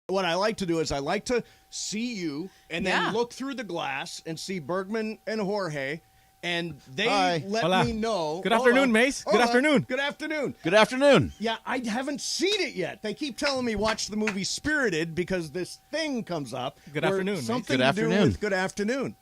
what I like to do is I like to see you and then look through the glass and see Bergman and Jorge, and they let me know. Good afternoon, Mace. Good afternoon. Good afternoon. Good afternoon. Yeah, I haven't seen it yet. They keep telling me watch the movie Spirited because this thing comes up. Good afternoon, Mace. Something to do with Good Afternoon.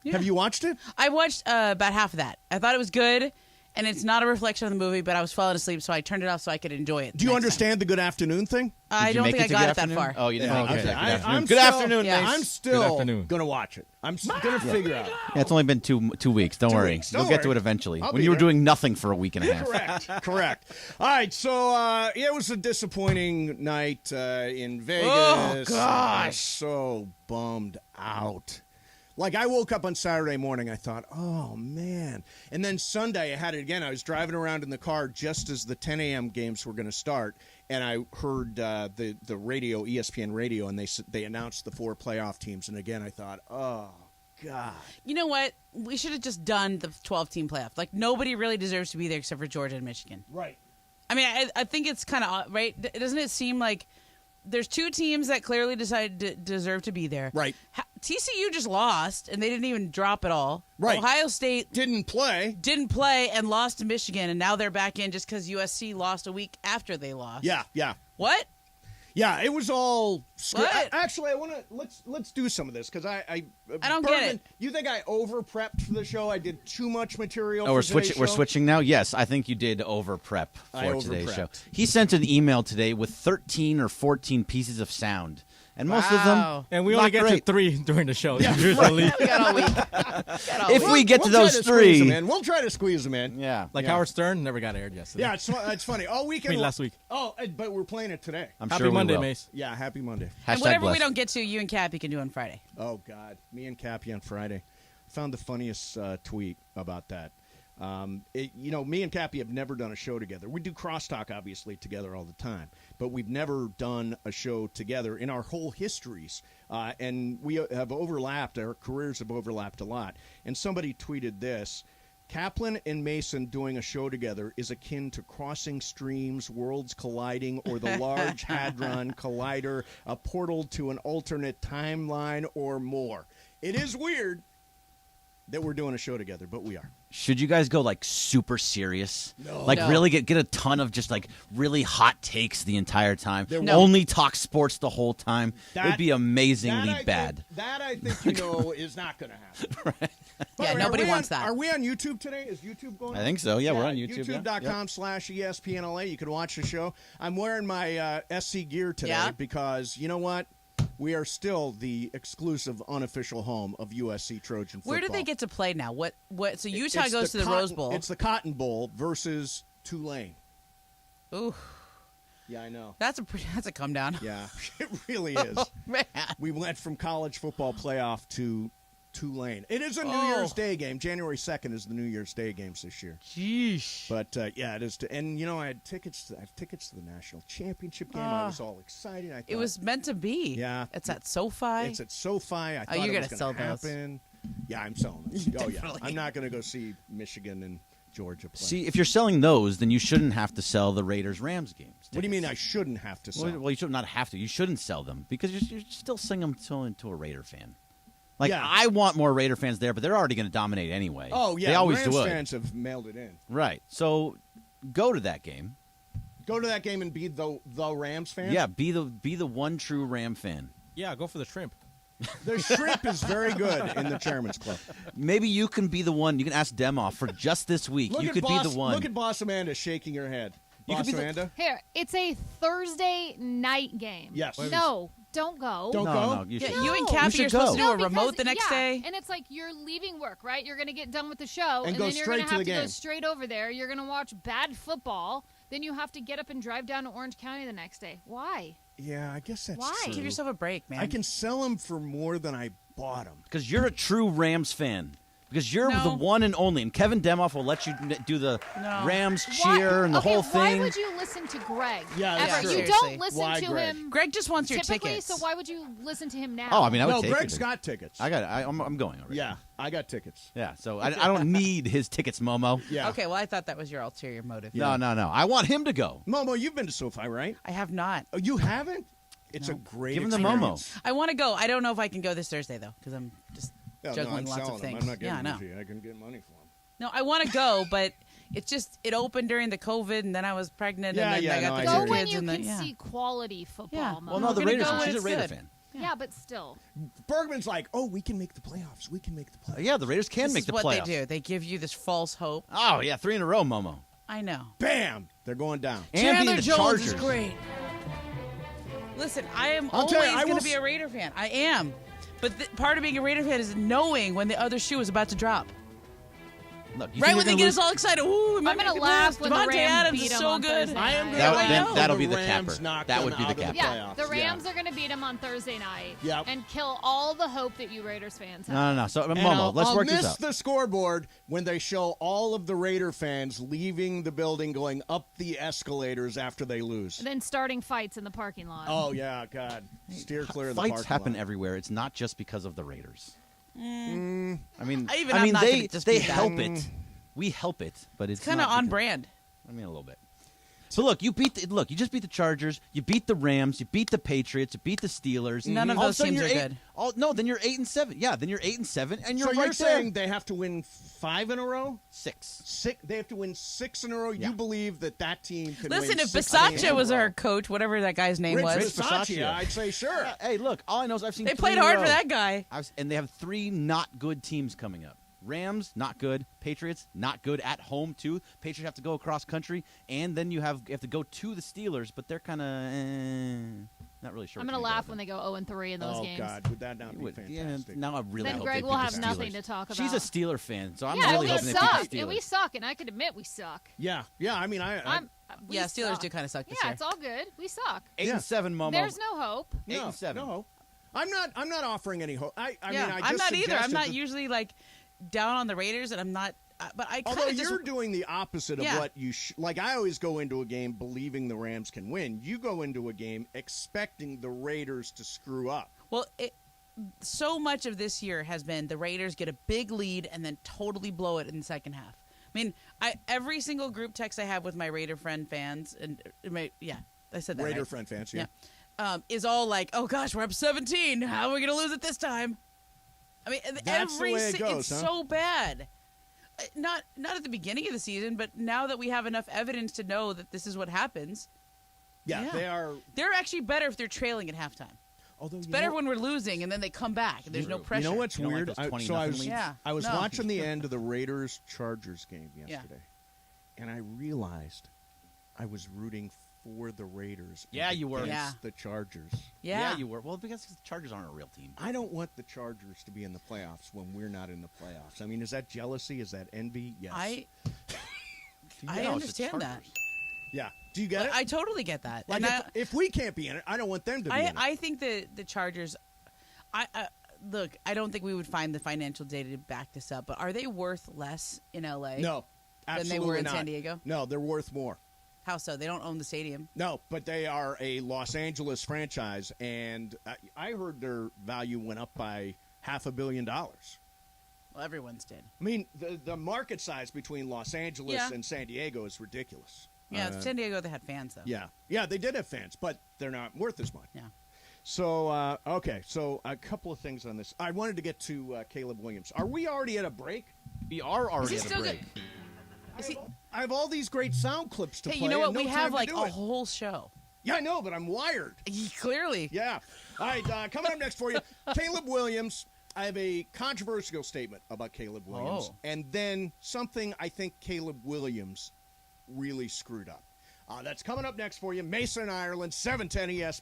Yeah. Have you watched it? I watched about half of that. I thought it was good. And it's not a reflection of the movie, but I was falling asleep, so I turned it off so I could enjoy it. Do you understand the Good Afternoon thing? I don't think I got it that far. Oh, you didn't make it. Okay. Good afternoon, yeah. Mace. I'm still going to watch it. I'm going to figure out. Yeah, it's only been two weeks. Don't worry. You'll get to it eventually. When you were doing nothing for a week and a half. Correct. All right, so it was a disappointing night in Vegas. Oh, gosh. I was so bummed out. Like, I woke up on Saturday morning, I thought, oh, man. And then Sunday, I had it again. I was driving around in the car just as the 10 a.m. games were going to start, and I heard the radio, ESPN radio, and they announced the 4 playoff teams. And again, I thought, oh, God. You know what? We should have just done the 12-team playoff. Like, nobody really deserves to be there except for Georgia and Michigan. Right. I mean, I think it's kind of, right? Doesn't it seem like there's 2 teams that clearly deserve to be there. Right. TCU just lost, and they didn't even drop at all. Right. Ohio State didn't play and lost to Michigan, and now they're back in just because USC lost a week after they lost. Yeah. What? Yeah, it was all. What? Actually, I want to let's do some of this because I don't get it. You think I over prepped for the show? I did too much material. Oh, for we're switching now. Yes, I think you did over prep for today's show. over-prepped. He sent an email today with 13 or 14 pieces of sound, and most of them. And we only get to 3 during the show. Usually, We got all week. If we get to we'll those try to 3, squeeze them in. We'll try to squeeze them in. yeah, like Howard Stern never got aired yesterday. Yeah, it's funny. All weekend. Last week. Oh, but we're playing it today. I'm Happy sure we Monday, will. Mace. Yeah, happy Monday. And Hashtag whatever we blessed. don't get to, you and Cappy can do on Friday. Oh God, me and Cappy on Friday. Found the funniest tweet about that. Me and Cappy have never done a show together. We do crosstalk, obviously, together all the time, but we've never done a show together in our whole histories. And we have overlapped. Our careers have overlapped a lot. And somebody tweeted this. Kaplan and Mason doing a show together is akin to crossing streams, worlds colliding, or the Large Hadron Collider, a portal to an alternate timeline, or more. It is weird that we're doing a show together, but we are. Should you guys go like super serious? No. Like No. really get a ton of just like really hot takes the entire time? No. Only talk sports the whole time? It would be amazingly bad. That I think is not going to happen. Right. Yeah, nobody wants that. Are we on YouTube today? Is YouTube going on? I think so. Yeah, we're on YouTube. yeah. YouTube.com/ESPNLA. You can watch the show. I'm wearing my SC gear today Yeah. because, you know what? We are still the exclusive unofficial home of USC Trojan football. Where do they get to play now? What? So Utah It's goes to the Rose Bowl. It's the Cotton Bowl versus Tulane. Ooh, Yeah, I know. that's a come down. Yeah, it really is. Oh, man. We went from college football playoff to Tulane. It is a New Oh. Year's Day game. January 2nd is the New Year's Day games this year. Jeez. But, yeah, it is. And, I have tickets to the national championship game. I was all excited. I thought, It was meant to be. Yeah. It's at SoFi. It's at SoFi. I thought you're it gonna was going sell to those. happen. Yeah, I'm selling those. Oh, yeah. Definitely. I'm not going to go see Michigan and Georgia play. See, if you're selling those, then you shouldn't have to sell the Raiders-Rams games. What do you mean I shouldn't have to sell? Well, you should not have to. You shouldn't sell them because you're still selling them to a Raider fan. Like, Yeah. I want more Raider fans there, but they're already going to dominate anyway. Oh, yeah. They always Rams do it. fans have mailed it in. Right. So go to that game. Go to that game and be the Rams fan? Yeah, be the one true Ram fan. Yeah, go for the shrimp. The shrimp is very good in the Chairman's Club. Maybe you can be the one. You can ask Demoff for just this week. You could be the one. Look at Boss Amanda shaking her head. You could Boss be the- Amanda? Here, it's a Thursday night game. Yes. No, don't go. Don't No, go? no, you Yeah, should. you and No. Cappy You are should supposed to go. do a remote the next day. And it's like you're leaving work, right? You're going to get done with the show, And go then you're straight going to have the to go game. straight over there. You're going to watch bad football. Then you have to get up and drive down to Orange County the next day. Why? Yeah, I guess that's Why? true. Give yourself a break, man. I can sell them for more than I bought them. Because you're a true Rams fan. Because you're No. the one and only. And Kevin Demoff will let you do the No. Rams Why- cheer and the okay, whole thing. Why would you listen to Greg? Yeah, ever? that's true. You Seriously. don't listen Why to Greg? him Greg just wants your typically, tickets. so why would you listen to him now? Oh, I mean, I would No, take Greg's it. got tickets. I'm going already. Yeah, I got tickets. Yeah, so I don't need his tickets, Momo. Yeah. Okay, well, I thought that was your ulterior motive. No. I want him to go. Momo, you've been to SoFi, right? I have not. Oh, you haven't? It's a great Give him the experience. Momo. I want to go. I don't know if I can go this Thursday though, because I'm just juggling I'm lots selling of them. things. I'm not getting yeah, I know. them to you. I can get money for them. No, I want to go, but it opened during the COVID, and then I was pregnant, Yeah, and then yeah, I got no, the I Go hear two you. when kids, you and can then, see quality football. Yeah. Mo. Well, no, the gonna Raiders. go when She's a it's Raider good. fan. Yeah, but still. Bergman's like, oh, we can make the playoffs. We can make the playoffs. Yeah, the Raiders can This make is the what playoffs. they do. They give you this false hope. Oh yeah, 3 in a row, Momo. I know. Bam! They're going down. And Chandler beating the Jones Chargers. is great. Listen, I am I'll always tell you, I going will to be a Raider fan. I am. But part of being a Raider fan is knowing when the other shoe is about to drop. Look, you Right think when they're they get gonna us all excited. Ooh, I'm gonna laugh when the Devontae Rams Adams beat is them so on good. Thursday I am night. going That- to then laugh that'll when be the Rams capper. knock That them would be the out of capper. Yeah, playoffs. the Rams are going to beat them on Thursday night Yep. and kill all the hope that you Raiders fans have. No. So And Momo, let's I'll work miss this out. the scoreboard when they show all of the Raider fans leaving the building, going up the escalators after they lose. And then starting fights in the parking lot. Oh yeah, God, steer clear of the Fights parking happen lot. everywhere. It's not just because of the Raiders. I mean, I'm not they gonna dispute they that. help it. We help it, but it's Kind of not on because- brand. I mean, a little bit. So look, you just beat the Chargers, you beat the Rams, you beat the Patriots, you beat the Steelers. None of All those a sudden teams you're are eight- good. No, then you're 8-7. Yeah, then you're 8-7, and you're So right you're saying there. they have to win 5 in a row? 6. They have to win 6 in a row. Yeah. You believe that team can Listen, win if 6 games in Bisaccia a was row? our coach, whatever that guy's name Rich was, Bisaccia, I'd say sure. Yeah, hey, look, all I know is I've seen they 3 played in a hard row. for that guy. And they have 3 not good teams coming up. Rams, not good. Patriots, not good at home, too. Patriots have to go across country. And then you have to go to the Steelers, but they're kind of not really sure. I'm going to laugh when they go 0-3 in those games. Oh God, would that not be fantastic? Yeah, now I really Then hope Greg they will beat have the nothing Steelers. to talk about. She's a Steeler fan, so I'm yeah, really we hoping they beat suck. the Steelers. And we suck, and I can admit we suck. Yeah. I mean, We Yeah, Steelers suck. do kind of suck this Yeah, year. it's all good. We suck. 8-7, Momo. There's no hope. 8-7. No, I'm not offering any hope. I mean, I I'm just not either. I'm suggested not that- usually like down on the Raiders, and I'm not. But I kind Although of just. you're doing the opposite of Yeah. what you like. I always go into a game believing the Rams can win. You go into a game expecting the Raiders to screw up. Well, so much of this year has been the Raiders get a big lead and then totally blow it in the second half. I mean, every single group text I have with my Raider friend fans, and I said that Raider right? friend fans, yeah. Is all like, oh gosh, we're up 17. How are we going to lose it this time? I mean, That's the way it goes, it's huh? so bad. Not at the beginning of the season, but now that we have enough evidence to know that this is what happens. Yeah, they are. They're actually better if they're trailing at halftime. Although It's better when we're losing and then they come back and there's no pressure. You know what's You don't like weird? those I 20 so I nothing was, leads? Yeah. I was No. watching the end of the Raiders-Chargers game yesterday, and I realized I was rooting for the Raiders. Yeah, you were. against Yeah. the Chargers. Yeah. you were. Well, because the Chargers aren't a real team. I don't want the Chargers to be in the playoffs when we're not in the playoffs. I mean, is that jealousy? Is that envy? Yes. I No, it's the understand that. Chargers. Yeah. Do you get it? I totally get that. Like And if we can't be in it, I don't want them to be in it. I think the Chargers. Look. I don't think we would find the financial data to back this up. But are they worth less in LA? No, than absolutely they were in not. San Diego? No, they're worth more. How so? They don't own the stadium. No, but they are a Los Angeles franchise, and I heard their value went up by $500 million. Well, everyone's did. I mean, the market size between Los Angeles Yeah. and San Diego is ridiculous. Yeah, San Diego. They had fans though. Yeah, they did have fans, but they're not worth as much. Yeah. So, okay, so a couple of things on this. I wanted to get to Caleb Williams. Are we already at a break? We are already Is he at a still break. good? Is he? I have all these great sound clips to Hey, play. you know what? and no We time have to like do a it. whole show. Yeah, I know, but I'm wired. Clearly. Yeah. All right, coming up next for you, Caleb Williams. I have a controversial statement about Caleb Williams, Oh. and then something I think Caleb Williams really screwed up. That's coming up next for you. Mason, Ireland, 710 ESPN.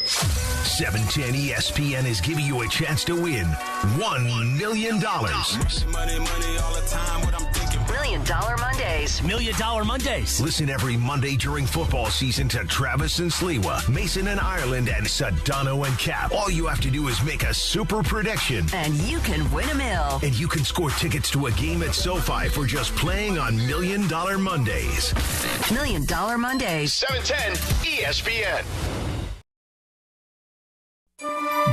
710 ESPN is giving you a chance to win $1 million. Money all the time. What I'm thinking. $1 Million Mondays. $1 Million Mondays. Listen every Monday during football season to Travis and Sliwa, Mason and Ireland, and Sedano and Cap. All you have to do is make a super prediction, And you can win $1 million. and you can score tickets to a game at SoFi for just playing on $1 Million Mondays. $1 Million Mondays. 710 ESPN.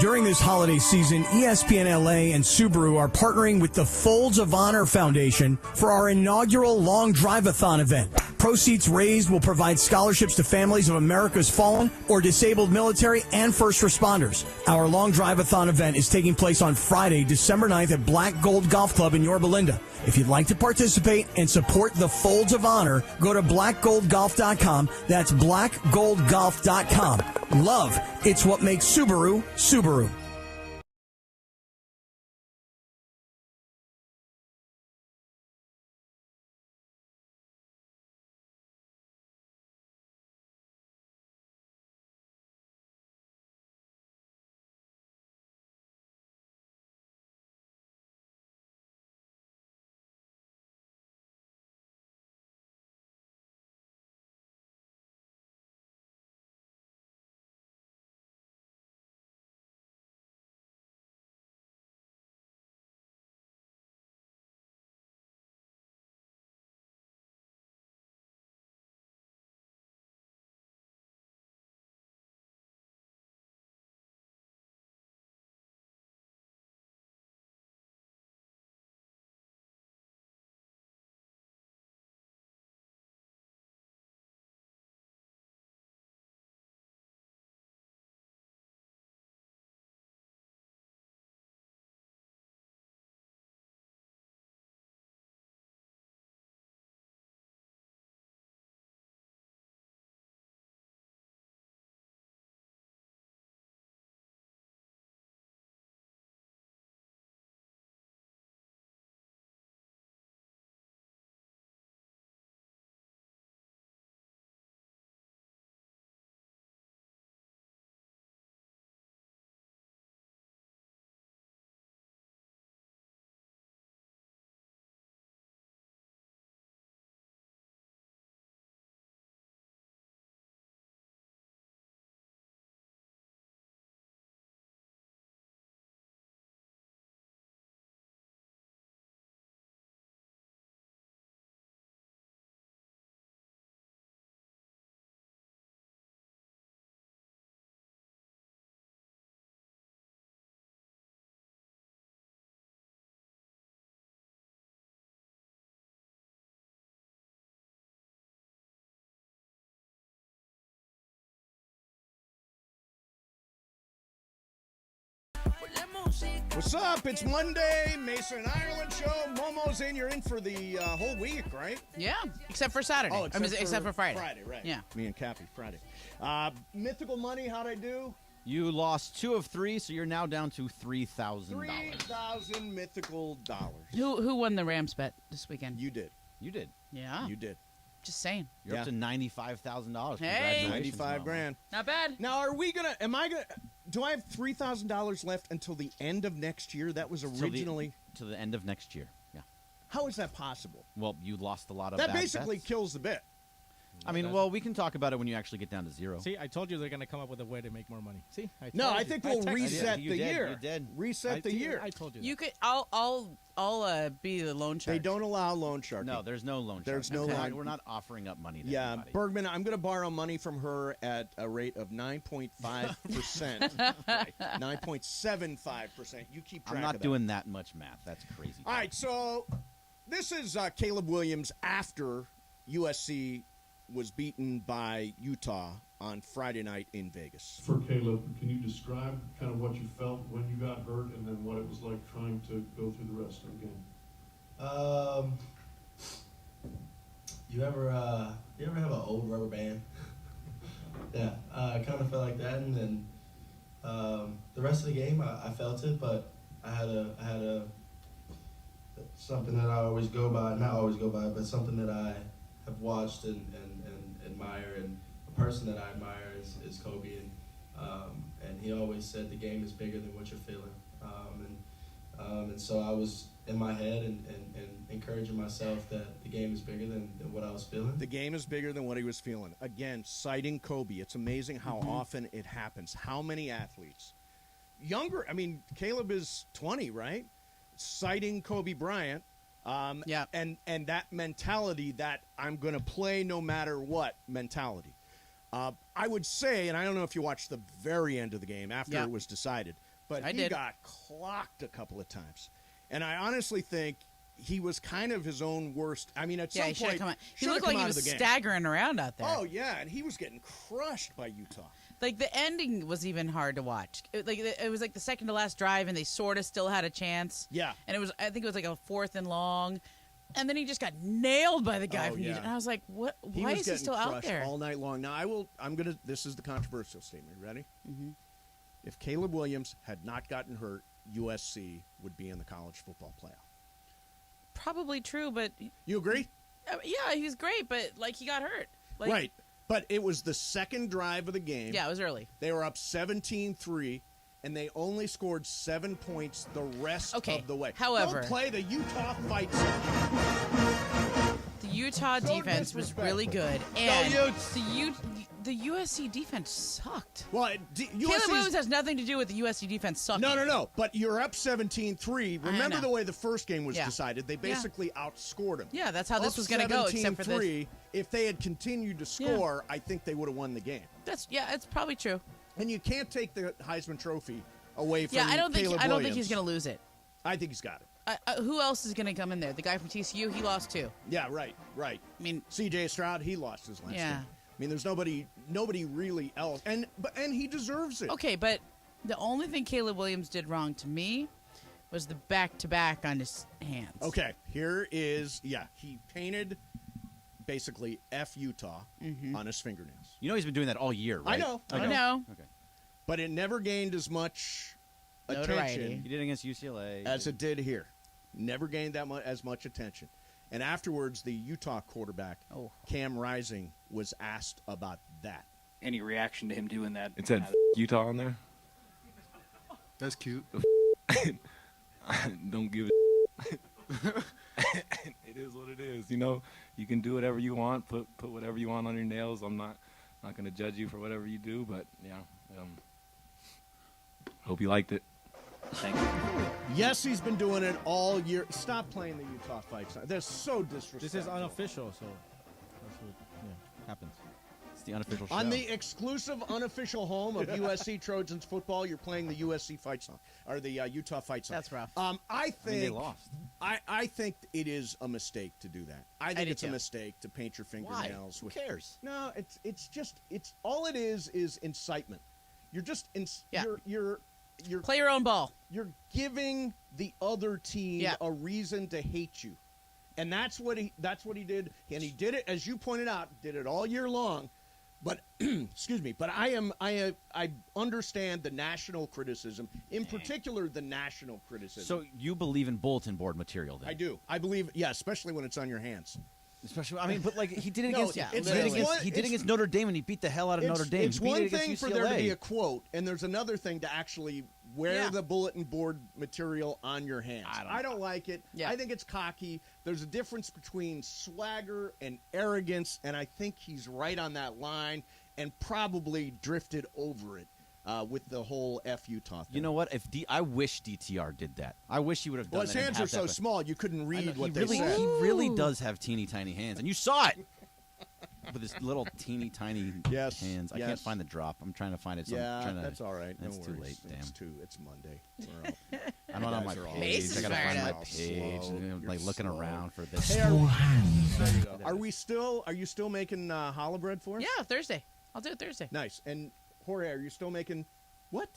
During this holiday season, ESPNLA and Subaru are partnering with the Folds of Honor Foundation for our inaugural Long Drive-a-thon event. Proceeds raised will provide scholarships to families of America's fallen or disabled military and first responders. Our Long Drive-a-thon event is taking place on Friday, December 9th at Black Gold Golf Club in Yorba Linda. If you'd like to participate and support the Folds of Honor, go to blackgoldgolf.com. That's blackgoldgolf.com. Love, it's what makes Subaru, Subaru. What's up? It's Monday, Mason and Ireland show. Momo's in. You're in for the whole week, right? Yeah, except for Saturday. Oh, except for Friday. Friday, right. Yeah. Me and Cappy, Friday. Mythical Money, how'd I do? You lost 2 of 3, so you're now down to $3,000. 3,000 mythical dollars. Who won the Rams bet this weekend? You did. You did. Yeah. You did. Just saying. You're up to $95,000. Hey. Congratulations, 95 Momo. grand. Not bad. Now, do I have $3,000 left until the end of next year? That was originally. To the end of next year. Yeah. How is that possible? Well, you lost a lot of That bad basically bets. kills the bet. I mean, well, we can talk about it when you actually get down to 0. See, I told you they're going to come up with a way to make more money. See? No, I think we'll texted you. reset You the did, year. you did. Reset the year. I told you that. You could. I'll be the loan shark. They don't allow loan sharking. No, there's no loan. There's shark. no loan. We're not offering up money to Yeah, anybody. Bergman, I'm going to borrow money from her at a rate of 9.5%. 9.75%. You keep track I'm of not that. doing that much math. That's crazy. All right, so this is Caleb Williams after USC was beaten by Utah on Friday night in Vegas. For Caleb, can you describe kind of what you felt when you got hurt and then what it was like trying to go through the rest of the game? You ever have an old rubber band? Yeah, I kind of felt like that, and then the rest of the game I felt it, but I had a something that I always go by, not always go by, but something that I have watched and admire, and a person that I admire is Kobe, and he always said the game is bigger than what you're feeling, and so I was in my head and encouraging myself that the game is bigger than what I was feeling. The game is bigger than what he was feeling. Again, citing Kobe. It's amazing how often it happens. How many athletes, younger, I mean, Caleb is 20, right? Citing Kobe Bryant. Yeah. And that mentality that I'm going to play no matter what mentality. I would say, and I don't know if you watched the very end of the game after Yeah. it was decided, but I he did. got clocked a couple of times. And I honestly think he was kind of his own worst. I mean, at some he point, he looked like he was staggering around out there. Oh yeah, and he was getting crushed by Utah. Like the ending was even hard to watch. It was like the second to last drive, and they sort of still had a chance. Yeah, and I think it was like a 4th and long, and then he just got nailed by the guy from Utah. And I was like, "What? Why is he still out there all night long?" Now This is the controversial statement. Ready? Mm-hmm. If Caleb Williams had not gotten hurt, USC would be in the college football playoff. Probably true, but you agree? Yeah, he was great, but like he got hurt. Right. But it was the second drive of the game. Yeah, it was early. They were up 17-3, and they only scored 7 points the rest of the way. However, don't play the Utah fight. The Utah defense was really good, and the USC defense sucked. Well, Caleb Williams has nothing to do with the USC defense sucking. No. But you're up 17-3. Remember the way the first game was decided? They basically outscored them. Yeah, that's how this was going to go, except for this. If they had continued to score, I think they would have won the game. It's probably true. And you can't take the Heisman Trophy away from I don't Caleb think he's going to lose it. I think he's got it. Who else is going to come in there? The guy from TCU, he lost too. Yeah, right. I mean, C.J. Stroud, he lost his last game. I mean, there's nobody really else, and he deserves it. Okay, but the only thing Caleb Williams did wrong to me was the back-to-back on his hands. Okay, here is he painted basically F Utah on his fingernails. You know he's been doing that all year, right? I know. Okay, but it never gained as much attention. He did against UCLA as it did here. Never gained as much attention. And afterwards, the Utah quarterback, Cam Rising, was asked about that. Any reaction to him doing that? It said Utah on there. That's cute. Don't give it. It is what it is. You know, you can do whatever you want. Put whatever you want on your nails. I'm not going to judge you for whatever you do. But hope you liked it. Thank you. Yes, he's been doing it all year. Stop playing the Utah fights. They're so disrespectful. This is unofficial, so that's what happens. It's the unofficial show. On the exclusive unofficial home of USC Trojans football, you're playing the USC fight song or the Utah fight song. That's rough. I think they lost. I think it is a mistake to do that. I think it's a mistake to paint your fingernails. Who cares? No, it's just all it is incitement. You're just you're play your own ball. You're giving the other team a reason to hate you, and that's what he did. And he did it, as you pointed out, did it all year long. But excuse me. But I understand the national criticism, in particular the national criticism. So you believe in bulletin board material, then? I do. I believe, especially when it's on your hands. Especially, I mean, but like he did it against he did against Notre Dame, and he beat the hell out of Notre Dame. It's one thing for there to be a quote, and there's another thing to actually wear the bulletin board material on your hands. I don't like it. Yeah. I think it's cocky. There's a difference between swagger and arrogance, and I think he's right on that line, and probably drifted over it. With the whole F Utah thing. You know what? I wish DTR did that. I wish he would have done that. Well, his hands are so small you couldn't read what they said. He really does have teeny tiny hands, and you saw it with his little teeny tiny hands. I can't find the drop. I'm trying to find it. So that's all right. It's no too worries. late. Damn. It's Monday. I'm not on my page. I gotta find my page. Like looking around for this. Are you still making challah bread for us? Yeah, Thursday. I'll do it Thursday. Nice. And Jorge, are you still making what?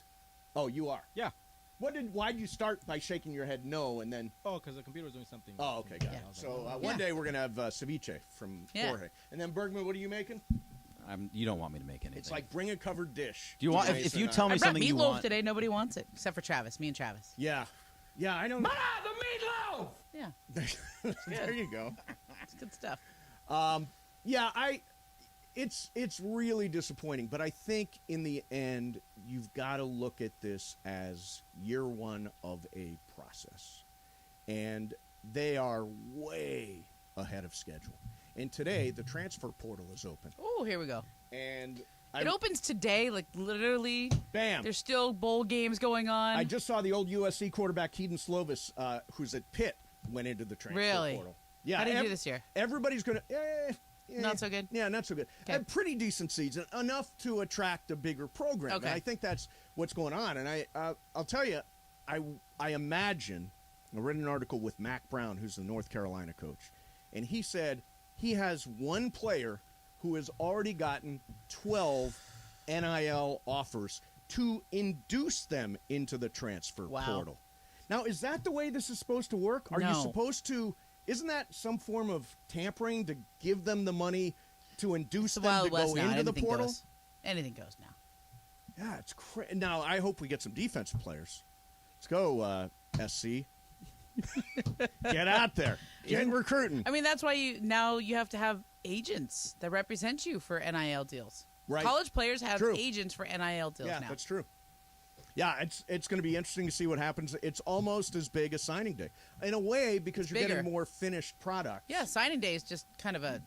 Oh, you are. Yeah. Why did you start by shaking your head no and then? Oh, because the computer was doing something. Oh, okay, got it. So one day we're gonna have ceviche from Jorge, and then Bergman, what are you making? You don't want me to make anything. It's like bring a covered dish. Do you want? If you tell me something you want. I brought meatloaf today. Nobody wants it except for Travis. Me and Travis. Yeah, I don't. Ma, the meatloaf. Yeah. There you go. It's good stuff. It's really disappointing, but I think in the end you've got to look at this as year one of a process, and they are way ahead of schedule. And today the transfer portal is open. Oh, here we go. And it opens today, like literally. Bam. There's still bowl games going on. I just saw the old USC quarterback Keaton Slovis, who's at Pitt, went into the transfer portal. Yeah. How did you do this year? Everybody's going to. Not so good? Yeah, not so good. Okay. A pretty decent season, enough to attract a bigger program. Okay. And I think that's what's going on. And I'll tell you, I imagine I read an article with Mac Brown, who's the North Carolina coach, and he said he has one player who has already gotten 12 NIL offers to induce them into the transfer portal. Now, is that the way this is supposed to work? Are you supposed to? Isn't that some form of tampering to give them the money to induce them to go into the portal? Anything goes now. Yeah, it's crazy. Now, I hope we get some defensive players. Let's go, SC. Get out there. Get recruiting. I mean, that's why you have to have agents that represent you for NIL deals. Right. College players have agents for NIL deals now. Yeah, that's true. Yeah, it's going to be interesting to see what happens. It's almost as big as signing day in a way because you're getting more finished product. Yeah, signing day is just kind of a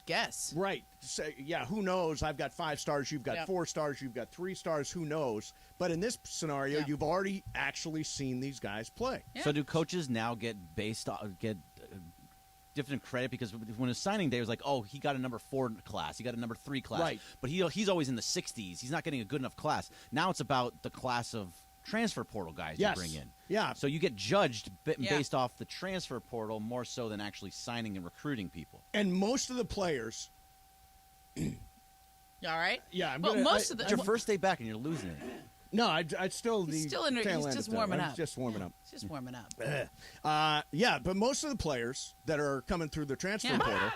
guess. Right. So, yeah, who knows? I've got 5 stars. You've got 4 stars. You've got 3 stars. Who knows? But in this scenario, you've already actually seen these guys play. Yeah. So do coaches now get different credit because when it's signing day, it was like, oh, he got a number 4 class, he got a number 3 class, right? But he's always in the 60s. He's not getting a good enough class. Now it's about the class of transfer portal guys you bring in. Yeah. So you get judged based off the transfer portal more so than actually signing and recruiting people. And most of the players. You all right? Yeah. It's your first day back and you're losing it. No, I still he's still in. He's just warming up. Just warming up. He's just warming up. Yeah, but most of the players that are coming through the transfer portal,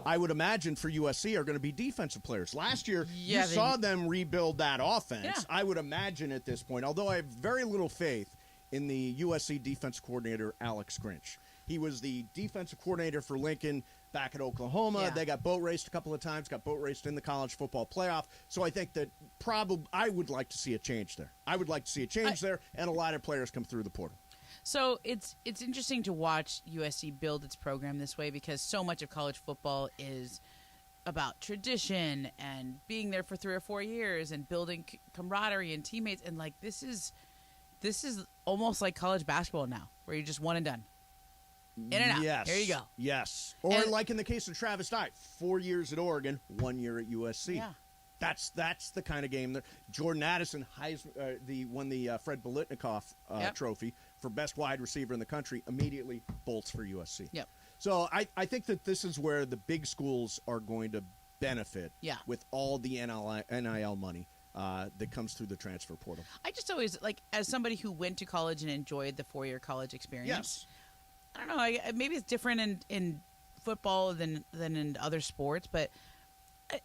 I would imagine for USC are going to be defensive players. Last year, you saw them rebuild that offense. Yeah. I would imagine at this point, although I have very little faith in the USC defensive coordinator Alex Grinch. He was the defensive coordinator for Lincoln back at Oklahoma. Yeah. They got boat raced a couple of times, got boat raced in the college football playoff. So I think that I would like to see a change there. I would like to see a change there, and a lot of players come through the portal. So it's interesting to watch USC build its program this way because so much of college football is about tradition and being there for 3 or 4 years and building camaraderie and teammates. And like this is almost like college basketball now, where you're just one and done. In and out. Yes. Here you go. Yes. Or like in the case of Travis Dye, 4 years at Oregon, 1 year at USC. Yeah. That's the kind of game that Jordan Addison won the Fred Biletnikoff trophy for best wide receiver in the country, immediately bolts for USC. Yep. So I think that this is where the big schools are going to benefit with all the NIL money that comes through the transfer portal. I just always, like, as somebody who went to college and enjoyed the 4-year college experience. Yes. I don't know. Maybe it's different in football than in other sports, but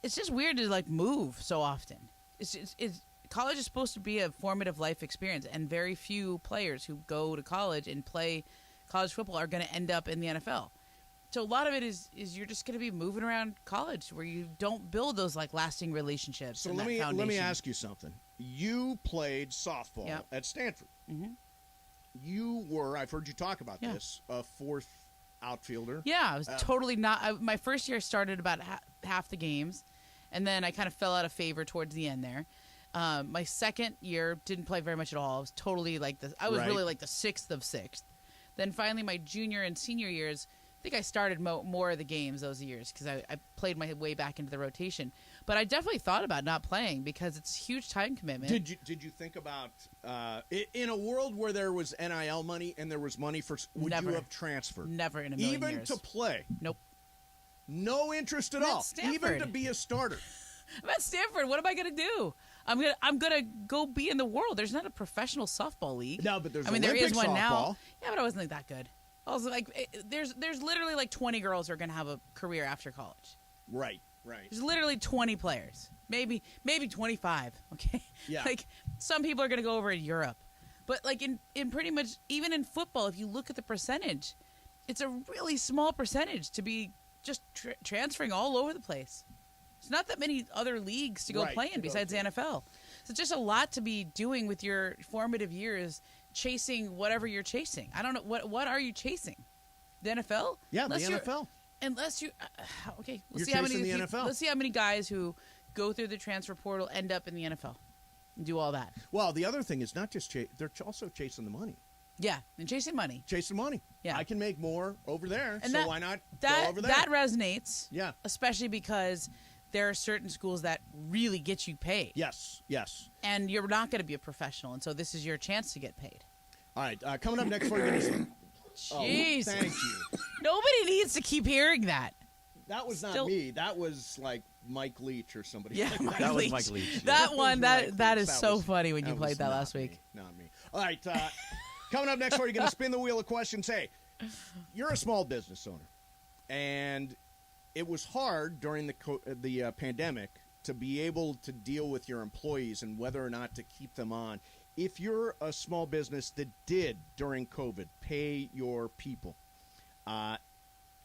it's just weird to like move so often. College is supposed to be a formative life experience, and very few players who go to college and play college football are going to end up in the NFL. So a lot of it is you're just going to be moving around college where you don't build those like lasting relationships. So let me ask you something. You played softball at Stanford. Mm-hmm. You were, I've heard you talk about this, a 4th outfielder. Yeah, I was totally not. My first year started about half the games, and then I kind of fell out of favor towards the end there. My second year didn't play very much at all. I was totally like I was really like the 6th of 6th. Then finally my junior and senior years, I think I started more of the games those years because I played my way back into the rotation. But I definitely thought about not playing because it's a huge time commitment. Did you think about in a world where there was NIL money and there was money for would you have transferred? Never in a million years. Even to play? Nope. No interest at all. Stanford. Even to be a starter. I'm at Stanford. What am I going to do? I'm gonna go be in the world. There's not a professional softball league. No, but there's there is one softball. Now. Yeah, but I wasn't like that good. I was like, there's literally like 20 girls who are gonna have a career after college. Right. There's literally 20 players, maybe 25. Okay. Yeah. Like some people are gonna go over to Europe, but like in pretty much even in football, if you look at the percentage, it's a really small percentage to be just transferring all over the place. There's not that many other leagues to go play in besides the NFL. So it's just a lot to be doing with your formative years, chasing whatever you're chasing. I don't know. What are you chasing? The NFL? Yeah, the NFL. Unless you okay, let's see how many the NFL. Let's see how many guys who go through the transfer portal end up in the NFL and do all that. Well, the other thing is not just they're also chasing the money. Yeah, and chasing money. Yeah, I can make more over there, and so why not go over there? That resonates. Yeah, especially because there are certain schools that really get you paid. Yes. And you're not going to be a professional, and so this is your chance to get paid. All right, coming up next for you. Jeez. Thank you. Nobody needs to keep hearing that. That was not me. That was like Mike Leach or somebody. Yeah, like Mike That was Leach. Mike Leach. That one, Mike that Leach. is so was- funny when you was played that not last week. me, not me. All right, coming up next for you, going to spin the wheel of questions. Hey, you're a small business owner, and it was hard during the pandemic to be able to deal with your employees and whether or not to keep them on. If you're a small business that did, during COVID, pay your people,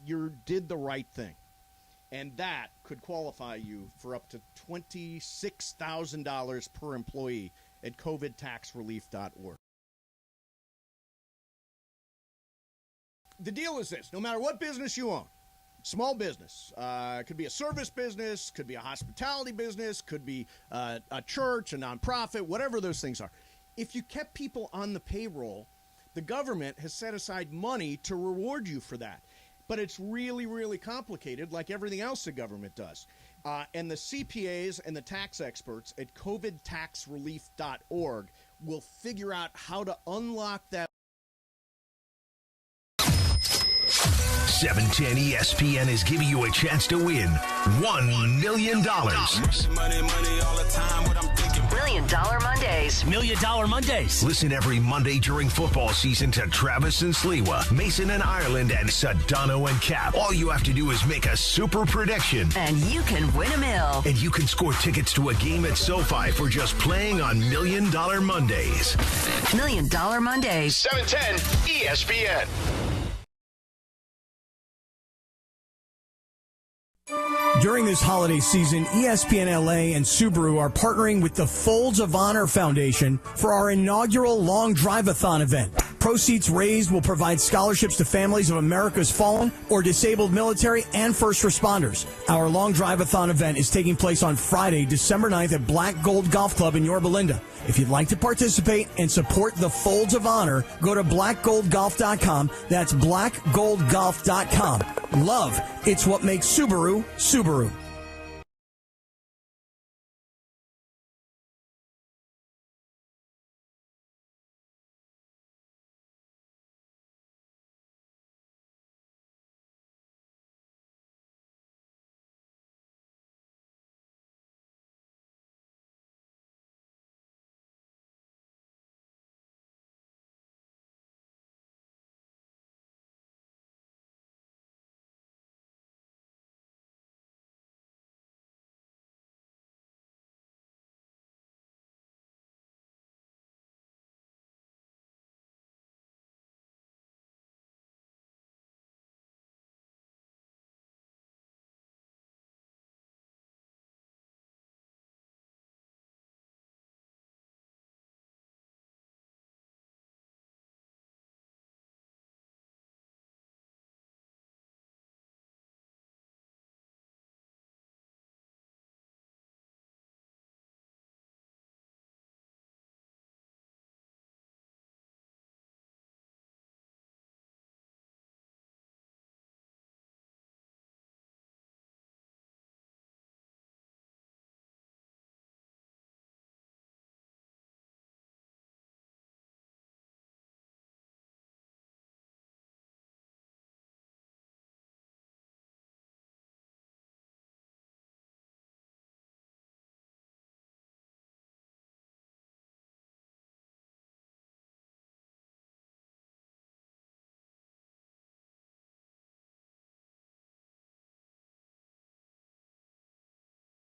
you did the right thing. And that could qualify you for up to $26,000 per employee at covidtaxrelief.org. The deal is this. No matter what business you own, small business, could be a service business, could be a hospitality business, could be a church, a nonprofit, whatever those things are. If you kept people on the payroll, the government has set aside money to reward you for that. But it's really, really complicated, like everything else the government does. And the CPAs and the tax experts at covidtaxrelief.org will figure out how to unlock that. 710 ESPN is giving you a chance to win $1 million. Money, money all the time. What I'm thinking. $1 Million Mondays. $1 Million Mondays. Listen every Monday during football season to Travis and Sliwa, Mason and Ireland, and Sedano and Cap. All you have to do is make a super prediction. And you can win a mill. And you can score tickets to a game at SoFi for just playing on $1 Million Mondays. $1 Million Mondays. 710 ESPN. During this holiday season, ESPNLA and Subaru are partnering with the Folds of Honor Foundation for our inaugural Long Drive-a-thon event. Proceeds raised will provide scholarships to families of America's fallen or disabled military and first responders. Our Long Drive-a-thon event is taking place on Friday, December 9th at Black Gold Golf Club in Yorba Linda. If you'd like to participate and support the Folds of Honor, go to blackgoldgolf.com. That's blackgoldgolf.com. Love, it's what makes Subaru, Subaru.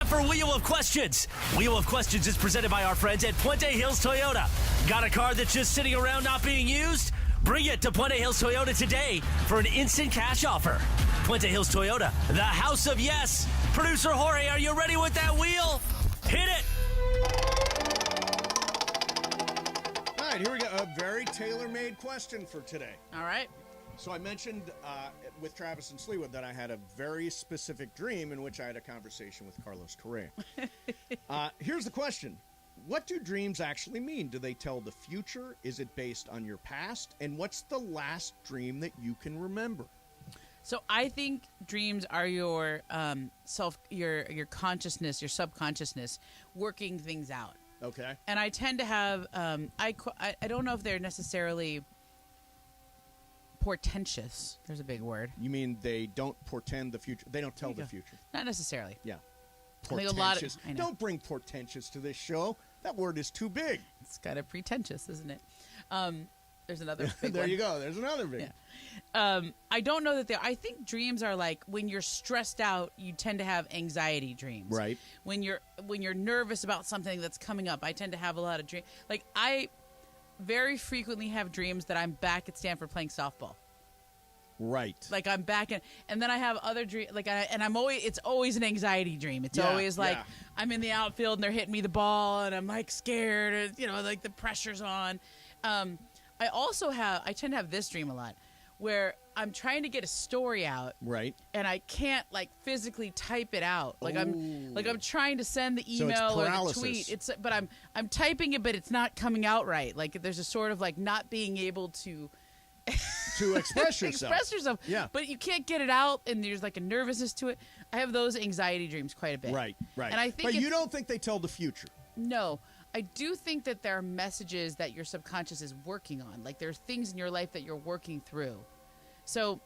For Wheel of Questions. Wheel of Questions is presented by our friends at Puente Hills Toyota. Got a car that's just sitting around not being used? Bring it to Puente Hills Toyota today for an instant cash offer. Puente Hills Toyota, the house of yes. Producer Jorge, are you ready with that wheel? Hit it! All right, here we go. A very tailor-made question for today. All right. So I mentioned with Travis and Sliwa that I had a very specific dream in which I had a conversation with Carlos Correa. Here's the question. What do dreams actually mean? Do they tell the future? Is it based on your past? And what's the last dream that you can remember? So I think dreams are your your consciousness, your subconsciousness, working things out. Okay. And I tend to have I don't know if they're necessarily portentous. There's a big word. You mean they don't portend the future? They don't tell the future. Not necessarily. Yeah. I think Portentous. I know. Don't bring portentous to this show. That word is too big. It's kind of pretentious, isn't it? There's another big There one. you go. There's another big. Yeah. I don't know that I think dreams are like when you're stressed out, you tend to have anxiety dreams. Right. When you're nervous about something that's coming up, I tend to have a lot of dreams. Like I very frequently have dreams that I'm back at Stanford playing softball. Right. Like I'm back in, and then I have other dreams. Like it's always an anxiety dream. It's Yeah, always like yeah. I'm in the outfield and they're hitting me the ball, and I'm like scared, or, like the pressure's on. I tend to have this dream a lot, where I'm trying to get a story out, Right. and I can't like physically type it out. Like I'm Ooh. trying to send the So it's email or the paralysis. tweet. But I'm typing it, but it's not coming out right. Like there's a sort of like not being able to express yourself. express yourself. Yeah. But you can't get it out, and there's like a nervousness to it. I have those anxiety dreams quite a bit. Right. And I think but you it's- don't think they tell the future. No. I do think that there are messages that your subconscious is working on. Like there's things in your life that you're working through. So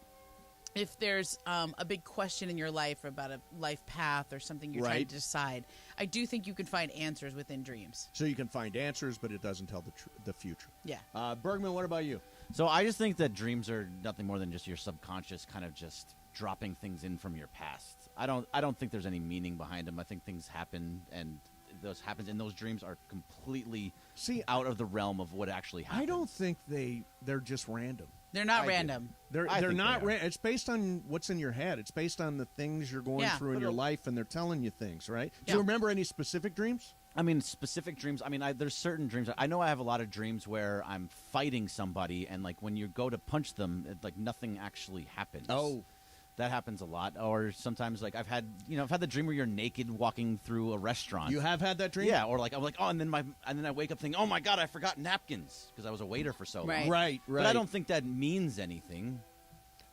if there's a big question in your life about a life path or something you're trying Right. to decide, I do think you can find answers within dreams. So you can find answers, but it doesn't tell the future. Yeah. Bergman, what about you? So I just think that dreams are nothing more than just your subconscious kind of just dropping things in from your past. I don't think there's any meaning behind them. I think things happen, and those dreams are completely out of the realm of what actually happened. I don't think they're just random. They're not I do. random. They're I think not they are. random. It's based on what's in your head. It's based on the things you're going Yeah. through in But your a- life, and they're telling you things, right? Do Yeah. you remember any specific dreams? I mean, specific dreams. I mean, there's certain dreams. I know I have a lot of dreams where I'm fighting somebody, and like when you go to punch them, like nothing actually happens. Oh. That happens a lot. Or sometimes, like I've had the dream where you're naked walking through a restaurant. You have had that dream? Yeah. Or like I'm like, oh, and then I wake up thinking, oh my god, I forgot napkins because I was a waiter for so long. Right. Right. But I don't think that means anything.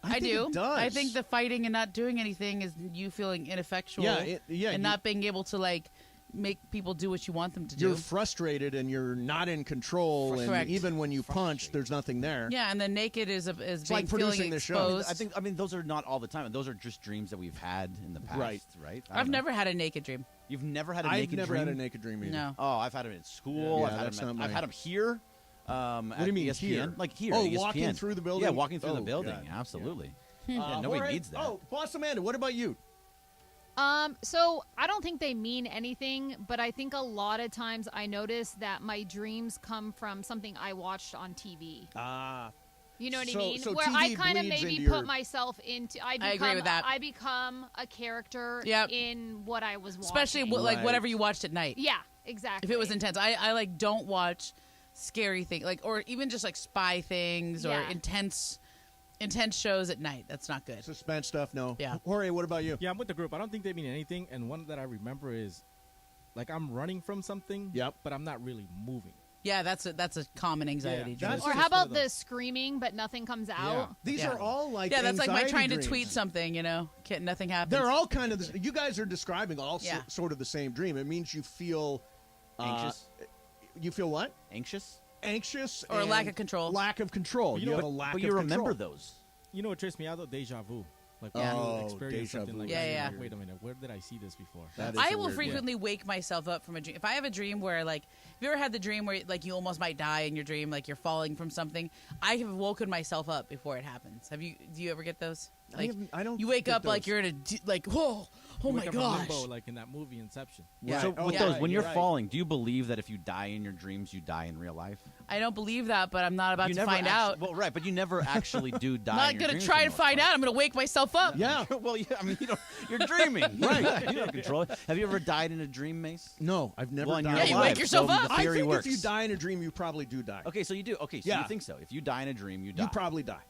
I think do. it does. I think the fighting and not doing anything is you feeling ineffectual. Yeah, and not being able to like make people do what you want them to You're do. frustrated and you're not in control, and Correct. even when you punch, there's nothing there. Yeah, and the naked is like being producing feeling the show. exposed. I mean, those are not all the time. Those are just dreams that we've had in the past. Right. Right. I I've don't know. never had a naked dream. You've never had a I've naked never dream? had a naked dream either. No. Oh, I've had them in school. Yeah, I've had that's them. not I've my- had them here. What do you mean ESPN. here? Like here. Oh, ESPN. walking through the building? Yeah, walking through Oh, the building. God. Absolutely. Yeah, nobody Jorge? needs that. Oh, Boss Amanda, what about you? So I don't think they mean anything, but I think a lot of times I notice that my dreams come from something I watched on TV. You know what I mean? so Where TV I kind of bleeds maybe into put your- myself into. I agree with that. I become a character Yep. in what I was watching. Especially like whatever you watched at night. Yeah, exactly. If it was intense. I like don't watch scary things, like, or even just like spy things or Yeah. intense shows at night. That's not good. Suspense stuff, no. Yeah. Jorge, what about you? Yeah, I'm with the group. I don't think they mean anything. And one that I remember is, like, I'm running from something. Yep. But I'm not really moving. Yeah, that's a common anxiety. Yeah, dream. that's Or just how about one of the screaming but nothing comes out? These Yeah. are all like Yeah, that's like my anxiety trying to dreams. tweet something. Nothing happens. They're all kind of you guys are describing all Yeah. sort of the same dream. It means you feel Anxious. You feel what? Anxious. Anxious Or a and lack of control. Lack of control. But You have a lack But of you remember control. those. You know what trips me out, though? Deja vu. Like, Yeah. when you Oh, experience deja something vu. like Yeah, that, you're yeah. like, wait a minute, where did I see this before? That is I a will weird one. frequently wake myself up from a dream. If I have a dream where, like, have you ever had the dream where, like, you almost might die in your dream, like you're falling from something? I have woken myself up before it happens. Do you ever get those? Like, I don't you wake get up like those. you're in like, whoa, oh You my wake up in gosh. limbo, like in that movie Inception. Yeah. So Oh, with yeah, those, when you're you're right. falling, do you believe that if you die in your dreams, you die in real life? I don't believe that, but I'm not about You to never find out. Well, right, but you never actually do die. I'm in not your gonna dreams try for to the most find part. out. I'm gonna wake myself up. Yeah. Well, yeah, I mean, you're dreaming, right? You don't control it. Have you ever died in a dream, Mace? No, I've never Well, and died. you're Yeah, you alive, wake yourself so up. The I theory think works. if you die in a dream, you probably do die. Okay, so you do. Okay, so Yeah. you think so? If you die in a dream, you die. You probably die.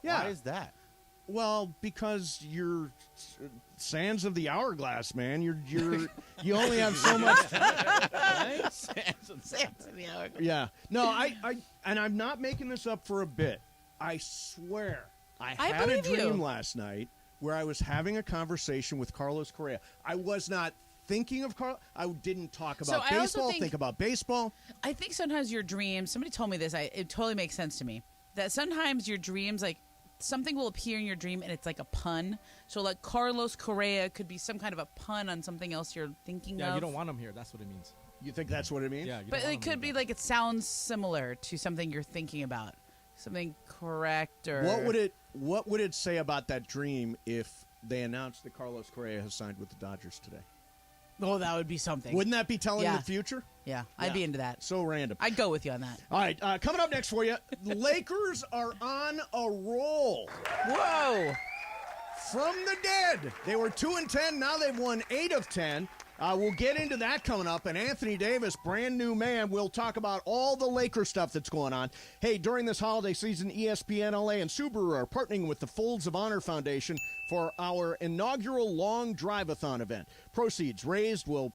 Yeah. Why is that? Well, because you're sands of the hourglass, man. You only have so much. Yeah. No, I and I'm not making this up for a bit. I swear, I had a believe you. dream last night where I was having a conversation with Carlos Correa. I was not thinking of Carl. I didn't talk So about I also baseball. think- Think about baseball. I think sometimes your dreams, somebody told me this, it totally makes sense to me, that sometimes your dreams, like, something will appear in your dream and it's like a pun. So, like, Carlos Correa could be some kind of a pun on something else you're thinking of. Yeah, you don't want him here. That's what it means. You think that's what it means? Yeah, you But don't want it him could here. be like it sounds similar to something you're thinking about. Something correct or... What would it say about that dream if they announced that Carlos Correa has signed with the Dodgers today? Oh, that would be something. Wouldn't that be telling Yeah. the future? Yeah, I'd be into that. So random. I'd go with you on that. All right, coming up next for you, the Lakers are on a roll. Whoa! From the dead. They were 2-10. Now they've won 8 of 10. We'll get into that coming up. And Anthony Davis, brand new man. We'll talk about all the Laker stuff that's going on. Hey, during this holiday season, ESPNLA and Subaru are partnering with the Folds of Honor Foundation for our inaugural long drive-a-thon event. Proceeds raised will...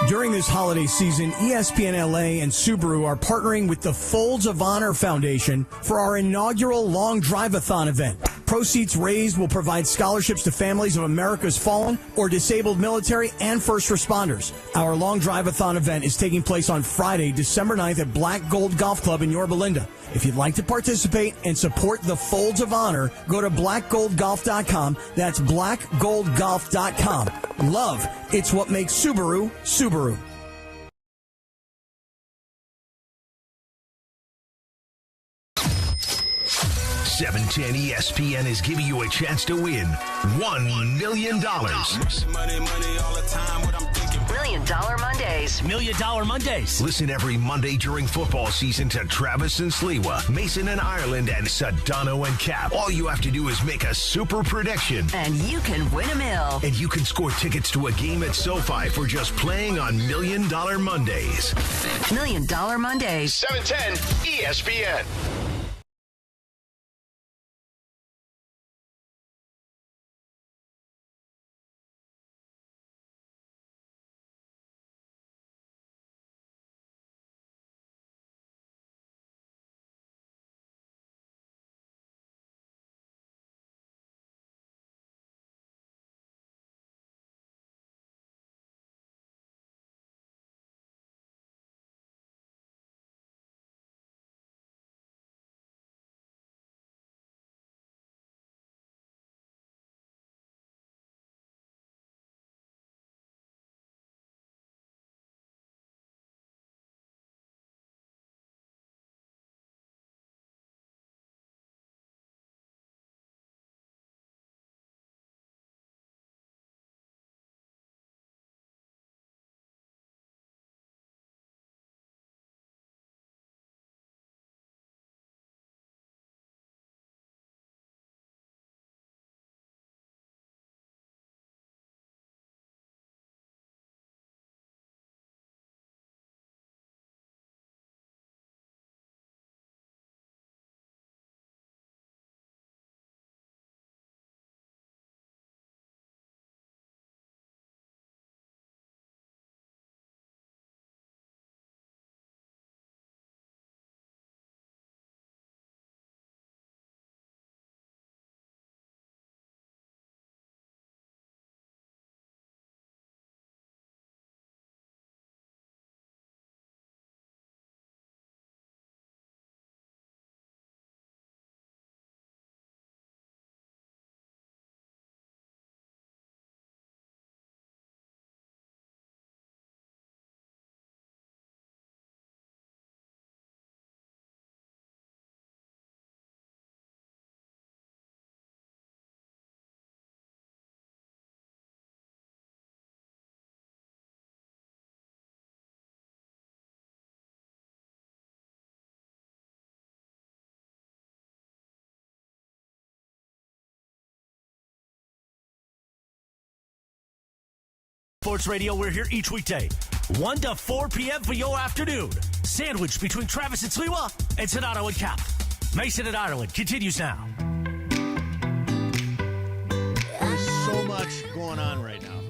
During this holiday season, ESPNLA and Subaru are partnering with the Folds of Honor Foundation for our inaugural Long Drive-a-thon event. Proceeds raised will provide scholarships to families of America's fallen or disabled military and first responders. Our Long Drive-a-thon event is taking place on Friday, December 9th at Black Gold Golf Club in Yorba Linda. If you'd like to participate and support the Folds of Honor, go to blackgoldgolf.com. That's blackgoldgolf.com. Love, it's what makes Subaru, Subaru. $710 ESPN is giving you a chance to win $1 million. $1 Million Mondays. $1 Million Mondays. Listen every Monday during football season to Travis and Sliwa, Mason and Ireland, and Sedano and Cap. All you have to do is make a super prediction. And you can win a mill. And you can score tickets to a game at SoFi for just playing on $1 Million Mondays. $1 Million Mondays. 710 ESPN. Sports Radio, we're here each weekday, 1 to 4 p.m. for your afternoon. Sandwich between Travis and Sliwa and Sedano and Cap. Mason and Ireland continues now. There's so much going on right now.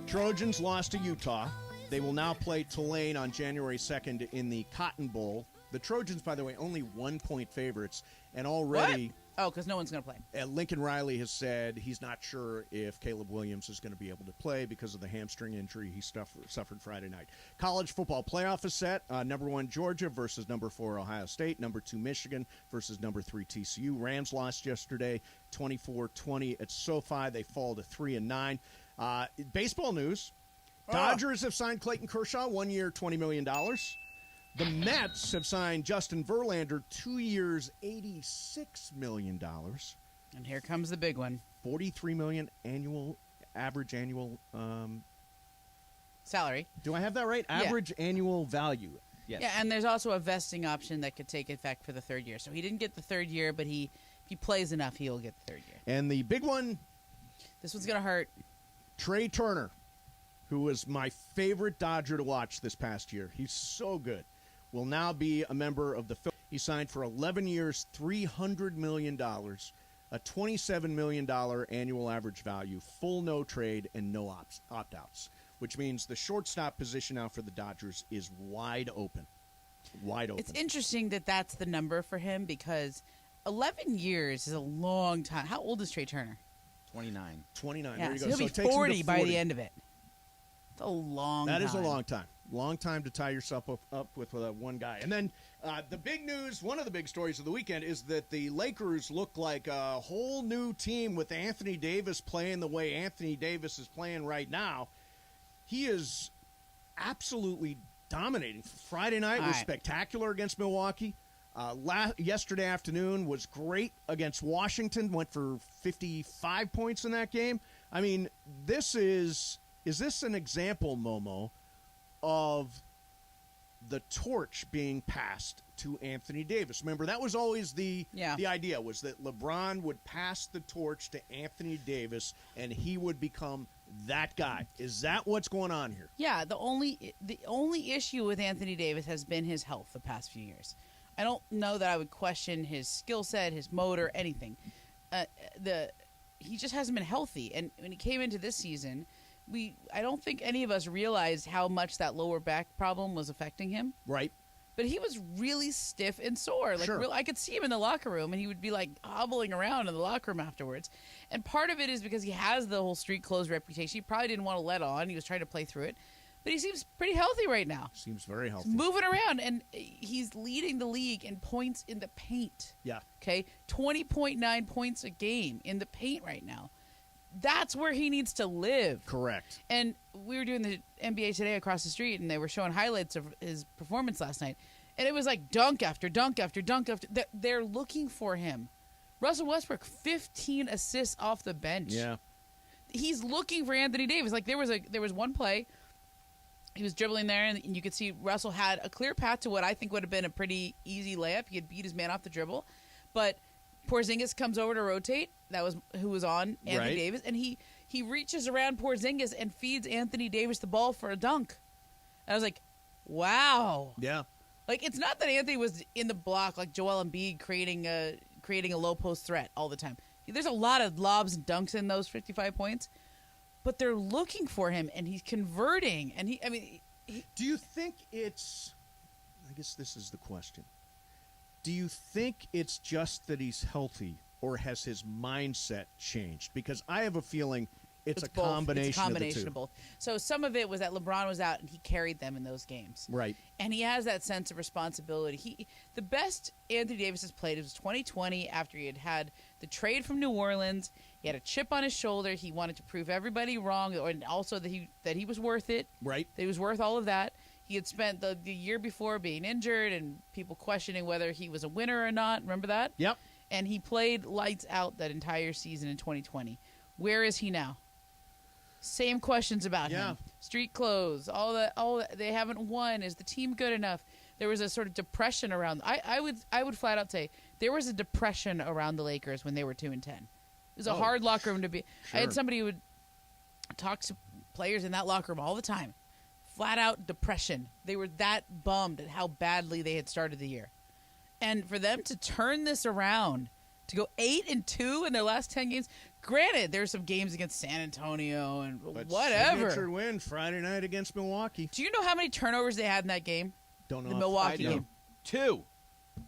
Trojans lost to Utah. They will now play Tulane on January 2nd in the Cotton Bowl. The Trojans, by the way, only 1-point favorites, and already Oh, because no one's going to play. Lincoln Riley has said he's not sure if Caleb Williams is going to be able to play because of the hamstring injury he suffered Friday night. College football playoff is set. Number 1 Georgia versus number 4 Ohio State. Number 2 Michigan versus number 3 TCU. Rams lost yesterday 24-20 at SoFi. They fall to 3-9. Baseball news. Dodgers have signed Clayton Kershaw, 1 year, $20 million. The Mets have signed Justin Verlander, 2 years, $86 million. And here comes the big one. $43 million average annual salary. Do I have that right? Average annual value. Yes. Yeah, and there's also a vesting option that could take effect for the 3rd year. So he didn't get the 3rd year, but if he plays enough, he'll get the 3rd year. And the big one. This one's going to hurt. Trae Turner, who was my favorite Dodger to watch this past year. He's so good. Will now be a member of the Phillies. He signed for 11 years, $300 million, a $27 million annual average value, full no trade, and no opt-outs, which means the shortstop position now for the Dodgers is wide open. Wide open. It's interesting that that's the number for him because 11 years is a long time. How old is Trae Turner? 29. 29. Yeah, there you so go. he'll So be it takes him to 40 by the end of it. It's a long time. That is a long time. Long time to tie yourself up with one guy. And then the big news, one of the big stories of the weekend, is that the Lakers look like a whole new team with Anthony Davis playing the way Anthony Davis is playing right now. He is absolutely dominating. Friday night was spectacular against Milwaukee. Yesterday afternoon was great against Washington. Went for 55 points in that game. I mean, is this an example, Momo, of the torch being passed to Anthony Davis? Remember, that was always the idea, was that LeBron would pass the torch to Anthony Davis and he would become that guy. Is that what's going on here? Yeah, the only issue with Anthony Davis has been his health the past few years. I don't know that I would question his skill set, his motor, anything. He just hasn't been healthy, and when he came into this season, I don't think any of us realized how much that lower back problem was affecting him. Right. But he was really stiff and sore. Like, sure. I could see him in the locker room, and he would be like hobbling around in the locker room afterwards. And part of it is because he has the whole street clothes reputation. He probably didn't want to let on. He was trying to play through it. But he seems pretty healthy right now. Seems very healthy. He's moving around, and he's leading the league in points in the paint. Yeah. Okay? 20.9 points a game in the paint right now. That's where he needs to live. Correct. And we were doing the NBA Today across the street, and they were showing highlights of his performance last night. And it was like dunk after dunk after dunk after. They're looking for him. Russell Westbrook, 15 assists off the bench. Yeah. He's looking for Anthony Davis. Like, there was one play. He was dribbling there, and you could see Russell had a clear path to what I think would have been a pretty easy layup. He had beat his man off the dribble. But Porzingis comes over to rotate. That was who was on Anthony Davis. And he reaches around Porzingis and feeds Anthony Davis the ball for a dunk. And I was like, wow. Yeah. Like, it's not that Anthony was in the block like Joel Embiid creating a low post threat all the time. There's a lot of lobs and dunks in those 55 points. But they're looking for him, and he's converting. And do you think it's? I guess this is the question. Do you think it's just that he's healthy, or has his mindset changed? Because I have a feeling it's a both. combination. It's a combination of the two. of both. So some of it was that LeBron was out, and he carried them in those games. Right. And he has that sense of responsibility. The best Anthony Davis has played was 2020 after he had the trade from New Orleans. He had a chip on his shoulder. He wanted to prove everybody wrong, and also that he was worth it. Right. That he was worth all of that. He had spent the year before being injured and people questioning whether he was a winner or not. Remember that? Yep. And he played lights out that entire season in 2020. Where is he now? Same questions about him. Street clothes, all that. They haven't won. Is the team good enough? There was a sort of depression around. I would flat out say there was a depression around the Lakers when they were 2-10. It was a hard locker room to be. Sure. I had somebody who would talk to players in that locker room all the time. Flat out depression. They were that bummed at how badly they had started the year. And for them to turn this around, to go 8-2 in their last 10 games. Granted, there's some games against San Antonio and whatever. Signature win Friday night against Milwaukee. Do you know how many turnovers they had in that game? Don't know. The Milwaukee game. 2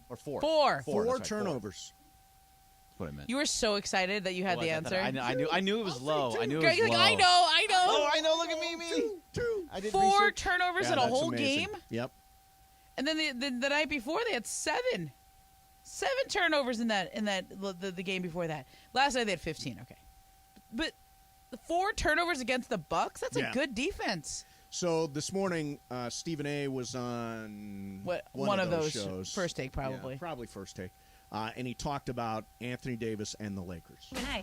or 4. 4. 4 turnovers. what I meant. You were so excited that you had the answer. I knew it was low. I knew it Greg, was like, low. I know. Oh, I know. Look at me. Two. I did 4 research. turnovers Yeah, in a that's whole amazing. game. Yep. And then the night before they had 7. 7 turnovers in the game before that. Last night they had 15. Okay, but the 4 turnovers against the Bucks. That's a good defense. So this morning, Stephen A. was on one of those shows. First Take, probably. Yeah, probably First Take. And he talked about Anthony Davis and the Lakers. Hey,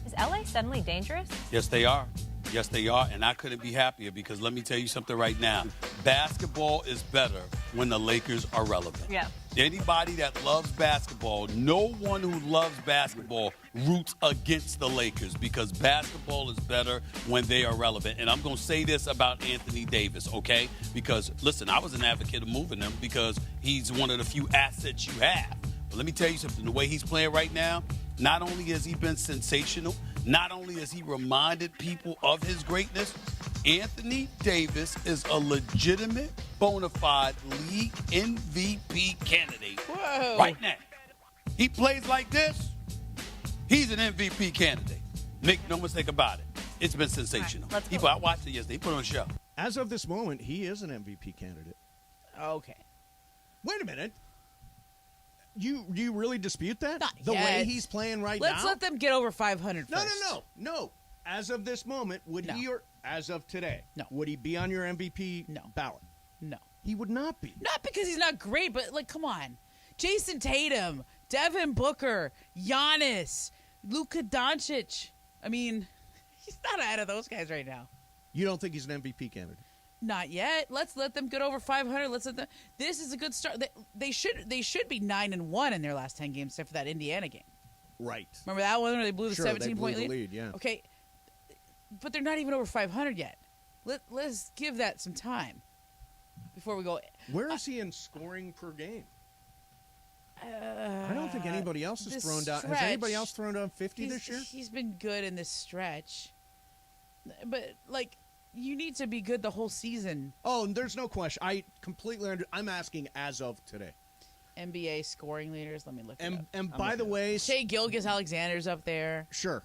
is LA suddenly dangerous? Yes, they are. Yes, they are. And I couldn't be happier because let me tell you something right now. Basketball is better when the Lakers are relevant. Yeah. Anybody that loves basketball, no one who loves basketball roots against the Lakers because basketball is better when they are relevant. And I'm going to say this about Anthony Davis, okay? Because, listen, I was an advocate of moving him because he's one of the few assets you have. But let me tell you something. The way he's playing right now, not only has he been sensational, not only has he reminded people of his greatness, Anthony Davis is a legitimate, bona fide league MVP candidate. Whoa. Right now. He plays like this, he's an MVP candidate. Make no mistake about it. It's been sensational. Right, let's go. I watched it yesterday. He put on a show. As of this moment, he is an MVP candidate. Okay. Wait a minute. You really dispute that? Not the yet. way he's playing right now? Let's let them get over 500 first. No. As of this moment, would he, or as of today, would he be on your MVP ballot? No. He would not be. Not because he's not great, but, like, come on. Jason Tatum, Devin Booker, Giannis, Luka Doncic. I mean, he's not ahead of those guys right now. You don't think he's an MVP candidate? Not yet. Let's let them get over 500. Let's let them. This is a good start. They should be 9-1 in their last 10 games, except for that Indiana game. Right. Remember that one where they blew the Sure, 17-point they blew lead? the lead, yeah. Okay, but they're not even over 500 yet. Let's give that some time before we go. Where is he in scoring per game? I don't think anybody else has thrown down. Has anybody else thrown down 50 this year? He's been good in this stretch, but like. You need to be good the whole season. Oh, and there's no question. I completely I'm asking as of today. NBA scoring leaders. Let me look it up. And by the way, Shai Gilgeous-Alexander's up there. Sure.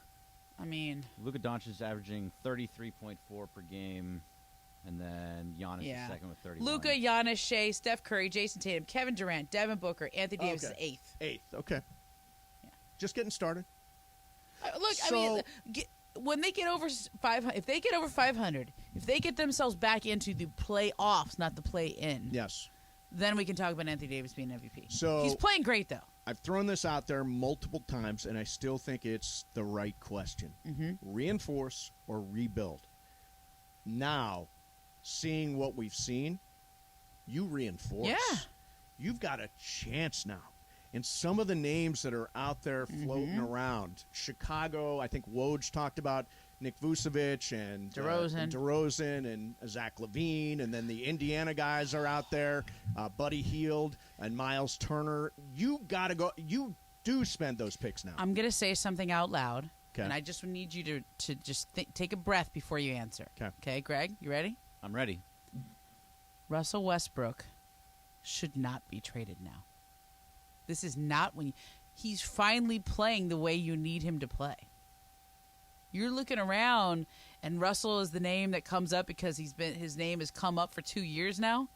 I mean, Luka Doncic is averaging 33.4 per game, and then Giannis is second with 31. Luka, Giannis, Shai, Steph Curry, Jason Tatum, Kevin Durant, Devin Booker, Anthony Davis is eighth. Okay. Yeah. Just getting started. Look, I mean, when they get over 500, if they get over 500, if they get themselves back into the playoffs, not the play-in, yes, then we can talk about Anthony Davis being MVP. So he's playing great, though. I've thrown this out there multiple times, and I still think it's the right question. Mm-hmm. Reinforce or rebuild? Now, seeing what we've seen, you reinforce. Yeah. You've got a chance now. And some of the names that are out there floating around, Chicago, I think Woj talked about Nick Vucevic and DeRozan and Zach LaVine, and then the Indiana guys are out there, Buddy Hield and Miles Turner. You got to go. You do spend those picks now. I'm going to say something out loud, okay. And I just need you to just take a breath before you answer. Okay, Greg, you ready? I'm ready. Russell Westbrook should not be traded now. This is not when he's finally playing the way you need him to play. You're looking around, and Russell is the name that comes up because his name has come up for 2 years now.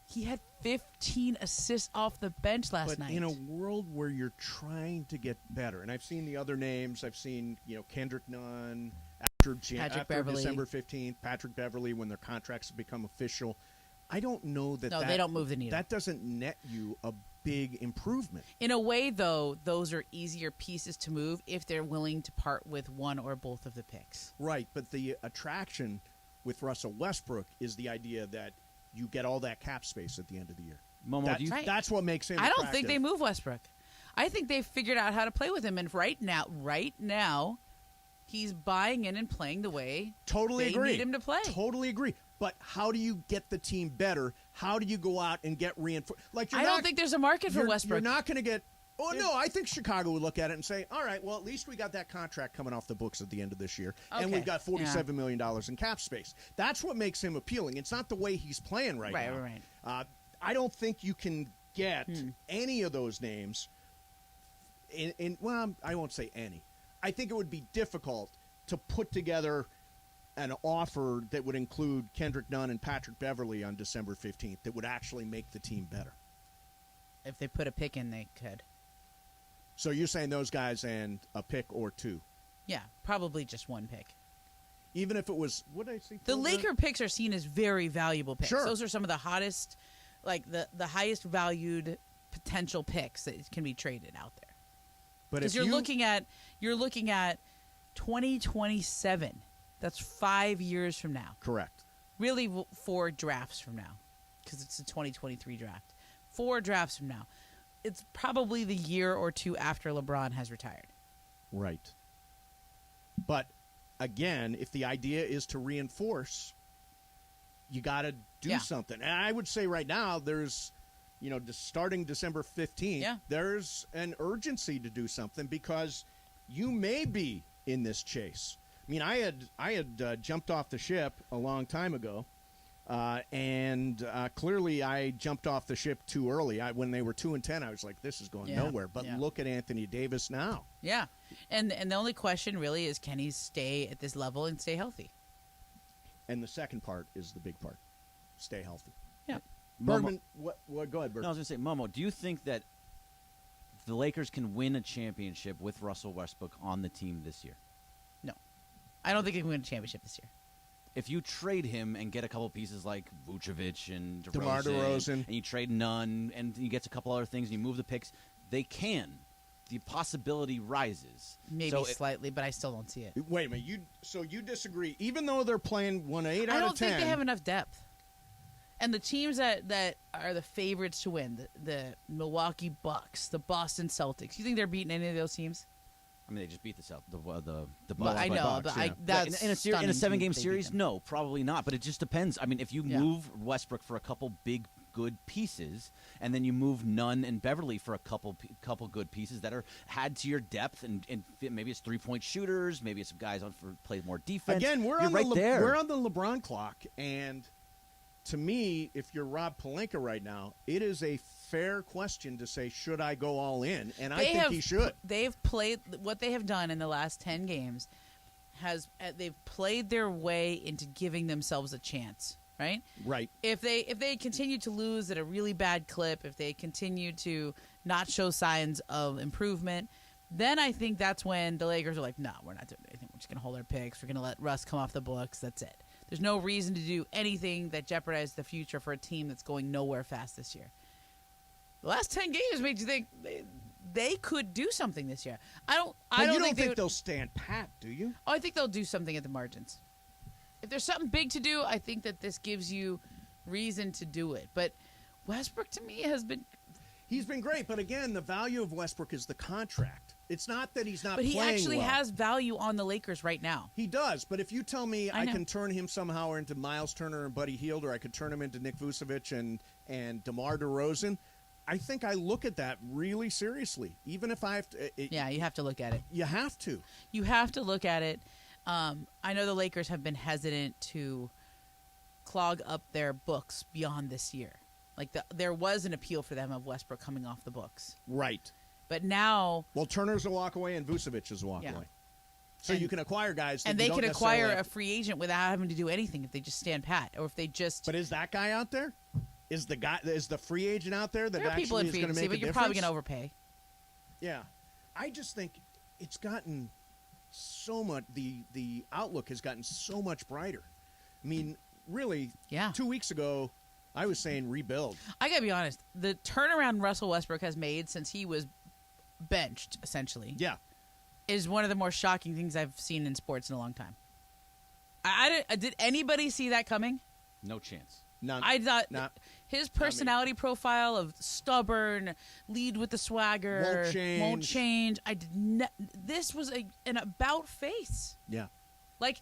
He had 15 assists off the bench last night. But in a world where you're trying to get better, and I've seen the other names. I've seen Kendrick Nunn after December 15th, Patrick Beverley when their contracts have become official. I don't know that. No, they don't move the needle. That doesn't net you a big improvement. In a way, though, those are easier pieces to move if they're willing to part with one or both of the picks. Right, but the attraction with Russell Westbrook is the idea that you get all that cap space at the end of the year. Momo, that's what makes him I don't attractive. think they move Westbrook. I think they've figured out how to play with him, and right now, he's buying in and playing the way Totally they agree. need him to play. Totally agree. But how do you get the team better? How do you go out and get reinforced? I don't think there's a market for Westbrook. You're not going to get. Oh no, I think Chicago would look at it and say, "All right, well, at least we got that contract coming off the books at the end of this year, and we've got $47 million in cap space." That's what makes him appealing. It's not the way he's playing right now. Right. I don't think you can get any of those names well, I won't say any. I think it would be difficult to put together an offer that would include Kendrick Nunn and Patrick Beverley on December 15th that would actually make the team better. If they put a pick in, they could. So you're saying those guys and a pick or two? Yeah, probably just one pick. Even if it was, what did I say? The Laker picks are seen as very valuable picks. Sure. Those are some of the hottest, like the highest valued potential picks that can be traded out there. But if you're looking at 2027. That's 5 years from now. Correct. Really, 4 drafts from now, because it's a 2023 draft. 4 drafts from now. It's probably the year or two after LeBron has retired. Right. But again, if the idea is to reinforce, you got to do something. And I would say right now, there's, starting December 15th, there's an urgency to do something because you may be in this chase. I mean, I had jumped off the ship a long time ago, and clearly I jumped off the ship too early. When they were 2-10, I was like, "This is going nowhere." But look at Anthony Davis now. Yeah, and the only question really is, can he stay at this level and stay healthy? And the second part is the big part: stay healthy. Yeah. Bergman, what? Go ahead, Bergman. No, I was going to say, Momo, do you think that the Lakers can win a championship with Russell Westbrook on the team this year? No. I don't think they can win a championship this year. If you trade him and get a couple pieces like Vucevic and DeMar DeRozan, and you trade Nunn and you get a couple other things and you move the picks, they can. The possibility rises. Maybe slightly, but I still don't see it. Wait a minute. So you disagree? Even though they're playing 8 out of 10. I don't think they have enough depth. And the teams that are the favorites to win, the Milwaukee Bucks, the Boston Celtics, you think they're beating any of those teams? I mean, they just beat the Bucks. Well, I know, Bucks, but that's in a 7-game team series, no, probably not. But it just depends. I mean, if you move Westbrook for a couple big good pieces, and then you move Nunn and Beverly for a couple good pieces that are had to your depth, and maybe it's 3-point shooters, maybe it's guys on for play more defense. Again, we're on there. the LeBron clock, and to me, if you're Rob Pelinka right now, it is a fair question to say, should I go all in? And I think he should. They've played what they have done in the last 10 games. They've played their way into giving themselves a chance, right? Right. If they continue to lose at a really bad clip, if they continue to not show signs of improvement, then I think that's when the Lakers are like, no, we're not doing anything. We're just going to hold our picks. We're going to let Russ come off the books. That's it. There's no reason to do anything that jeopardizes the future for a team that's going nowhere fast this year. The last 10 games made you think they could do something this year. I don't think they'll stand pat, do you? Oh, I think they'll do something at the margins. If there's something big to do, I think that this gives you reason to do it. But Westbrook, to me, he's been great. But again, the value of Westbrook is the contract. It's not that he's not playing well. But he actually well. has value on the Lakers right now. He does. But if you tell me I I can turn him somehow into Miles Turner and Buddy Hield, or I could turn him into Nick Vucevic and DeMar DeRozan, I think I look at that really seriously. Even if I have to. You have to look at it. You have to. You have to look at it. I know the Lakers have been hesitant to clog up their books beyond this year. Like there was an appeal for them of Westbrook coming off the books. Right. But now... Well, Turner's a walk away and Vucevic is a walk away. So you can acquire guys that and you they don't can acquire necessarily a free agent without having to do anything if they just stand pat, or if they just... But is that guy out there? Is the free agent out there that there are actually people in is free going to agency, make a but you're difference? probably going to overpay. Yeah. I just think it's gotten so much... The outlook has gotten so much brighter. I mean, really, 2 weeks ago, I was saying rebuild. I got to be honest. The turnaround Russell Westbrook has made since he was benched, essentially, is one of the more shocking things I've seen in sports in a long time. Did anybody see that coming? No chance. None. I thought his personality profile of stubborn, lead with the swagger, won't change. I did not. This was an about face. Yeah. Like,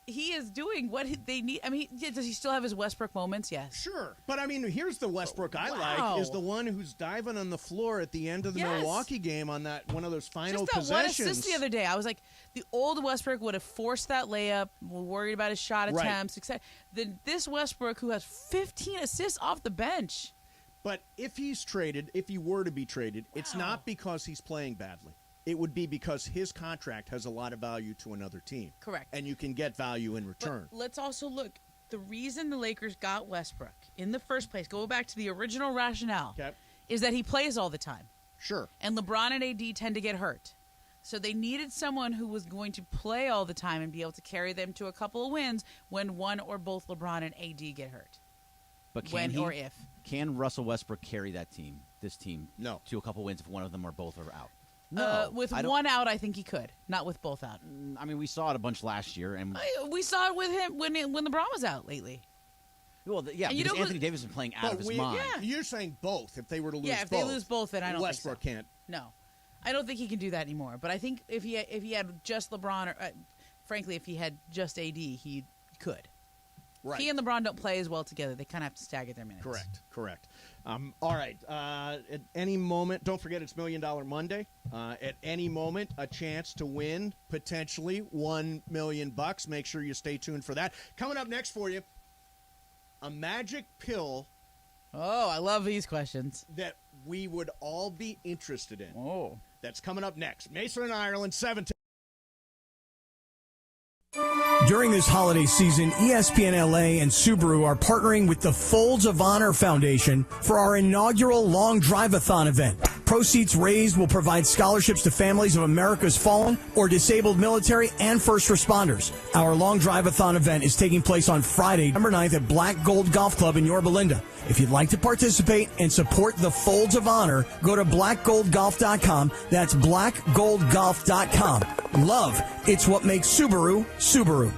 he is doing what they need. I mean, does he still have his Westbrook moments? Yes. Sure. But, I mean, here's the Westbrook I like, is the one who's diving on the floor at the end of the Milwaukee game on that one of those final just that possessions. One assist the other day. I was like, the old Westbrook would have forced that layup, worried about his shot attempts, etc. Then this Westbrook, who has 15 assists off the bench. But if he's traded, if he were to be traded, it's not because he's playing badly. It would be because his contract has a lot of value to another team. Correct. And you can get value in return. But let's also look. The reason the Lakers got Westbrook in the first place, go back to the original rationale, is that he plays all the time. Sure. And LeBron and AD tend to get hurt. So they needed someone who was going to play all the time and be able to carry them to a couple of wins when one or both LeBron and AD get hurt. But can when he, or if. Can Russell Westbrook carry this team, No. to a couple wins if one of them or both are out? No. With one out, I think he could. Not with both out. I mean, we saw it a bunch last year. And we saw it with him when LeBron was out lately. Well, yeah, because Anthony Davis is playing out of his mind. Yeah. You're saying both. If they were to lose both. Yeah, if they lose both, then I don't Westbrook think so. can't. No. I don't think he can do that anymore. But I think if he had just LeBron, or frankly, if he had just AD, he could. Right. He and LeBron don't play as well together. They kind of have to stagger their minutes. Correct. All right. At any moment, don't forget it's $1 Million Monday. At any moment, a chance to win potentially $1 million. Make sure you stay tuned for that. Coming up next for you, a magic pill. Oh, I love these questions. That we would all be interested in. Oh. That's coming up next. Mason and Ireland, 7-10. During this holiday season, ESPNLA and Subaru are partnering with the Folds of Honor Foundation for our inaugural Long Drive-a-thon event. Proceeds raised will provide scholarships to families of America's fallen or disabled military and first responders. Our Long Drive-a-thon event is taking place on Friday, November 9th at Black Gold Golf Club in Yorba Linda. If you'd like to participate and support the Folds of Honor, go to blackgoldgolf.com. That's blackgoldgolf.com. Love, it's what makes Subaru, Subaru.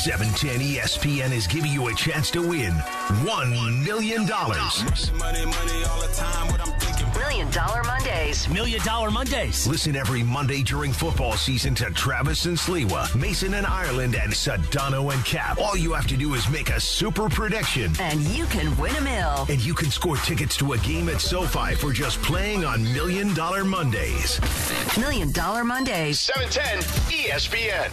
$710 ESPN is giving you a chance to win $1 million. $1 Million Mondays. $1 Million Mondays. Listen every Monday during football season to Travis and Sliwa, Mason and Ireland, and Sedano and Cap. All you have to do is make a super prediction. And you can win $1 million. And you can score tickets to a game at SoFi for just playing on $1 Million Mondays. $1 Million Mondays. 710 ESPN.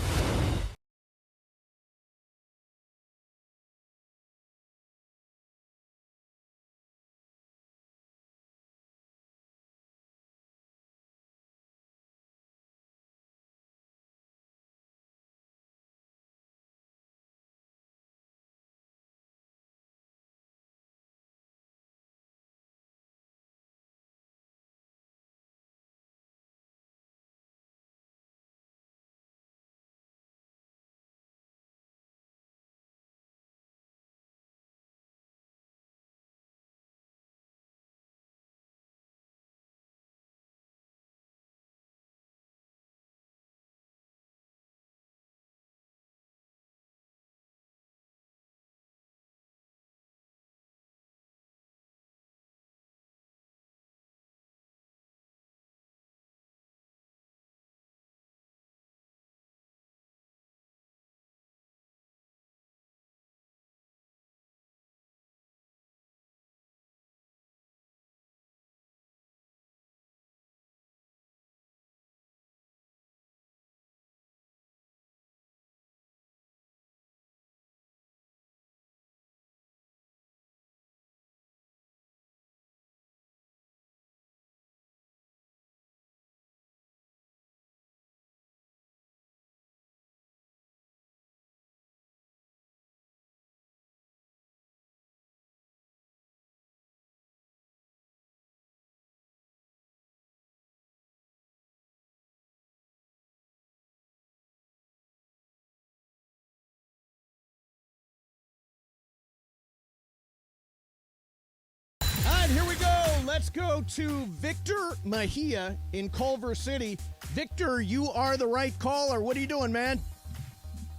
All right, here we go. Let's go to Victor Mejia in Culver City. Victor, you are the right caller. What are you doing, man?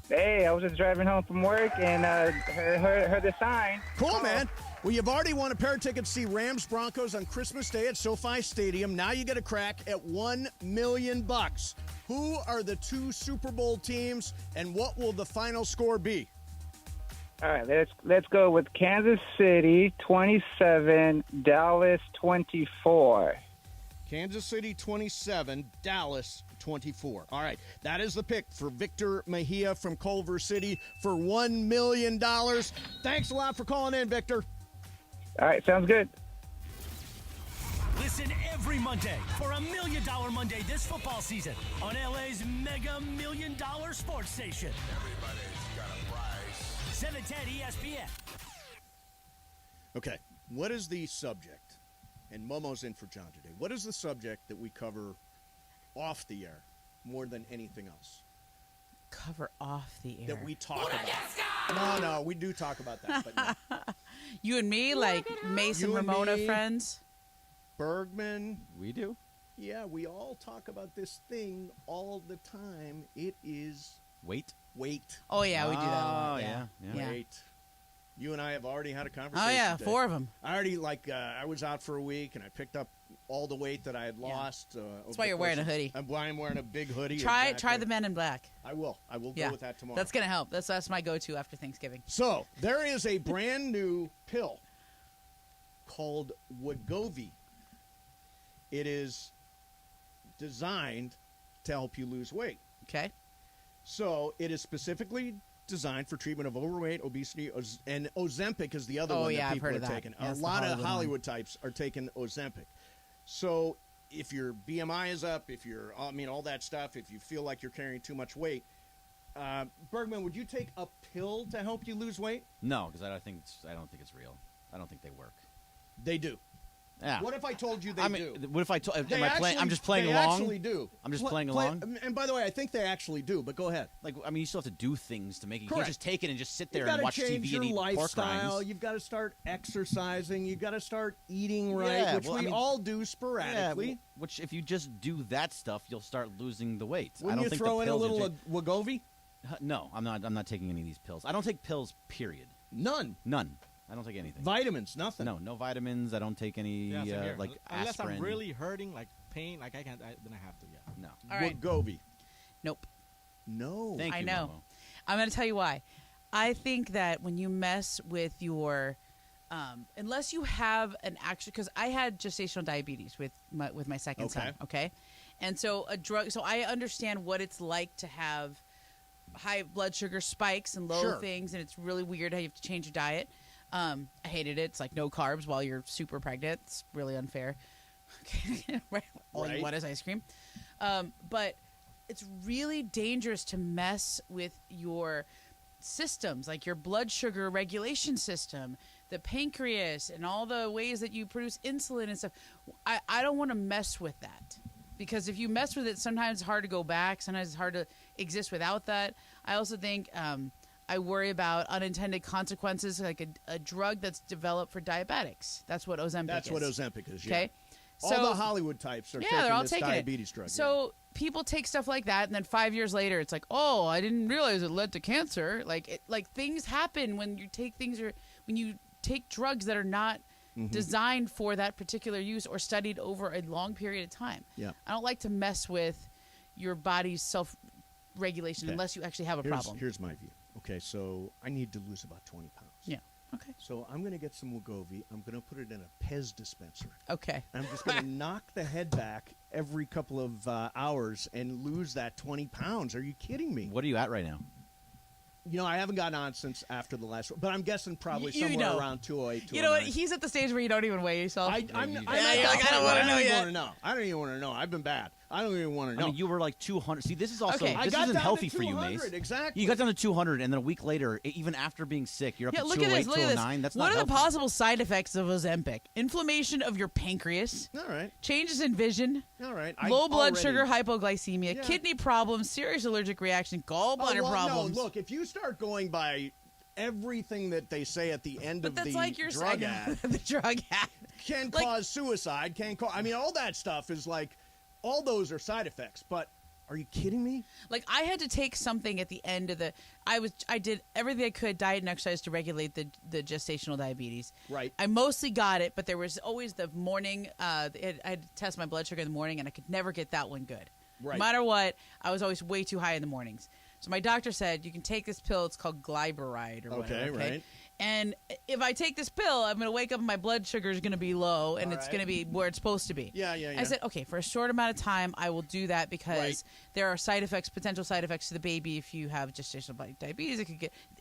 Hey, I was just driving home from work and heard the sign. Cool, man. Well, you've already won a pair of tickets to see Rams Broncos on Christmas Day at SoFi Stadium. Now you get a crack at $1 million. Who are the two Super Bowl teams, and what will the final score be? All right, let's go with Kansas City 27, Dallas 24. Kansas City 27, Dallas 24. All right, that is the pick for Victor Mejia from Culver City for $1 million. Thanks a lot for calling in, Victor. All right, sounds good. Listen every Monday for $1 Million Monday this football season on LA's Mega $1 Million Sports Station. Everybody's got a price. 710 ESPN. Okay, what is the subject? And Momo's in for John today. What is the subject that we cover off the air more than anything else? Cover off the air. That we talk about. No, we do talk about that. But no. You and me, like Mason You and Ramona me. friends. Bergman. We do. Yeah, we all talk about this thing all the time. It is Weight. Oh, yeah, we do that a lot. Oh, Yeah. yeah. Weight. You and I have already had a conversation. Oh, yeah, today. 4 of them. I already, I was out for a week, and I picked up all the weight that I had lost. That's why you're wearing a hoodie. Why I'm wearing a big hoodie. Try the Men in Black. I will. I will Yeah. go with that tomorrow. That's going to help. That's my go-to after Thanksgiving. So, there is a brand new pill called Wegovy. It is designed to help you lose weight. Okay. So, it is specifically designed for treatment of overweight, obesity, and Ozempic is the other one yeah, that I've people heard are of that. taking. Yeah, A that's the lot of Hollywood Hollywood types are taking Ozempic. So, if your BMI is up, if you're, all that stuff, if you feel like you're carrying too much weight, Bergman, would you take a pill to help you lose weight? No, because I don't think it's real. I don't think they work. They do. Yeah. What if I told you they do? What if I told? They Am I playing? I'm just playing they along. Actually do. I'm just playing along. And by the way, I think they actually do. But go ahead. You still have to do things to make it. You Correct. can't just take it and just sit there You've and gotta watch change TV and your eat pork lifestyle. rinds. You've got to start exercising. You've got to start eating right, Yeah, which well, we all do sporadically. Yeah, which if you just do that stuff, you'll start losing the weight. When I don't you think throw the in a pills little Wegovy? No, I'm not. I'm not taking any of these pills. I don't take pills. Period. None. I don't take anything. Vitamins, nothing. No vitamins. I don't take any Yeah, same here. like Unless aspirin. I'm really hurting, like pain, like I can't, then I have to. Yeah. No. All right. Wegovy. Nope. No. Thank you, I know. Momo. I'm going to tell you why. I think that when you mess with your, unless you have an actual, because I had gestational diabetes with my second son. Okay. And so a drug. So I understand what it's like to have high blood sugar spikes and low things, and it's really weird how you have to change your diet. I hated it. It's like no carbs while you're super pregnant. It's really unfair. All you want is ice cream. But it's really dangerous to mess with your systems, like your blood sugar regulation system, the pancreas, and all the ways that you produce insulin and stuff. I don't want to mess with that. Because if you mess with it, sometimes it's hard to go back. Sometimes it's hard to exist without that. I also think I worry about unintended consequences, like a drug that's developed for diabetics. That's what Ozempic is. That's what Ozempic is, yeah. Okay. All the Hollywood types are taking they're all this taking diabetes it. drug. So people take stuff like that, and then 5 years later, it's like, oh, I didn't realize it led to cancer. Like things happen when you take when you take drugs that are not designed for that particular use or studied over a long period of time. Yeah. I don't like to mess with your body's self-regulation unless you actually have a problem. Here's my view. Okay, so I need to lose about 20 pounds. Yeah. Okay. So I'm going to get some Wegovy. I'm going to put it in a Pez dispenser. Okay. And I'm just going to knock the head back every couple of hours and lose that 20 pounds. Are you kidding me? What are you at right now? I haven't gotten on since after the last one, but I'm guessing probably You somewhere know. around 208, 209. You know what? He's at the stage where you don't even weigh yourself. I don't you're like, I don't want to know yet. I don't even want to know. I've been bad. I don't even want to know. I mean, you were like 200. See, this is also Okay. I this got isn't down healthy to for you, Mace. 200, exactly. You got down to 200, and then a week later, even after being sick, you're up to Look 208, at this. Look at 209. this. That's What not are the healthy. possible side effects of Ozempic? Inflammation of your pancreas. All right. Changes in vision. All right. Low blood sugar, hypoglycemia, kidney problems, serious allergic reaction, gallbladder problems. No, look, if you start going by everything that they say at the end of that's the like your drug ad, the drug ad can cause suicide, all that stuff is like, all those are side effects, but are you kidding me? Like, I had to take something at the end of I did everything I could, diet and exercise, to regulate the gestational diabetes. Right. I mostly got it, but there was always the morning, I had to test my blood sugar in the morning, and I could never get that one good. Right. No matter what, I was always way too high in the mornings. So my doctor said, you can take this pill, it's called Glyburide or whatever. Okay, right. And if I take this pill, I'm going to wake up and my blood sugar is going to be low, and it's going to be where it's supposed to be. Yeah. I said, okay, for a short amount of time, I will do that because there are potential side effects to the baby if you have gestational diabetes.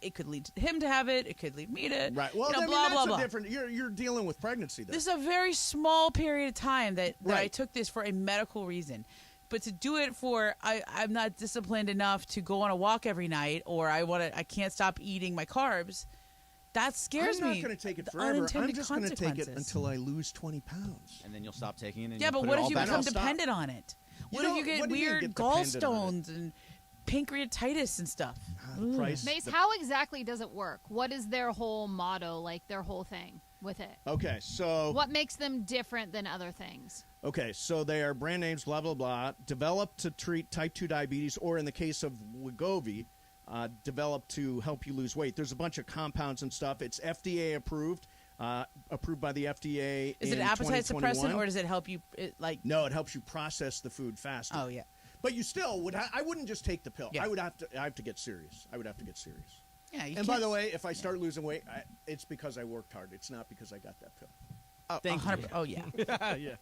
It could lead him to have it. It could lead me to. Right. Well, that's different. You're dealing with pregnancy, though. This is a very small period of time that I took this for a medical reason. But to do it for, I'm not disciplined enough to go on a walk every night, or I can't stop eating my carbs. That scares me. I'm not going to take it forever. I'm just going to take it until I lose 20 pounds. And then you'll stop taking it. And yeah, but what if you become dependent on it? What if you get weird gallstones and pancreatitis and stuff? Mace, how exactly does it work? What is their whole motto, like their whole thing with it? Okay, so... What makes them different than other things? Okay, so they are brand names, blah, blah, blah, developed to treat type 2 diabetes, or in the case of Wegovy, developed to help you lose weight. There's a bunch of compounds and stuff. It's FDA approved, approved by the FDA. Is it an appetite suppressant, or does it help you No, it helps you process the food faster. Oh yeah, but you still would. I wouldn't just take the pill. Yeah. I have to get serious. I would have to get serious. Yeah. And by the way, if I start losing weight, it's because I worked hard. It's not because I got that pill. Thank you. Oh yeah. Yeah.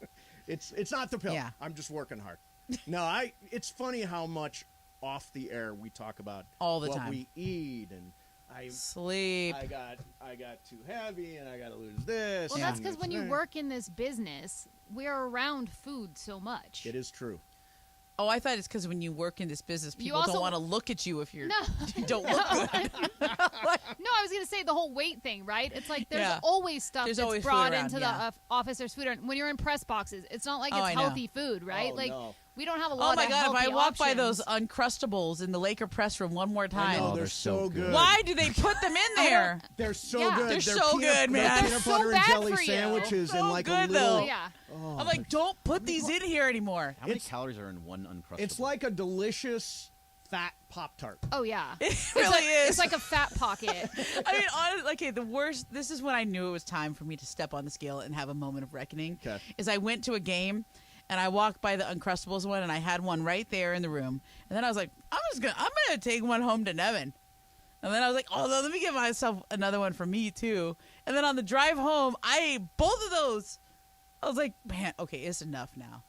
It's not the pill. Yeah. I'm just working hard. No, it's funny how much off the air we talk about all the what time. We eat and sleep. I got too heavy and I got to lose this. Well, that's because when you work in this business, we're around food so much. It is true. Oh, I thought it's because when you work in this business, people also don't want to look at you if you No. don't look good. No, I was going to say the whole weight thing, right? It's like there's always stuff There's that's always brought food around, into the office. There's food around. When you're in press boxes, it's not like Oh, it's I know. healthy food, right? We don't have a lot Oh my of God! If healthy I walk by options. those Uncrustables in the Laker press room one more time, I know, they're so good. Why do they put them in there? They're so Yeah. good. They're so good, man. Peanut so butter and bad jelly for you. sandwiches So and like good, a little. though. Yeah. I'm like, don't put these in here anymore. How many calories are in one Uncrustable? It's like a delicious fat Pop-Tart. Oh yeah, It It's really like, is. It's like a fat pocket. I mean, honestly, okay, the worst. This is when I knew it was time for me to step on the scale and have a moment of reckoning. Okay. Is I went to a game, and I walked by the Uncrustables one, and I had one right there in the room, and then I was like, I'm gonna take one home to Nevin, and then I was like, oh, let me get myself another one for me too, and then on the drive home, I ate both of those. I was like, man, okay, it's enough now.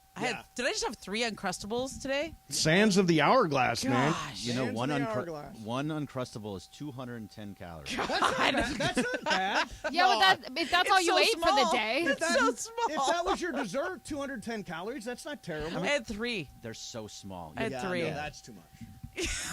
Did I just have 3 Uncrustables today? Sands of the hourglass, man. Gosh. You know, Sands one of the hourglass. one Uncrustable is 210 calories. That's not bad. Yeah, but if that's all It's you so ate for the small. day, It's so small. If that was your dessert, 210 calories, that's not terrible. I had 3. They're so small. I had 3. No, that's too much.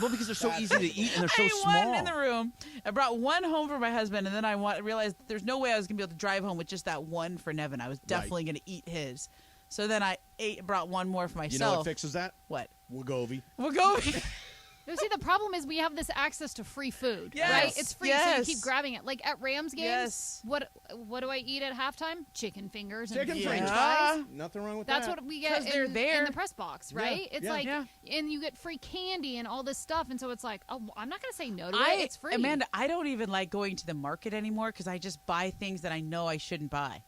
Well, because they're so easy to eat and they're so I ate small. one in the room. I brought one home for my husband, and then I realized there's no way I was going to be able to drive home with just that one for Nevin. I was definitely going to eat his. So then I brought one more for myself. You know what fixes that? What? Wegovy. Wegovy. You see, the problem is we have this access to free food, Yes. right? It's free, so you Yes. keep grabbing it. Like at Rams games, Yes. what do I eat at halftime? Chicken fingers and Chicken French fingers. fries. Nothing wrong with That's that. what we get 'Cause they're in there. the press box, right? It's yeah. like, Yeah. and you get free candy and all this stuff, and so it's like, oh, I'm not going to say no to it. It's free. Amanda, I don't even like going to the market anymore because I just buy things that I know I shouldn't buy.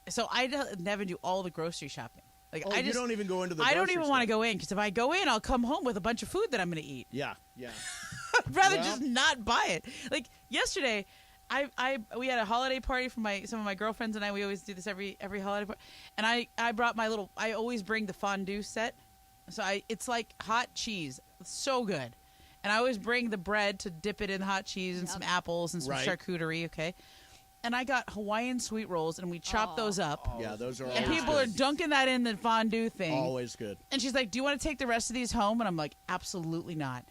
So I never do all the grocery shopping. Like Oh, I you don't even go into the I don't grocery even want to store. go in because if I go in, I'll come home with a bunch of food that I'm going to eat. Yeah. I'd rather Well- just not buy it. Like yesterday, we had a holiday party for some of my girlfriends and I. We always do this every holiday party, and I brought my little. I always bring the fondue set, so it's like hot cheese. It's so good, and I always bring the bread to dip it in hot cheese and some apples and some Right. charcuterie. Okay. And I got Hawaiian sweet rolls, and we chopped those up. Yeah, those are And always people good. are dunking that in the fondue thing. Always good. And she's like, "Do you want to take the rest of these home?" And I'm like, "Absolutely not.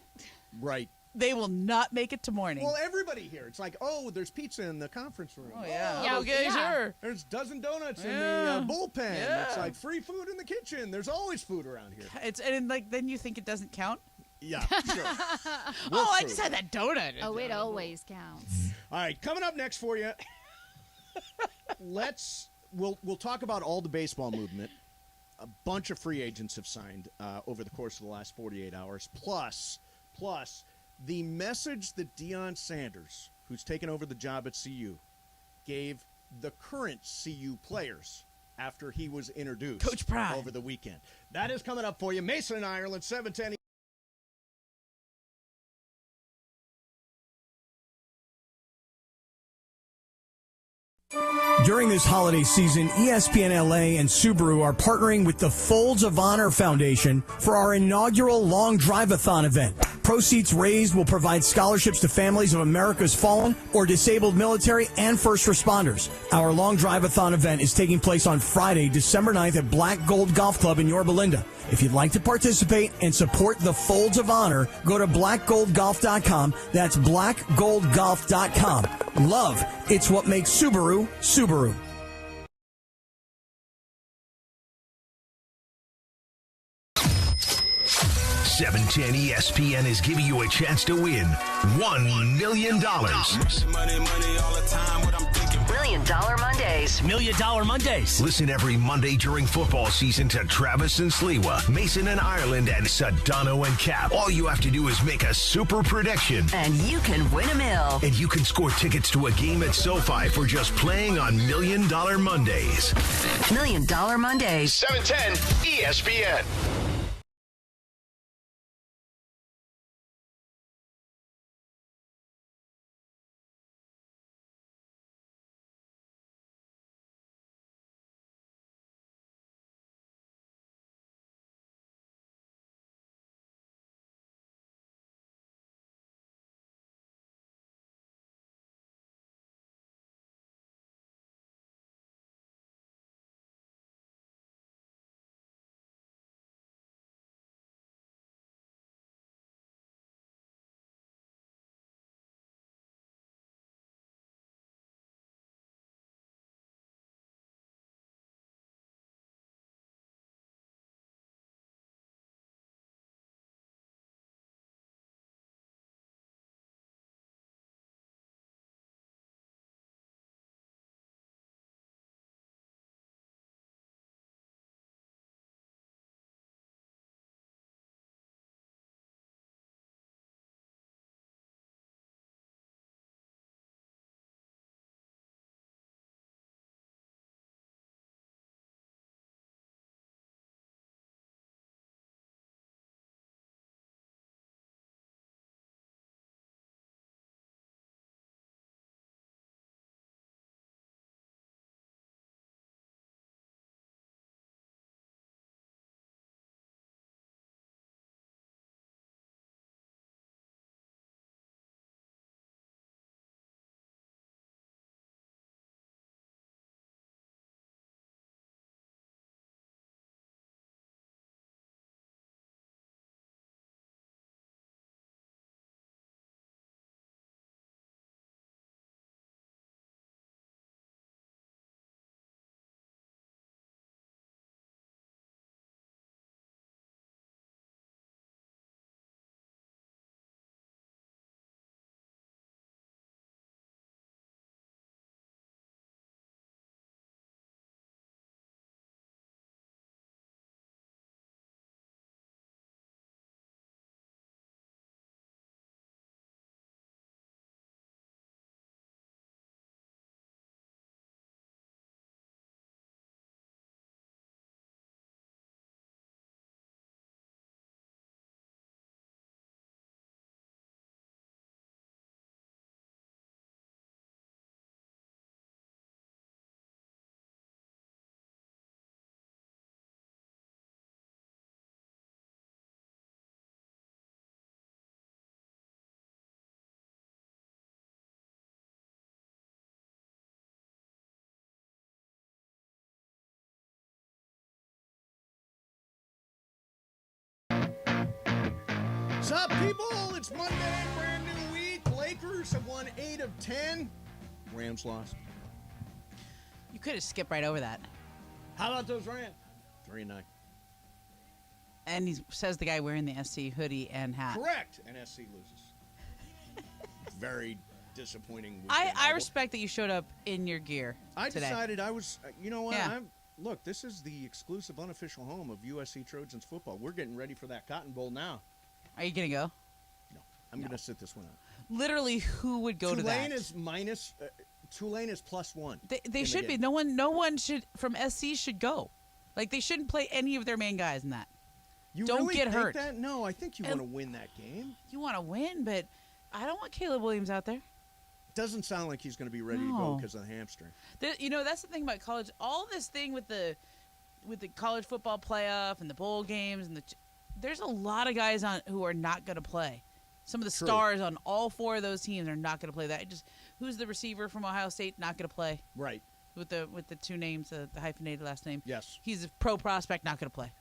Right. They will not make it to morning." Well, everybody here. It's like, oh, there's pizza in the conference room. Oh, yeah. Yeah, Okay, yeah. sure. There's a dozen donuts in Yeah. the bullpen. Yeah. It's like free food in the kitchen. There's always food around here. And like then you think it doesn't count. Yeah, sure. Oh, I just had that donut. Oh, it always counts. All right, coming up next for you. We'll talk about all the baseball movement. A bunch of free agents have signed over the course of the last 48 hours. Plus the message that Dion Sanders, who's taken over the job at CU, gave the current CU players after he was introduced Coach Prime. over the weekend. That is coming up for you. Mason and Ireland, 710. During this holiday season, ESPNLA and Subaru are partnering with the Folds of Honor Foundation for our inaugural Long Drive-a-thon event. Proceeds raised will provide scholarships to families of America's fallen or disabled military and first responders. Our Long Drive-a-thon event is taking place on Friday, December 9th at Black Gold Golf Club in Yorba Linda. If you'd like to participate and support the Folds of Honor, go to blackgoldgolf.com. That's blackgoldgolf.com. Love, it's what makes Subaru, Subaru. $710 ESPN is giving you a chance to win $1 million. $1 Million Mondays. $1 Million Mondays. Listen every Monday during football season to Travis and Sliwa, Mason and Ireland, and Sedano and Cap. All you have to do is make a super prediction. And you can win $1 million. And you can score tickets to a game at SoFi for just playing on $1 Million Mondays. $1 Million Mondays. 710 ESPN. What's up, people? It's Monday, brand new week. Lakers have won 8 of 10. Rams lost. You could have skipped right over that. How about those Rams? 3-9. And he says the guy wearing the SC hoodie and hat. Correct. And SC loses. Very disappointing weekend. I respect that you showed up in your gear I today. decided I was, you know what? Yeah. Look, this is the exclusive unofficial home of USC Trojans football. We're getting ready for that Cotton Bowl now. Are you going to go? No. I'm going to sit this one out. Literally, who would go to that? Tulane is +1. They should be. No one should from SC should go. Like, they shouldn't play any of their main guys in that. You Don't really get think hurt. That? No, I think you want to win that game. You want to win, but I don't want Caleb Williams out there. doesn't sound like he's going to be ready to go because of the hamstring. That's the thing about college. All this thing with the college football playoff and the bowl games and there's a lot of guys on who are not going to play. Some of the stars on all 4 of those teams are not going to play. Who's the receiver from Ohio State? Not going to play. Right. With the 2 names, the hyphenated last name. Yes. He's a pro prospect, not going to play.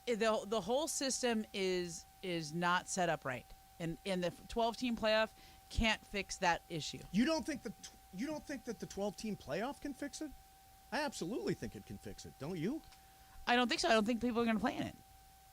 The whole system is not set up right, and the 12-team playoff can't fix that issue. You don't think that the 12-team playoff can fix it? I absolutely think it can fix it. Don't you? I don't think so. I don't think people are going to play in it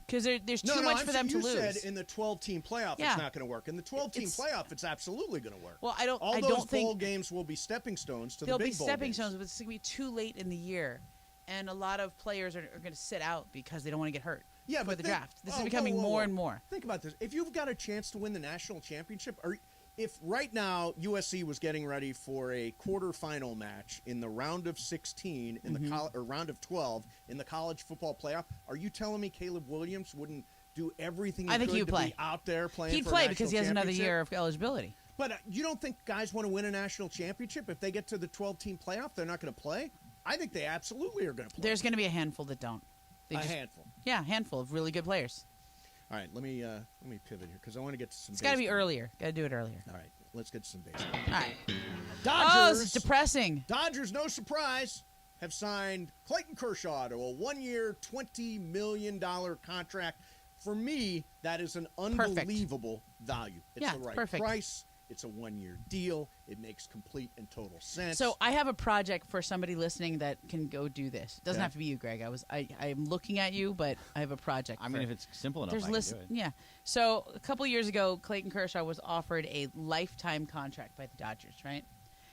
because there's too much for them to lose. You said in the 12-team playoff it's not going to work. In the 12-team playoff, it's absolutely going to work. Well, All those bowl games will be stepping stones to the big bowl games. They'll be stepping stones, but it's going to be too late in the year. And a lot of players are going to sit out because they don't want to get hurt for the draft. This is becoming more and more. Think about this. If you've got a chance to win the national championship, or if right now USC was getting ready for a quarterfinal match in the round of 16 in the or round of 12 in the college football playoff, are you telling me Caleb Williams wouldn't do everything he could to be out there playing He'd for a play national because he has another championship? year of eligibility. But you don't think guys want to win a national championship? If they get to the 12-team playoff, they're not going to play? I think they absolutely are going to play. There's going to be a handful that don't. Handful. Yeah, a handful of really good players. All right, let me pivot here because I want to get to some. It's got to be earlier. Got to do it earlier. All right, let's get to some baseball. All right. Dodgers. Oh, it's depressing. Dodgers, no surprise, have signed Clayton Kershaw to a 1-year, $20 million contract. For me, that is an unbelievable value. It's the right price. It's a 1-year deal. It makes complete and total sense. So I have a project for somebody listening that can go do this. It doesn't have to be you, Greg. I'm looking at you, but I have a project. I mean, if it's simple enough, I can do it. Yeah. So a couple years ago, Clayton Kershaw was offered a lifetime contract by the Dodgers, right?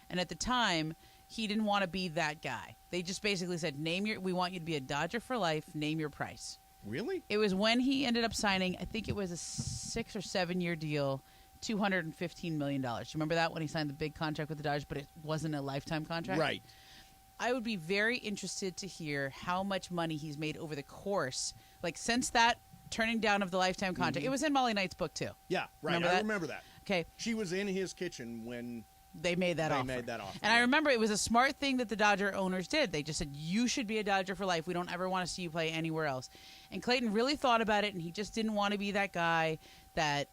And at the time, he didn't want to be that guy. They just basically said, we want you to be a Dodger for life. Name your price. Really? It was when he ended up signing, I think it was a 6 or 7 year deal. $215 million. You remember that when he signed the big contract with the Dodgers, but it wasn't a lifetime contract? Right. I would be very interested to hear how much money he's made over the course, like since that turning down of the lifetime contract. It was in Molly Knight's book, too. Yeah, right. Remember that. Okay. She was in his kitchen when they made that offer. offer. And I remember it was a smart thing that the Dodger owners did. They just said, you should be a Dodger for life. We don't ever want to see you play anywhere else. And Clayton really thought about it, and he just didn't want to be that guy that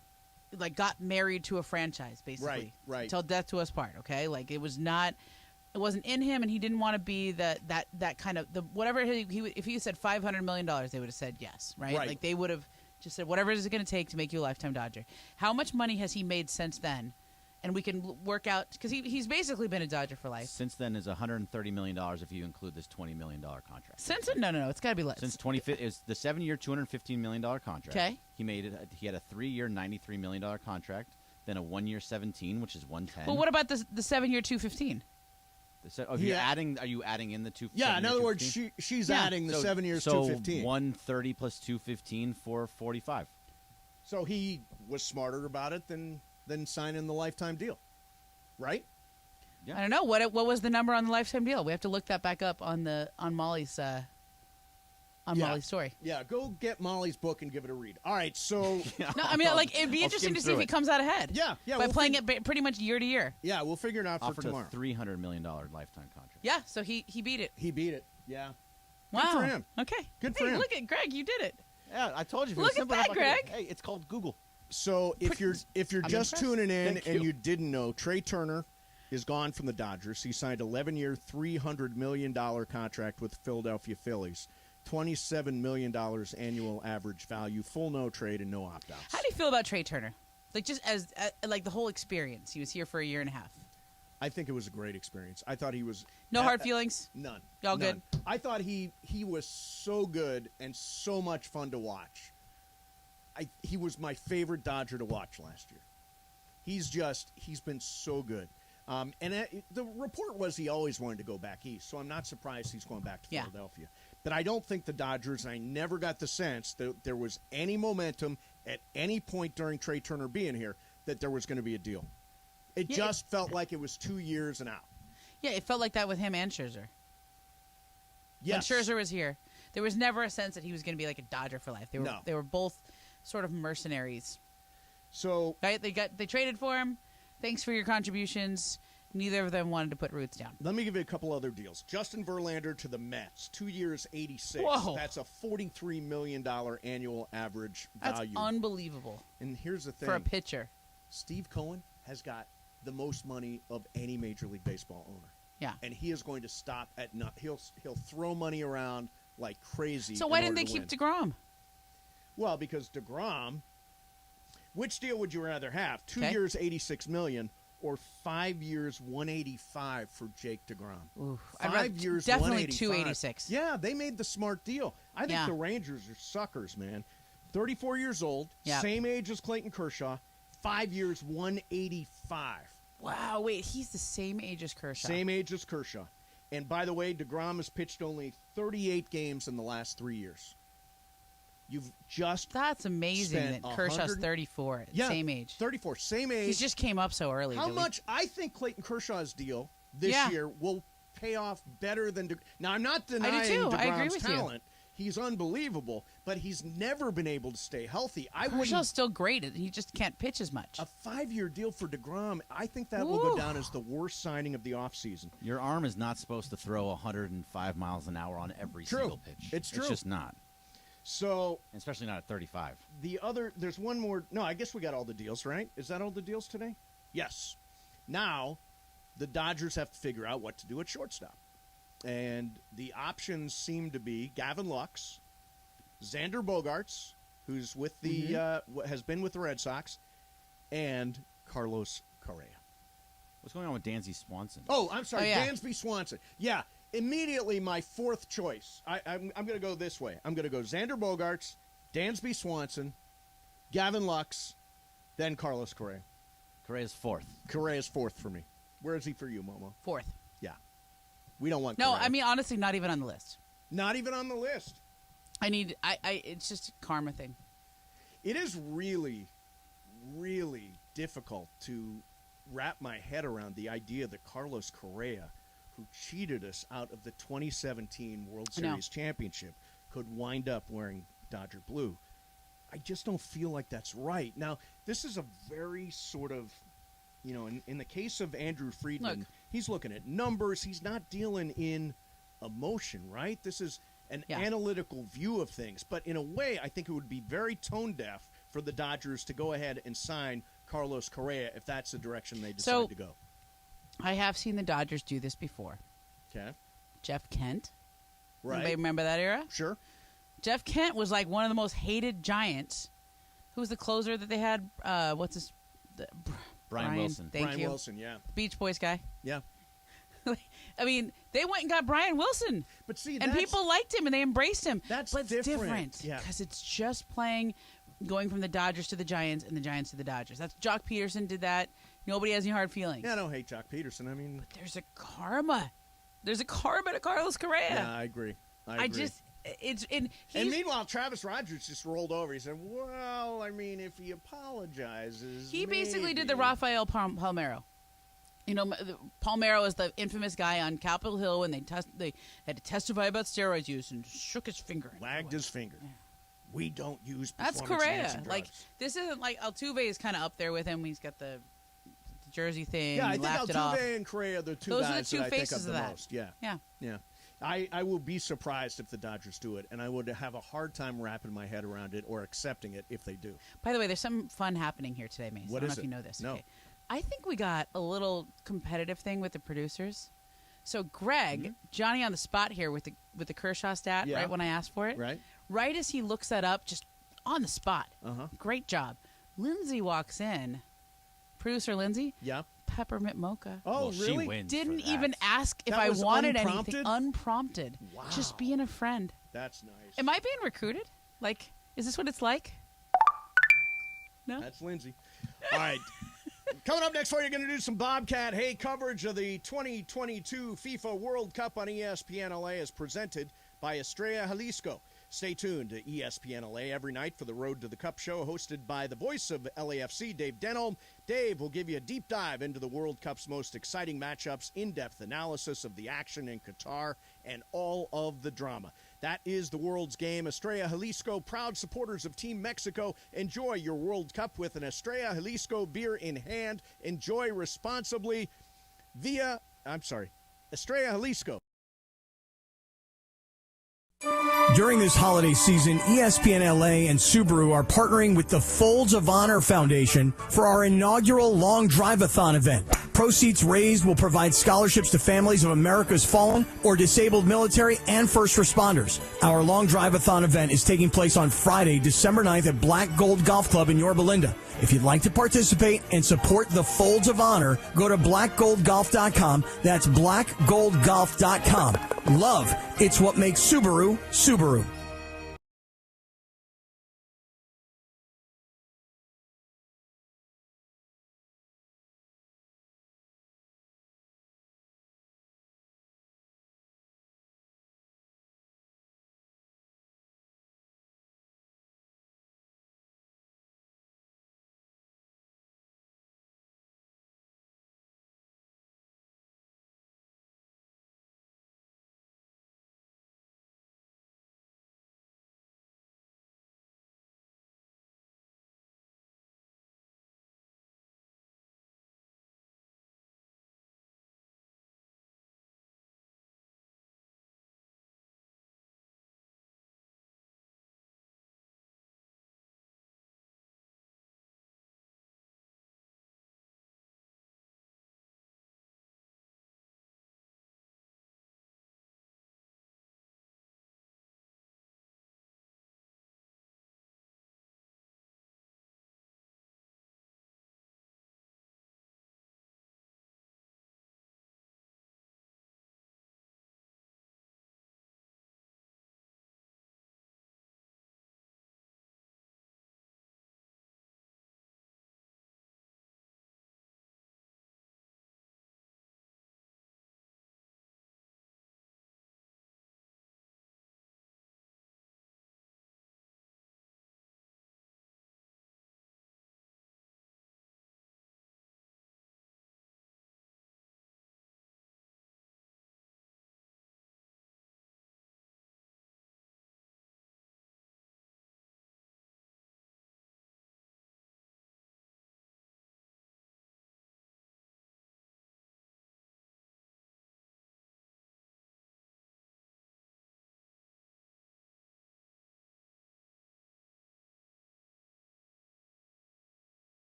got married to a franchise, basically. Right. Till death do us part, okay? Like, it wasn't in him, and he didn't want to be that kind of, whatever if he said $500 million, they would have said yes, right? Like, they would have just said, whatever is it going to take to make you a lifetime Dodger. How much money has he made since then? And we can work out, because he's basically been a Dodger for life. Since then is $130 million if you include this $20 million contract. Since no, it's got to be less. Since is the 7-year, $215 million contract. Okay. He had a 3-year, $93 million contract, then a 1-year, 17, which is 110. Well, what about the 7-year, 215? Are you adding in the 215? Yeah, in other words, she's adding the 7 years, 215. So 130 plus 215 for 45. So he was smarter about it than signing the lifetime deal, right? Yeah. I don't know what was the number on the lifetime deal. We have to look that back up on Molly's Molly's story. Yeah, go get Molly's book and give it a read. All right, so no, I mean, it'd be interesting to see if he comes out ahead. Yeah, by playing it pretty much year to year. Yeah, we'll figure it out for tomorrow. A $300 million lifetime contract. Yeah, so he beat it. He beat it. Yeah. Wow. Good for him. Okay. Good for him. Look at Greg, you did it. Yeah, I told you. Look at that, Greg. Hey, it's called Google. So if you're just tuning in and you didn't know, Trea Turner is gone from the Dodgers. He signed an 11-year, $300 million contract with the Philadelphia Phillies. $27 million annual average value, full no trade and no opt-outs. How do you feel about Trae Turner? Like, just as the whole experience. He was here for a year and a half. I think it was a great experience. I thought he was... No hard feelings? None. Y'all good? I thought he was so good and so much fun to watch. He was my favorite Dodger to watch last year. He's been so good. The report was he always wanted to go back east, so I'm not surprised he's going back to Philadelphia. But I don't think the Dodgers, and I never got the sense that there was any momentum at any point during Trae Turner being here that there was going to be a deal. It just felt like it was 2 years and out. Yeah, it felt like that with him and Scherzer. Yes. When Scherzer was here, there was never a sense that he was going to be like a Dodger for life. They were both sort of mercenaries. So right, they traded for him. Thanks for your contributions. Neither of them wanted to put roots down. Let me give you a couple other deals. Justin Verlander to the Mets, 2 years, 86. Whoa. That's a $43 million annual average That's value. unbelievable. And here's the thing. For a pitcher. Steve Cohen has got the most money of any Major League Baseball owner. Yeah. And he is going to stop at he'll throw money around like crazy. So why didn't they keep DeGrom? Well, because DeGrom, which deal would you rather have? 2 Okay. years, $86 million, or 5 years, $185 for Jake DeGrom? Oof. 5 years, definitely $185. $286. Yeah, they made the smart deal. I think Yeah. the Rangers are suckers, man. 34 years old, Yeah. same age as Clayton Kershaw, 5 years, $185. Wow, wait, he's the same age as Kershaw. Same age as Kershaw. And by the way, DeGrom has pitched only 38 games in the last 3 years. You've just That's amazing spent that Kershaw's 100 34, Yeah, same age. 34, same age. He just came up so early. How really. much? I think Clayton Kershaw's deal this Yeah. year will pay off better than now. I'm not denying too. I agree DeGrom's with you. talent. He's unbelievable, but he's never been able to stay healthy. Kershaw's still great. He just can't pitch as much. A 5-year deal for DeGrom, I think that will go down as the worst signing of the offseason. Your arm is not supposed to throw 105 miles an hour on every single pitch. It's true. It's just not. So, especially not at 35. There's one more. No, I guess we got all the deals, right? Is that all the deals today? Yes. Now, the Dodgers have to figure out what to do at shortstop. And the options seem to be Gavin Lux, Xander Bogaerts, who's with the has been with the Red Sox, and Carlos Correa. What's going on with Dansby Swanson? Oh, I'm sorry, Oh, yeah. Dansby Swanson. Yeah, immediately my fourth choice. I'm going to go this way. I'm going to go Xander Bogaerts, Dansby Swanson, Gavin Lux, then Carlos Correa. Correa's fourth. Correa's fourth for me. Where is he for you, Momo? Fourth. Yeah. We don't want No, Correa. I mean, honestly, not even on the list. Not even on the list. It's just a karma thing. It is really, really difficult to wrap my head around the idea that Carlos Correa, who cheated us out of the 2017 World I know. Series championship, could wind up wearing Dodger blue. I just don't feel like that's right. Now, this is a very sort of, in the case of Andrew Friedman, Look. he's looking at numbers. He's not dealing in emotion, right? This is an analytical view of things. But in a way, I think it would be very tone deaf for the Dodgers to go ahead and sign Carlos Correa if that's the direction they decide to go. I have seen the Dodgers do this before. Okay. Jeff Kent. Right. Anybody remember that era? Sure. Jeff Kent was like one of the most hated Giants. Who was the closer that they had? Brian Wilson. Thank Brian you. Wilson, yeah. Beach Boys guy. Yeah. I mean, they went and got Brian Wilson. But see, and people liked him and they embraced him. That's but it's different. Yeah. because it's just going from the Dodgers to the Giants and the Giants to the Dodgers. That's Jock Peterson did that. Nobody has any hard feelings. Yeah, I don't hate Jock Peterson. I mean, But there's a karma. There's a karma to Carlos Correa. yeah, I agree. I agree. And meanwhile, Travis Rogers just rolled over. He said, "Well, I mean, if he apologizes, he basically did the maybe." Rafael Palmeiro. Palmeiro is the infamous guy on Capitol Hill when they had to testify about steroids use and shook his finger. Wagged his finger. We don't use That's performance-enhancing Correa. Like drugs. this isn't like Altuve is kind of up there with him. He's got the jersey thing. Yeah, I he think laughed it off. Altuve and Correa are the two Those are the guys two that I think faces of the of that. most. Yeah. Yeah. Yeah. I will be surprised if the Dodgers do it, and I would have a hard time wrapping my head around it or accepting it if they do. By the way, there's something fun happening here today, Mace. What I don't is know if it? you know this. No. Okay. I think we got a little competitive thing with the producers. So Greg, Johnny on the spot here with the Kershaw stat, Yeah. right when I asked for it. Right as he looks that up, just on the spot. Uh-huh. Great job. Lindsay walks in. Producer Lindsay. Yeah. Peppermint mocha. Oh, really? Didn't even ask if That I was wanted unprompted? anything. Unprompted. Wow. Just being a friend. That's nice. Am I being recruited? Like, is this what it's like? No? That's Lindsay. All right. Coming up next for you, going to do some Bobcat. Hey, coverage of the 2022 FIFA World Cup on ESPNLA is presented by Estrella Jalisco. Stay tuned to ESPNLA every night for the Road to the Cup show, hosted by the voice of LAFC, Dave Denholm. Dave will give you a deep dive into the World Cup's most exciting matchups, in-depth analysis of the action in Qatar, and all of the drama. That is the world's game. Estrella Jalisco, proud supporters of Team Mexico. Enjoy your World Cup with an Estrella Jalisco beer in hand. Enjoy responsibly Estrella Jalisco. During this holiday season, ESPNLA and Subaru are partnering with the Folds of Honor Foundation for our inaugural Long Drive-a-thon event. Proceeds raised will provide scholarships to families of America's fallen or disabled military and first responders. Our Long Drive-a-thon event is taking place on Friday, December 9th at Black Gold Golf Club in Yorba Linda. If you'd like to participate and support the Folds of Honor, go to blackgoldgolf.com. That's blackgoldgolf.com. Love, it's what makes Subaru, Subaru.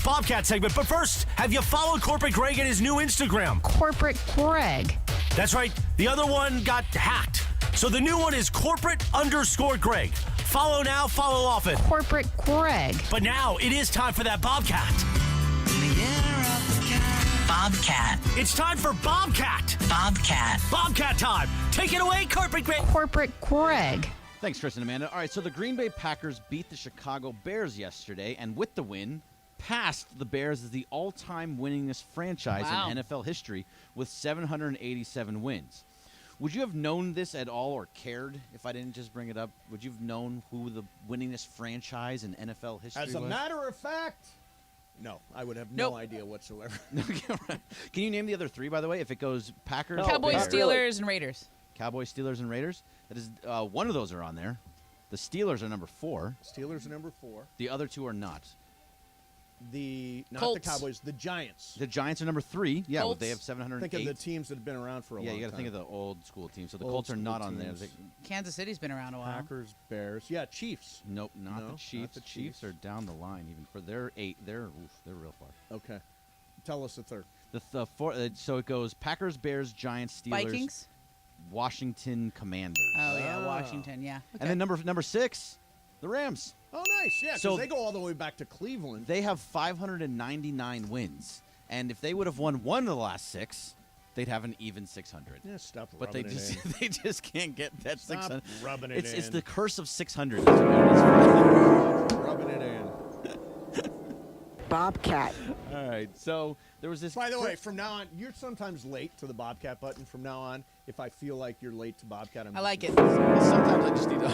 Bobcat segment. But first, have you followed Corporate Greg at his new Instagram? Corporate Greg. That's right. The other one got hacked. So the new one is corporate_Greg. Follow now, follow often. Corporate Greg. But now it is time for that Bobcat. Bobcat. It's time for Bobcat. Bobcat. Bobcat time. Take it away, Corporate Greg. Corporate Greg. Thanks, Chris and Amanda. All right, so the Green Bay Packers beat the Chicago Bears yesterday, and with the win, passed the Bears as the all-time winningest franchise in NFL history with 787 wins. Would you have known this at all or cared if I didn't just bring it up? Would you have known who the winningest franchise in NFL history was? As a matter of fact, no, I would have no idea whatsoever. Can you name the other three, by the way? If it goes Packers, Cowboys, Bears. Steelers, and Raiders. Cowboys, Steelers, and Raiders. That is one of those are on there. The Steelers are number 4. Steelers are number 4. The other two are not. Not the Colts. Cowboys, the Giants. The Giants are number 3. Yeah, Colts. they have 708. Think of the teams that have been around for a long time. Yeah, you got to think of the old school teams. So the Old Colts are school not on there. teams. Kansas City's been around a while. Packers, Bears. Yeah, Chiefs. Nope, not No, the Chiefs. not the Chiefs are down the line even for their 8. They're real far. Okay. Tell us the third. The four. So it goes Packers, Bears, Giants, Steelers, Vikings. Washington Commanders. Oh yeah, Washington. Yeah. And then number 6, the Rams. Oh, nice. Yeah, because So- they go all the way back to Cleveland. They have 599 wins, and if they would have won one of the last 6, they'd have an even 600. Yeah, stop But they rubbing it just in. they just can't get that Stop 600. rubbing it It's in. the curse of 600. That's what it is for them. Rubbing it in. Bobcat. All right, so there was this. By the way, from now on, you're sometimes late to the Bobcat button. From now on, if I feel like you're late to Bobcat, I like it. Sometimes I just need to.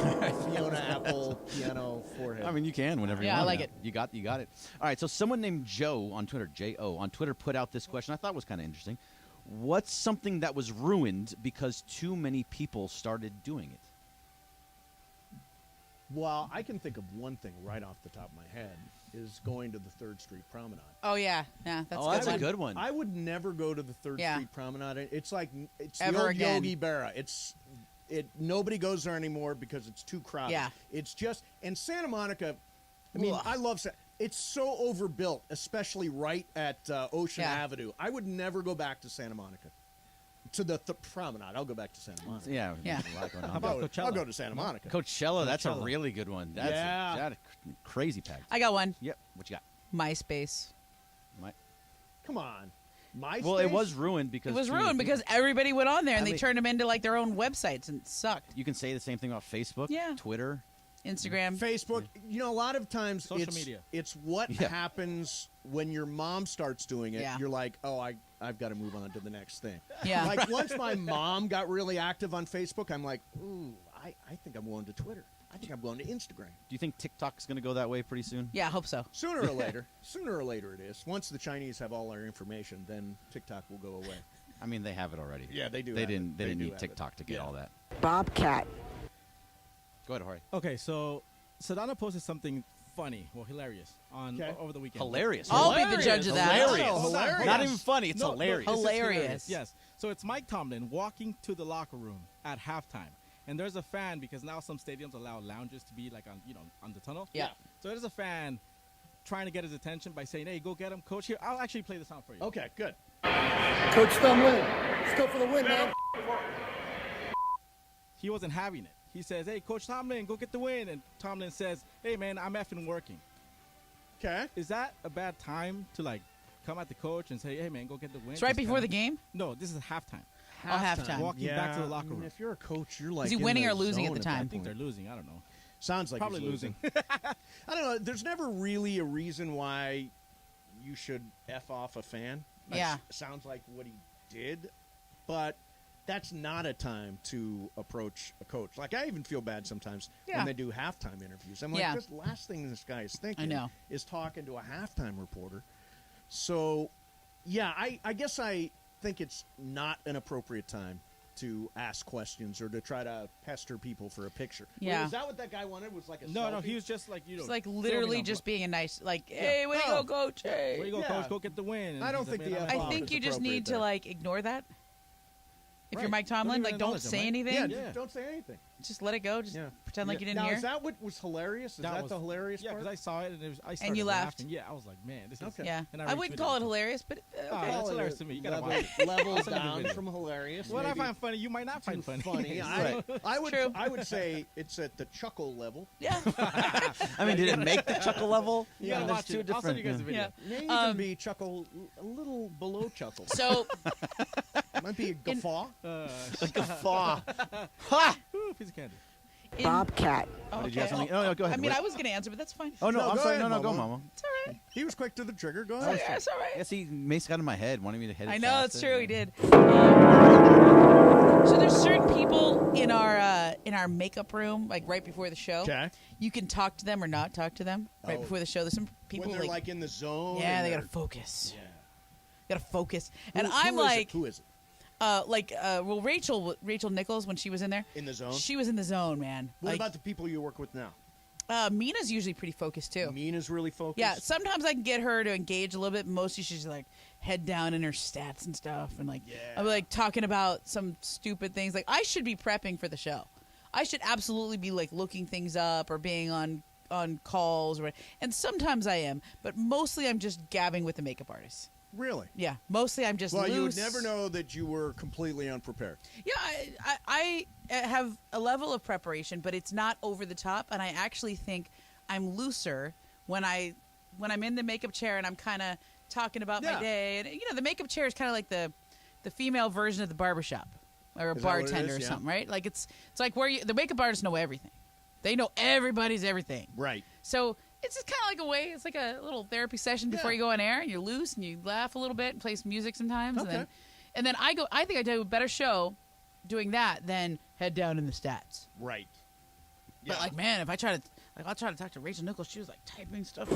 Fiona Apple, piano, forehead. I mean, you can whenever you Yeah, want. I like it. You got it. All right, so someone named Joe on Twitter, J-O, on Twitter put out this question I thought was kind of interesting. What's something that was ruined because too many people started doing it? Well, I can think of one thing right off the top of my head is going to the 3rd Street Promenade. Oh yeah, yeah. That's, that's a good one. I would never go to the 3rd Yeah. Street Promenade. It's like it's Ever the old again. Yogi Berra. Nobody goes there anymore because it's too crowded. Yeah. It's just and Santa Monica. I mean, I love it's so overbuilt, especially right at Ocean Yeah. Avenue. I would never go back to Santa Monica. To the Promenade. I'll go back to Santa Monica. Yeah. Yeah. there's a lot going on How there. about I'll go to Santa Monica. Coachella, that's a Coachella. really good one. That's Yeah. crazy packed. I got one. Yep. What you got? MySpace. Come on. MySpace? Well, it was ruined because It was too many ruined people- because everybody went on there and I they mean- turned them into like their own websites and it sucked. you can say the same thing about Facebook, Yeah. Twitter. Instagram. Facebook. You know, a lot of times Social media. It's what Yeah. happens when your mom starts doing it. Yeah. You're like, oh, I've got to move on to the next thing. Yeah. Like once my mom got really active on Facebook, I'm like, ooh, I think I'm going to Twitter. I think I'm going to Instagram. Do you think TikTok's going to go that way pretty soon? Yeah, I hope so. Sooner or later. Sooner or later it is. Once the Chinese have all our information, then TikTok will go away. I mean, they have it already. Yeah, they do They have it. didn't. They They didn't do need have TikTok it. to get Yeah. all that. Bobcat. Go ahead, Jorge. Okay, so Sedano posted something funny, hilarious on Okay. over the weekend. Hilarious. I'll be the judge of that. Hilarious. Oh, hilarious. Not even funny. It's No, hilarious. this is Hilarious. Yes. So it's Mike Tomlin walking to the locker room at halftime, and there's a fan because now some stadiums allow lounges to be like on the tunnel. Yeah. So there's a fan trying to get his attention by saying, "Hey, go get him, coach." Here, I'll actually play the sound for you. Okay, good. Coach Tomlin, let's go for the win, man. He wasn't having it. He says, "Hey, Coach Tomlin, go get the win," and Tomlin says, "Hey, man, I'm effing working." Okay. Is that a bad time to like come at the coach and say, "Hey, man, go get the win"? It's right Just before kinda- the game? No, this is halftime. Oh, halftime. Walking back to the Yeah, locker I mean, room. if you're a coach, you're like he in winning the or losing at zone the time? I that think point. they're losing. I don't know. Sounds like Probably he's losing. I don't know. There's never really a reason why you should F off a fan. That Yeah. sounds like what he did, but that's not a time to approach a coach. Like, I even feel bad sometimes Yeah. when they do halftime interviews. I'm like, Yeah. this last thing this guy is thinking know. is talking to a halftime reporter. So, yeah, I guess I think it's not an appropriate time to ask questions or to try to pester people for a picture. Yeah. Is that what that guy wanted? Was like a No, selfie? he was just like It's like literally filming just up. being a nice, like, hey, way to go, coach. Hey. Where you go, Yeah. coach? Go get the win. And I don't he's like, think "Man, the I'm F I off think is you just appropriate need to there. like ignore that. If you're Right. Mike Don't Tomlin, even like don't acknowledge him, say right? anything. Yeah, don't say anything. Just let it go. Just Yeah. pretend like you didn't now, hear. is that what was hilarious? Is that the hilarious Yeah, part? because I saw it and I started you laughed. laughing. Yeah, I was like, man, this is Okay. Yeah, And I wouldn't retweeted call it too. hilarious, but okay. Oh, that's hilarious to me. You gotta watch it. Levels I'll send you the down video. from hilarious. What I maybe find funny, you might not find too funny. I would True. I would say it's at the chuckle level. Yeah. I mean, did it make the chuckle level? You gotta There's watch two it. I'll send you guys a different- video. May Um, even be chuckle a little below chuckle. So Might be a guffaw. A guffaw. Ha! Ooh, piece of candy. Bobcat. Oh, did you have okay. something? No, go ahead. I mean, Wait. I was gonna answer, but that's fine. Oh, no, No, I'm go sorry. ahead, No, go, Momo. Mama. It's all right. He was quick to the trigger. Go Oh, ahead. yeah, it's all right. Yes, he Mace got in my head, wanting me to hit it I know it's faster. true. He did. So there's certain people in our makeup room, like right before the show. Okay. You can talk to them or not talk to them right Oh. before the show. There's some people when they're like in the zone. yeah, and they they're- gotta focus. Yeah. Gotta focus. Who- And who I'm is it? like, Who is it? Well, Rachel Nichols, when she was in there. In the zone? She was in the zone, man. What Like, about the people you work with now? Mina's usually pretty focused too. Mina's really focused. Yeah, sometimes I can get her to engage a little bit. Mostly she's like head down in her stats and stuff, and like I'm like talking about some stupid things. Like I should be prepping for the show. I should absolutely be like looking things up or being on calls, and sometimes I am, but mostly I'm just gabbing with the makeup artist. Really? Yeah, mostly I'm just Well, loose. you would never know that you were completely unprepared. Yeah, I have a level of preparation, but it's not over the top, and I actually think I'm looser when I'm in the makeup chair and I'm kind of talking about my day. And the makeup chair is kind of like the female version of the barbershop or a Is that what it bartender is? or Yeah. something, right? Like it's like where the makeup artists know everything. They know everybody's everything. Right. So it's just kind of like a way. It's like a little therapy session before you go on air, and you're loose and you laugh a little bit and play some music sometimes, Okay. and then I think I do a better show doing that than head down in the stats. Right. But like, man, if I try to I'll try to talk to Rachel Nichols. She was like typing stuff.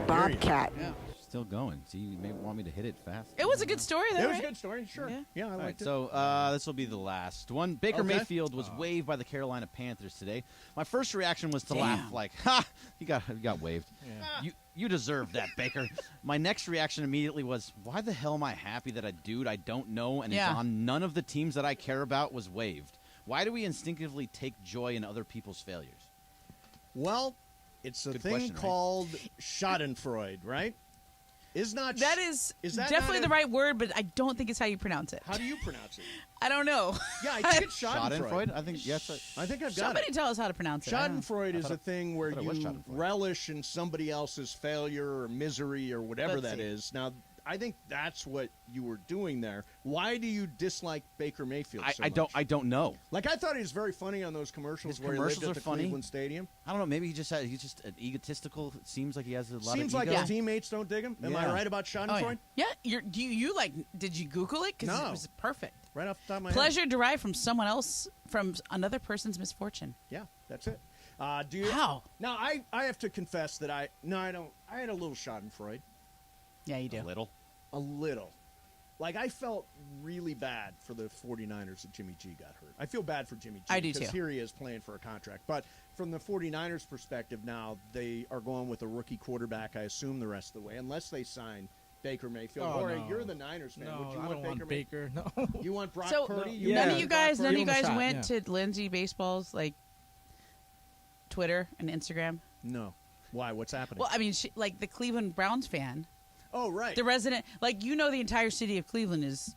Bobcat. Yeah. Still going. So you may want me to hit it fast. It was a good story, though. It was right? a good story, sure. Yeah, I All right, liked it. so this will be the last one. Baker Okay. Mayfield was waived by the Carolina Panthers today. My first reaction was to Damn. laugh, like, "Ha! He got waived. You deserve that, Baker." My next reaction immediately was, "Why the hell am I happy that a dude I don't know and Yeah. is on none of the teams that I care about was waived? Why do we instinctively take joy in other people's failures?" Well, it's a Good thing question, right? called Schadenfreude, right? That is that definitely not the right word, but I don't think it's how you pronounce it. How do you pronounce it? I don't know. Yeah, I think it's Schadenfreude. Schadenfreude? I think yes. I think I've got Somebody it. tell us how to pronounce it. I don't know. Schadenfreude is thought a thing where thought it was you Schadenfreude. relish in somebody else's failure or misery or whatever Let's that see. is. Now, I think that's what you were doing there. Why do you dislike Baker Mayfield so much? I don't know. Like, I thought he was very funny on those commercials His where commercials he lived are at the funny. Cleveland Stadium. I don't know. Maybe he's just an egotistical. It seems like he has a lot Seems of like ego. his teammates don't dig him. Am I Yeah. right about Oh, Schadenfreude? yeah. Did you Google it? Because No. it was perfect. Right off the top of my head. Pleasure derived from someone else, from another person's misfortune. Yeah, that's it. Do you? How? Now, I have to confess that I don't. I had a little Schadenfreude. Yeah, you do. A little. Like, I felt really bad for the 49ers that Jimmy G got hurt. I feel bad for Jimmy G. I do, because too. here he is playing for a contract. But from the 49ers' perspective now, they are going with a rookie quarterback, I assume, the rest of the way, unless they sign Baker Mayfield. Oh, Jorge, no. you're the Niners fan. No, Would you I want don't want Baker? Baker. No. You want Brock So Purdy? Yeah. none of you guys, Give him a shot, went yeah. to Lindsay Baseball's like Twitter and Instagram. No. Why? What's happening? Well, I mean, like the Cleveland Browns fan, oh, right. the resident, like the entire city of Cleveland is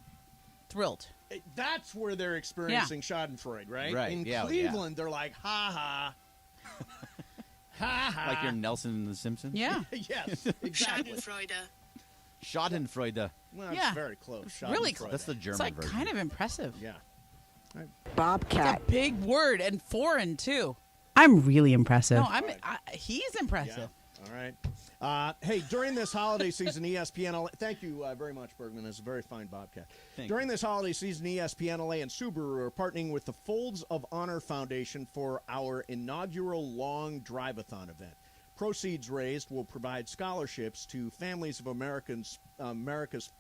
thrilled. That's where they're experiencing Schadenfreude, right? Right, In yeah, Cleveland, they're like, ha ha. Ha ha. Like you're Nelson in The Simpsons. Yeah. Yes, exactly. Schadenfreude. Well, Yeah. it's very close. Really Schadenfreude. close. That's the German It's like version. kind of impressive. Yeah. It's a big word and foreign too. I'm really impressive. No, he's impressive. All right. Hey, during this holiday season, ESPNLA. Thank you very much, Bergman. That's a very fine Bobcat. During this holiday season, ESPNLA and Subaru are partnering with the Folds of Honor Foundation for our inaugural long drive-a-thon event. Proceeds raised will provide scholarships to families of America's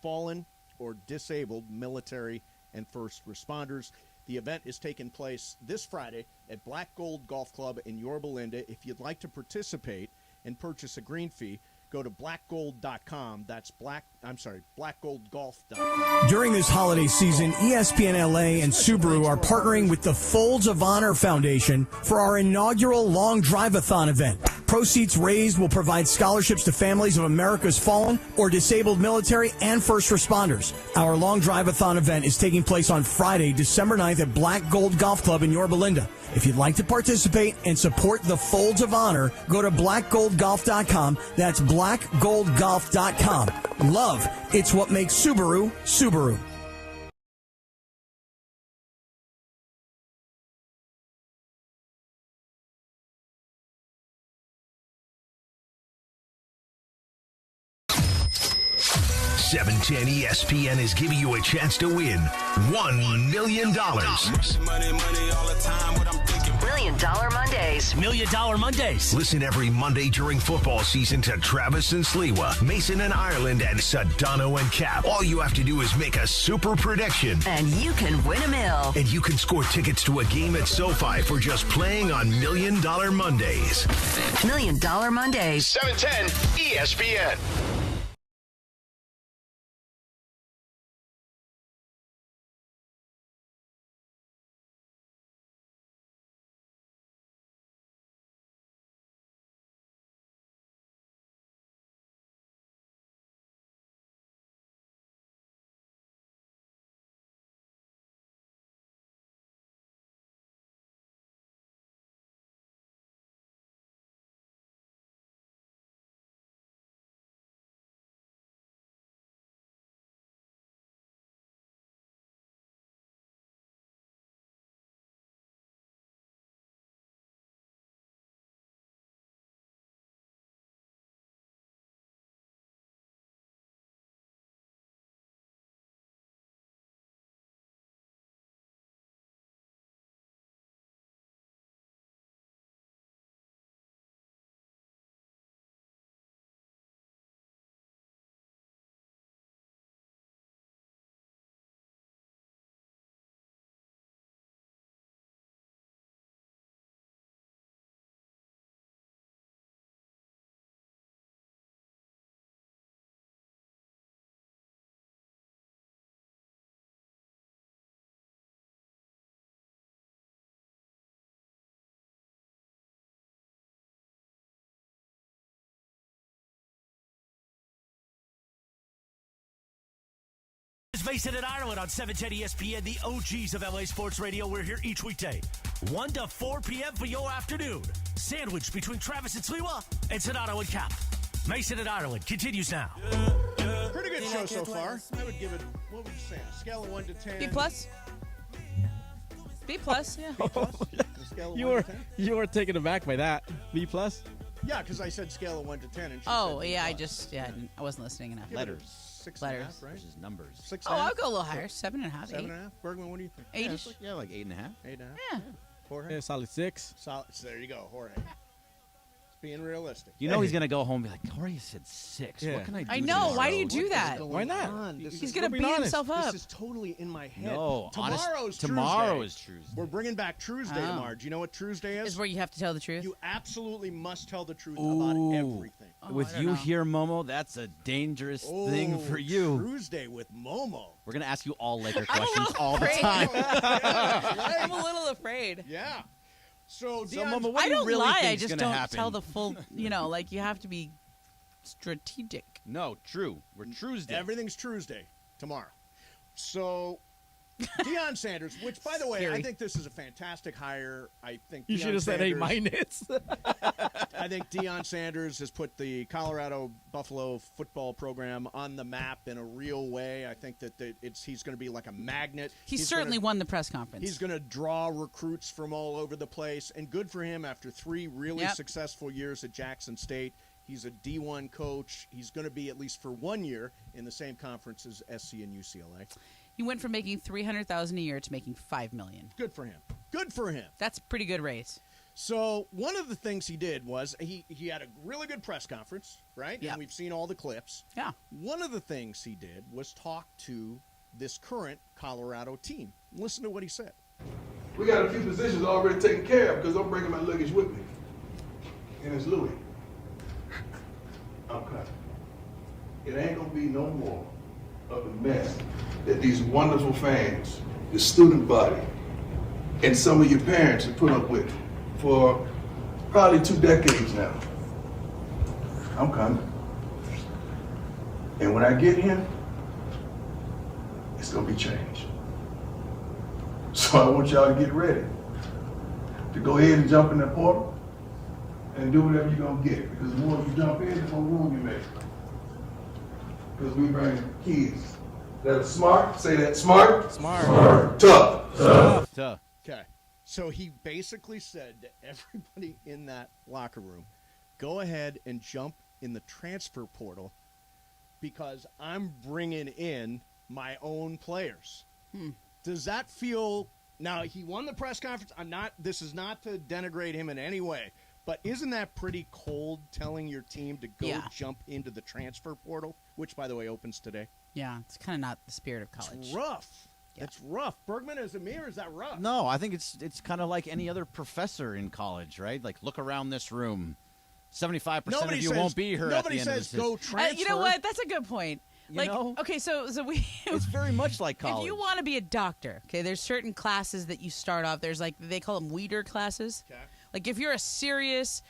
fallen or disabled military and first responders. The event is taking place this Friday at Black Gold Golf Club in Yorba Linda. If you'd like to participate and purchase a green fee, go to blackgold.com. That's blackgoldgolf.com. During this holiday season, ESPNLA and Subaru are partnering with the Folds of Honor Foundation for our inaugural Long Drive-a-thon event. Proceeds raised will provide scholarships to families of America's fallen or disabled military and first responders. Our Long Drive-a-thon event is taking place on Friday, December 9th at Black Gold Golf Club in Yorba Linda. If you'd like to participate and support the Folds of Honor, go to blackgoldgolf.com. That's blackgoldgolf.com. Love, it's what makes Subaru, Subaru. 710 ESPN is giving you a chance to win $1 million. $1 Million Mondays. $1 Million Mondays. Listen every Monday during football season to Travis and Sliwa, Mason and Ireland, and Sedano and Cap. All you have to do is make a super prediction. And you can win $1 million. And you can score tickets to a game at SoFi for just playing on $1 Million Mondays. $1 Million Mondays. 710 ESPN. Mason and Ireland on 710 ESPN, the OGs of LA Sports Radio. We're here each weekday, 1 to 4 p.m. for your afternoon. Sandwich between Travis and Sliwa and Sedano and Cap. Mason and Ireland continues now. Pretty good show so far. I would give it, what would you say, a scale of 1 to 10? B plus. B plus, yeah. B plus? A scale of You 1 were to 10? you were taken aback by that. B plus. Yeah, because I said scale of 1 to 10. And she Oh, said B yeah, plus. I wasn't listening enough. Give it a Letters. 6.5, Letters. right? Versus numbers. 6.5? Oh, I'll go a little higher. 7.5, 8. 7.5? Bergman, what do you think? 8 it's like, like 8.5. 8.5? Yeah. Jorge? Yeah, solid 6. Solid. So there you go, Jorge. It's being realistic. You know he's going to go home and be like, Corey said 6. Yeah. What can I do? I know. Why do you do What is that? going Why not? on? This He's is- going to being beat honest. himself up. This is totally in my head. No, Tomorrow's tomorrow Tuesday. is Tuesday. We're bringing back Tuesday Oh. tomorrow. Do you know what Tuesday is? Is where you have to tell the truth. You absolutely must tell the truth Ooh. about everything. Oh, With I don't you know. here, Momo, that's a dangerous thing for you. Tuesday with Momo. We're going to ask you all Laker I'm a questions little all the afraid. time. I'm a little afraid. Yeah. So, So, Dion, Momo, what I do you don't really lie. I think's just gonna don't happen? tell the full. Like you have to be strategic. No, true. We're Tuesday. everything's Tuesday tomorrow. So, Dion Sanders, which, by the way, I Scary. think this is a fantastic hire. I think You Deion should have said A Sanders- minus. I think Dion Sanders has put the Colorado Buffalo football program on the map in a real way. I think that he's going to be like a magnet. He's certainly won the press conference. He's going to draw recruits from all over the place, and good for him after 3 really Yep. successful years at Jackson State. He's a D1 coach. He's going to be, at least for 1 year, in the same conference as SC and UCLA. He went from making $300,000 a year to making $5 million. Good for him. Good for him. That's a pretty good raise. So one of the things he did was he had a really good press conference, right? Yeah. And we've seen all the clips. Yeah. One of the things he did was talk to this current Colorado team. Listen to what he said. We got a few positions already taken care of because I'm bringing my luggage with me. And it's Louis. I'm coming. It ain't gonna be no more of the mess that these wonderful fans, the student body, and some of your parents have put up with for probably 2 decades now. I'm coming. And when I get here, it's gonna be changed. So I want y'all to get ready to go ahead and jump in that portal and do whatever you're gonna get. Because the more you jump in, the more room you make. Because we bring kids that are smart, say that, smart, tough. Tough. Okay. So he basically said to everybody in that locker room, go ahead and jump in the transfer portal because I'm bringing in my own players. Does that feel now? He won the press conference. This is not to denigrate him in any way, but isn't that pretty cold? Telling your team to go jump into the transfer portal, which by the way opens today. Yeah, it's kind of not the spirit of college. It's rough. Yeah. It's rough. Bergman, is it me or is that rough? No, I think it's kind of like any other professor in college, right? Like, look around this room. 75% of you won't be here at the end of this. Nobody says go transfer. You know what? That's a good point. Like, okay, so we. It's very much like college. If you want to be a doctor, okay, there's certain classes that you start off. There's like they call them weeder classes. Okay. Like if you're a serious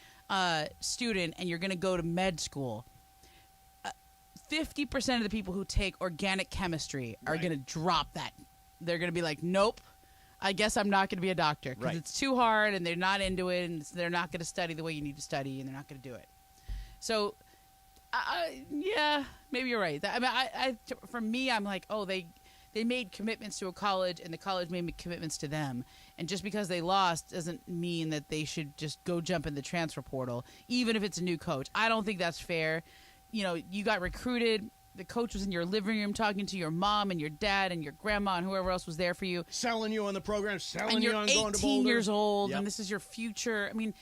student and you're going to go to med school, 50% of the people who take organic chemistry are going to drop that. They're going to be like, nope, I guess I'm not going to be a doctor because it's too hard and they're not into it and they're not going to study the way you need to study and they're not going to do it. So, yeah, maybe you're right. I mean, for me, I'm like, oh, they made commitments to a college and the college made commitments to them. And just because they lost doesn't mean that they should just go jump in the transfer portal, even if it's a new coach. I don't think that's fair. You know, you got recruited. The coach was in your living room talking to your mom and your dad and your grandma and whoever else was there for you. Selling you on the program, selling and you on going to Boulder. And you're 18 years old, and this is your future. I mean,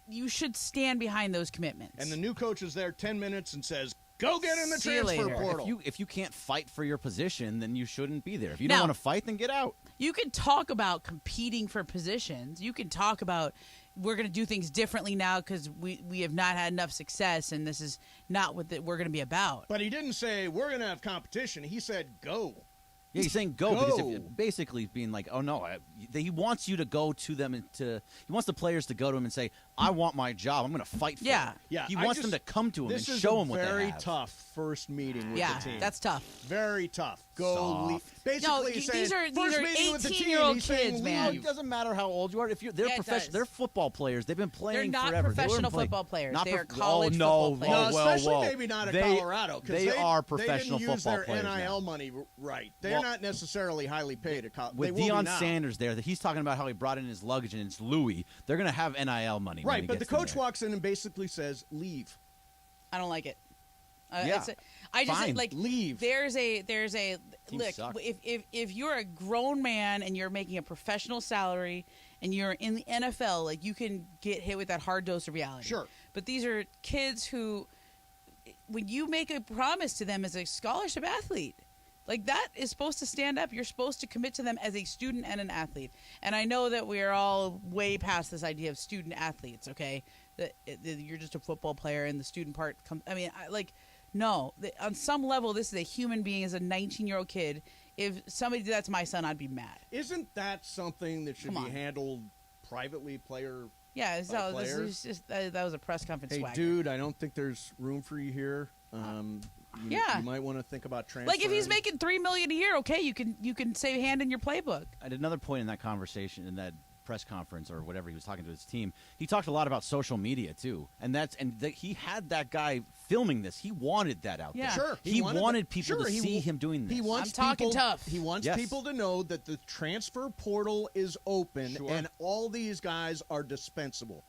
you should stand behind those commitments. And the new coach is there 10 minutes and says, go get in the transfer portal. If you can't fight for your position, then you shouldn't be there. If you don't want to fight, then get out. You can talk about competing for positions. You can talk about we're going to do things differently now because we have not had enough success, and this is not what we're going to be about. But he didn't say we're going to have competition. He said go. Yeah, he's saying go. Because basically being like, oh, no, he wants you to go to them. He wants the players to go to him and say, I want my job. I'm going to fight for it. Yeah. He wants them to come to him and show him what they have. This is a very tough first meeting with the team. That's tough. Very tough. Go leave. Basically, these are 18-year-old kids, man. It doesn't matter how old you are. If they're professional, they're football players. They've been playing forever. They're not professional football players. They are college football players. No, especially maybe not at Colorado. They are professional football players. They didn't use their NIL money right. They're not necessarily highly paid at college. With Dion Sanders there, he's talking about how he brought in his luggage and it's Louis. They're going to have NIL money. Right, but the coach walks in and basically says, leave. I don't like it. Fine. Like leave. There's a look. If you're a grown man and you're making a professional salary and you're in the NFL, like you can get hit with that hard dose of reality. Sure. But these are kids who, when you make a promise to them as a scholarship athlete, like that is supposed to stand up. You're supposed to commit to them as a student and an athlete. And I know that we are all way past this idea of student athletes. Okay, that you're just a football player and the student part comes. I mean, no, on some level, this is a human being, as a 19-year-old kid. If somebody did that to my son, I'd be mad. Isn't that something that should be handled privately, player? Yeah, that was a press conference. Hey, swagger. dude, I don't think there's room for you here. You might want to think about transfer. Like if he's making $3 million a year, okay, you can say hand in your playbook. At another point in that conversation, in that press conference or whatever he was talking to his team, he talked a lot about social media too, he had that guy filming this. He wanted that out there. Sure, he wanted people to see him doing this. He wants talking tough. He wants people to know that the transfer portal is open and all these guys are dispensable.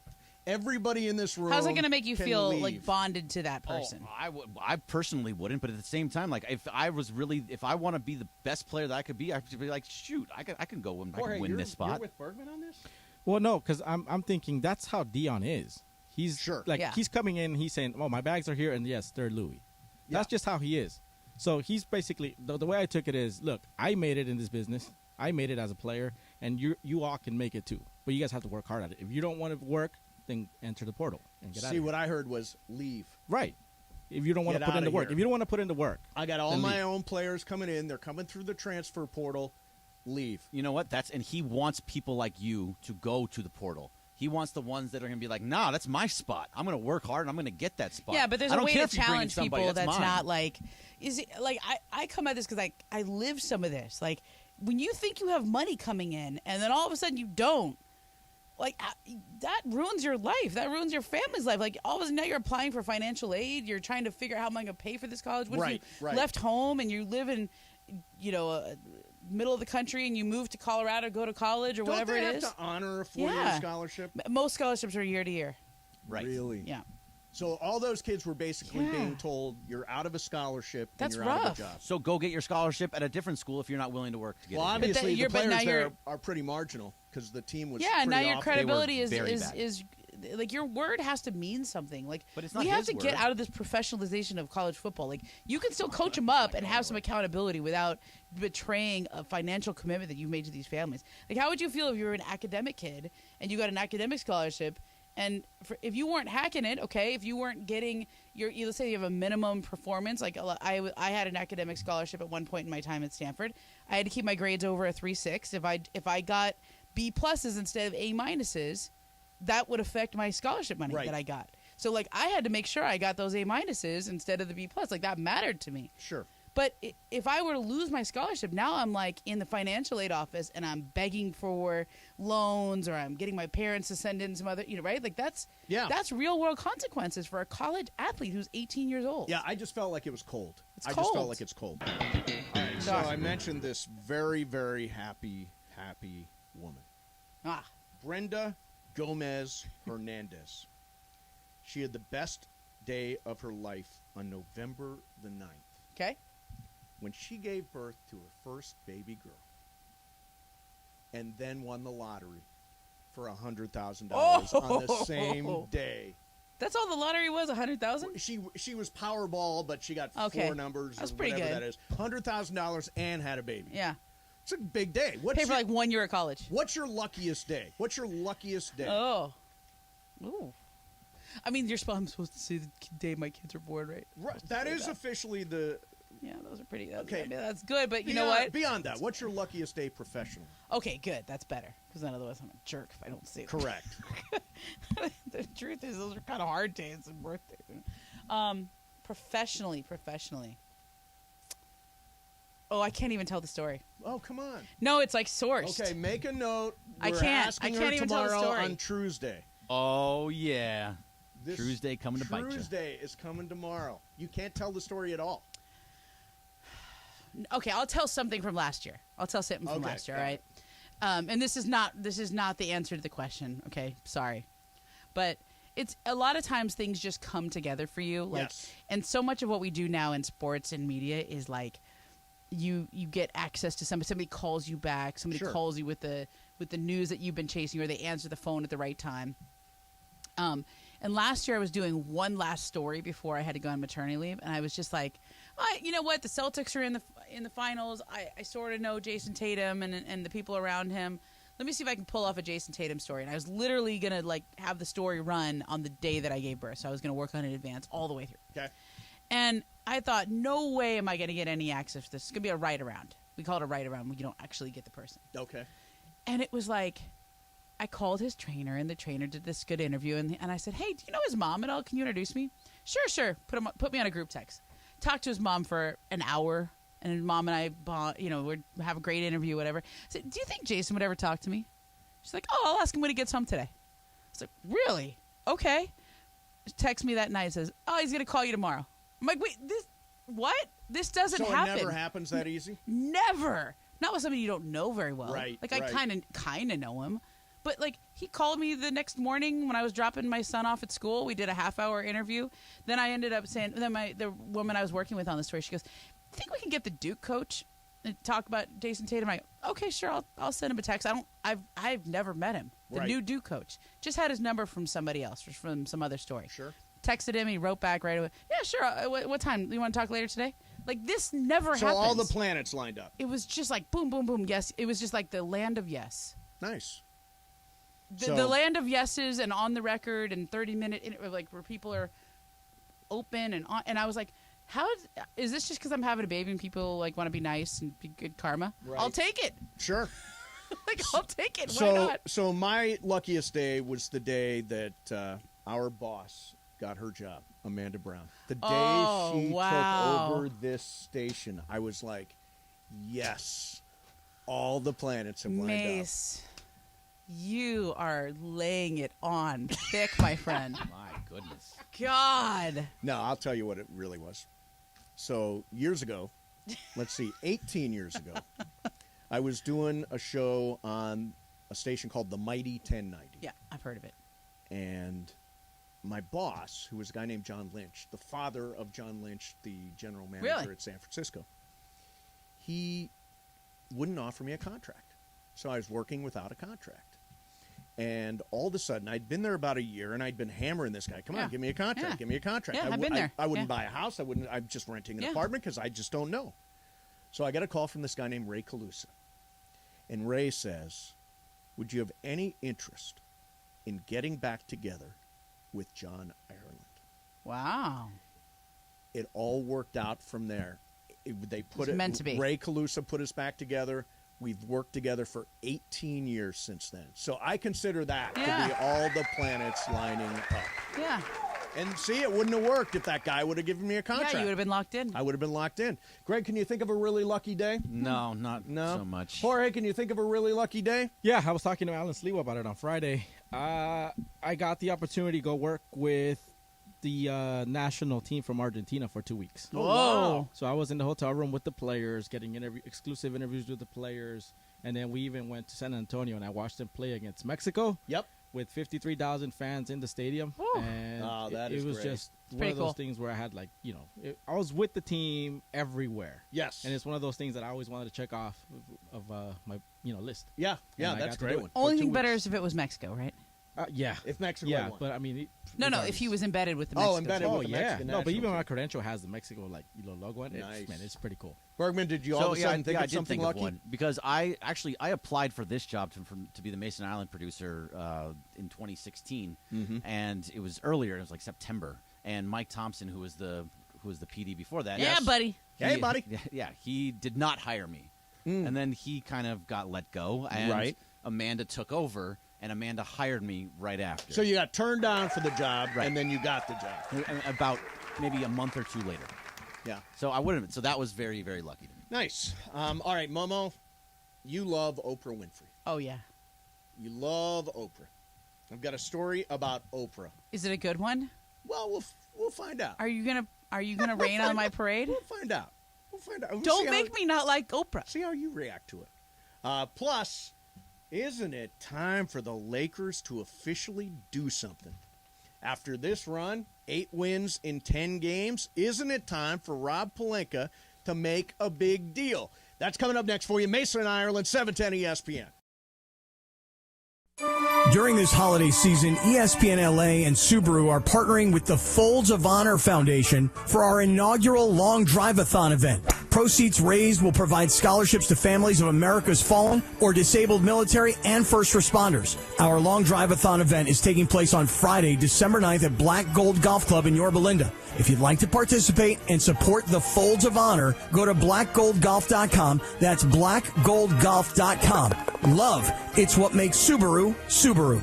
Everybody in this room. How's it going to make you feel like bonded to that person? I personally wouldn't, but at the same time, like if I want to be the best player that I could be, I should be like, shoot, I can go and I can win this spot. You're with Bergman on this? Well, no, because I'm thinking that's how Dion is. He's he's coming in, he's saying, "Oh, my bags are here," and yes, they're Louis. That's just how he is. So he's basically the way I took it is, look, I made it in this business. I made it as a player, and you all can make it too. But you guys have to work hard at it. If you don't want to work, then enter the portal and get out of here. See, what I heard was leave. Right. If you don't want to put in the work. If you don't want to put in the work. I got all my own players coming in. They're coming through the transfer portal. Leave. You know what? And he wants people like you to go to the portal. He wants the ones that are going to be like, nah, that's my spot. I'm going to work hard and I'm going to get that spot. Yeah, but there's a way to challenge people that's not like, I come at this because I live some of this. Like, when you think you have money coming in and then all of a sudden you don't, like, that ruins your life. That ruins your family's life. Like, all of a sudden now you're applying for financial aid. You're trying to figure out how am I going to pay for this college. What if you left home and you live in, middle of the country and you move to Colorado to go to college or whatever it is? Don't they have to honor a 4-year scholarship? Most scholarships are year to year. Right. Really? Yeah. So all those kids were basically being told you're out of a scholarship and you're out of a job. So go get your scholarship at a different school if you're not willing to work to get Well, it. obviously the players there are pretty marginal because the team was Yeah, pretty now your awful. credibility is like your word has to mean something. Like But it's not we have his to get word. out of this professionalization of college football. Like you can still coach them up and have some accountability without betraying a financial commitment that you've made to these families. Like how would you feel if you were an academic kid and you got an academic scholarship? And if you weren't hacking it, okay, if you weren't getting let's say you have a minimum performance, like I had an academic scholarship at one point in my time at Stanford. I had to keep my grades over a 3.6. If I got B pluses instead of A minuses, that would affect my scholarship money that I got. So like I had to make sure I got those A minuses instead of the B plus. Like that mattered to me. Sure. But if I were to lose my scholarship, now I'm like in the financial aid office and I'm begging for loans or I'm getting my parents to send in some other, right? Like that's real world consequences for a college athlete who's 18 years old. Yeah, I just felt like it was cold. It's just cold. felt like it's cold. All right, so I mentioned this very, very happy woman. Brenda Gomez Hernandez. She had the best day of her life on November the 9th. Okay. When she gave birth to her first baby girl and then won the lottery for $100,000 on the same day. That's all the lottery was, $100,000? She was Powerball, but she got 4 numbers That's or pretty whatever good. that is. $100,000 and had a baby. Yeah. It's a big day. Pay for like 1 year of college. What's your luckiest day? What's your luckiest day? Oh. Ooh. I mean, I'm supposed to say the day my kids are born, right? That is officially the... Yeah, those are pretty... That's good, but you know what? Beyond that, what's your luckiest day professionally? Okay, good. That's better. Because then otherwise I'm a jerk if I don't say that. Correct. The truth is, those are kind of hard days and birthdays. Professionally. Oh, I can't even tell the story. Oh, come on. No, it's like sourced. Okay, make a note. I can't even tell the story. On Tuesday. Oh, yeah. Tuesday coming to bite you. Tuesday is coming tomorrow. You can't tell the story at all. Okay, I'll tell something from last year. All right? And this is not the answer to the question, okay? Sorry. But it's a lot of times things just come together for you. Like and so much of what we do now in sports and media is like you get access to somebody calls you back, somebody calls you with the news that you've been chasing, or they answer the phone at the right time. And last year I was doing one last story before I had to go on maternity leave, and I was just like, you know what? The Celtics are in the finals. I sort of know Jason Tatum and the people around him. Let me see if I can pull off a Jason Tatum story. And I was literally gonna like have the story run on the day that I gave birth, so I was gonna work on it in advance all the way through. Okay. And I thought, no way am I gonna get any access to this. It's gonna be a write around. We call it a write around when you don't actually get the person. Okay. And it was like, I called his trainer, and the trainer did this good interview, and I said, hey, do you know his mom at all? Can you introduce me? Sure. Put me on a group text. Talked to his mom for an hour, and his mom and I, we'd have a great interview, whatever. I said, do you think Jason would ever talk to me? She's like, oh, I'll ask him when he gets home today. I was like, really? Okay. Text me that night, says, oh, he's going to call you tomorrow. I'm like, wait, what? This doesn't happen. So it never happens that easy? Never. Not with somebody you don't know very well. Right. Like, I kind of know him. But, like, he called me the next morning when I was dropping my son off at school. We did a half-hour interview. Then I ended up saying, the woman I was working with on the story, she goes, I think we can get the Duke coach and talk about Jason Tatum. I go, okay, sure, I'll send him a text. I've never met him. The new Duke coach. Just had his number from somebody else or from some other story. Sure. Texted him, he wrote back right away. Yeah, sure. What time? You want to talk later today? Like, this never happens. So all the planets lined up. It was just like boom, boom, boom, yes. It was just like the land of yes. Nice. The land of yeses and on the record and 30-minute, like, where people are open and on. And I was like, is this just because I'm having a baby and people, like, want to be nice and be good karma? Right. I'll take it. Sure. Like, I'll take it. Why not? So my luckiest day was the day that our boss got her job, Amanda Brown. The day she took over this station, I was like, yes, all the planets have lined Mace, you are laying it on thick, my friend. My goodness. God. No, I'll tell you what it really was. So years ago, let's see, 18 years ago, I was doing a show on a station called the Mighty 1090. Yeah, I've heard of it. And my boss, who was a guy named John Lynch, the father of John Lynch, the general manager Really? at San Francisco, he wouldn't offer me a contract. So I was working without a contract. And all of a sudden, I'd been there about a year, and I'd been hammering this guy. Come on, give me a contract. Give me a contract. Yeah, I've been there. I wouldn't buy a house. I'm just renting an apartment because I just don't know. So I got a call from this guy named Ray Calusa. And Ray says, would you have any interest in getting back together with John Ireland? Wow. It all worked out from there. Meant to be. Ray Calusa put us back together. We've worked together for 18 years since then. So I consider that to be all the planets lining up. Yeah. And see, it wouldn't have worked if that guy would have given me a contract. Yeah, you would have been locked in. I would have been locked in. Greg, can you think of a really lucky day? No, not so much. Jorge, can you think of a really lucky day? Yeah, I was talking to Alan Sliwa about it on Friday. I got the opportunity to go work with the national team from Argentina for 2 weeks. Whoa. Wow. So I was in the hotel room with the players, getting exclusive interviews with the players. And then we even went to San Antonio, and I watched them play against Mexico. Yep. With 53,000 fans in the stadium. Woo. And it was great. just one of those things where I had I was with the team everywhere. Yes. And it's one of those things that I always wanted to check off of my list. Yeah, And that's great one. Only thing better is if it was Mexico, right? Yeah. If Mexico won. won. But I mean... No, if he was embedded with the Mexico. Embedded with the Mexican No, but even national my credential has the Mexico logo in it. Nice. Man, it's pretty cool. Bergman, did you all of a sudden think I of did something think lucky? of one because I applied for this job to be the Mason Island producer in 2016, and it was earlier. It was like September, and Mike Thompson, who was the PD before that, yeah, buddy, hey, buddy, he did not hire me, and then he kind of got let go, and Amanda took over. And Amanda hired me right after. So you got turned down for the job, and then you got the job. About maybe a month or two later. Yeah. So I wouldn't. So that was very, very lucky to me. Nice. All right, Momo, you love Oprah Winfrey. Oh yeah. You love Oprah. I've got a story about Oprah. Is it a good one? Well, we'll find out. Are you gonna rain on my parade? We'll find out. Don't make me not like Oprah. See how you react to it. Plus, isn't it time for the Lakers to officially do something? After this run, 8 wins in 10 games, isn't it time for Rob Pelinka to make a big deal? That's coming up next for you. Mason and Ireland, 710 ESPN. During this holiday season, ESPNLA and Subaru are partnering with the Folds of Honor Foundation for our inaugural Long Drive-a-thon event. Proceeds raised will provide scholarships to families of America's fallen or disabled military and first responders. Our Long Drive-a-thon event is taking place on Friday, December 9th at Black Gold Golf Club in Yorba Linda. If you'd like to participate and support the Folds of Honor, go to blackgoldgolf.com. That's blackgoldgolf.com. Love, it's what makes Subaru, Subaru.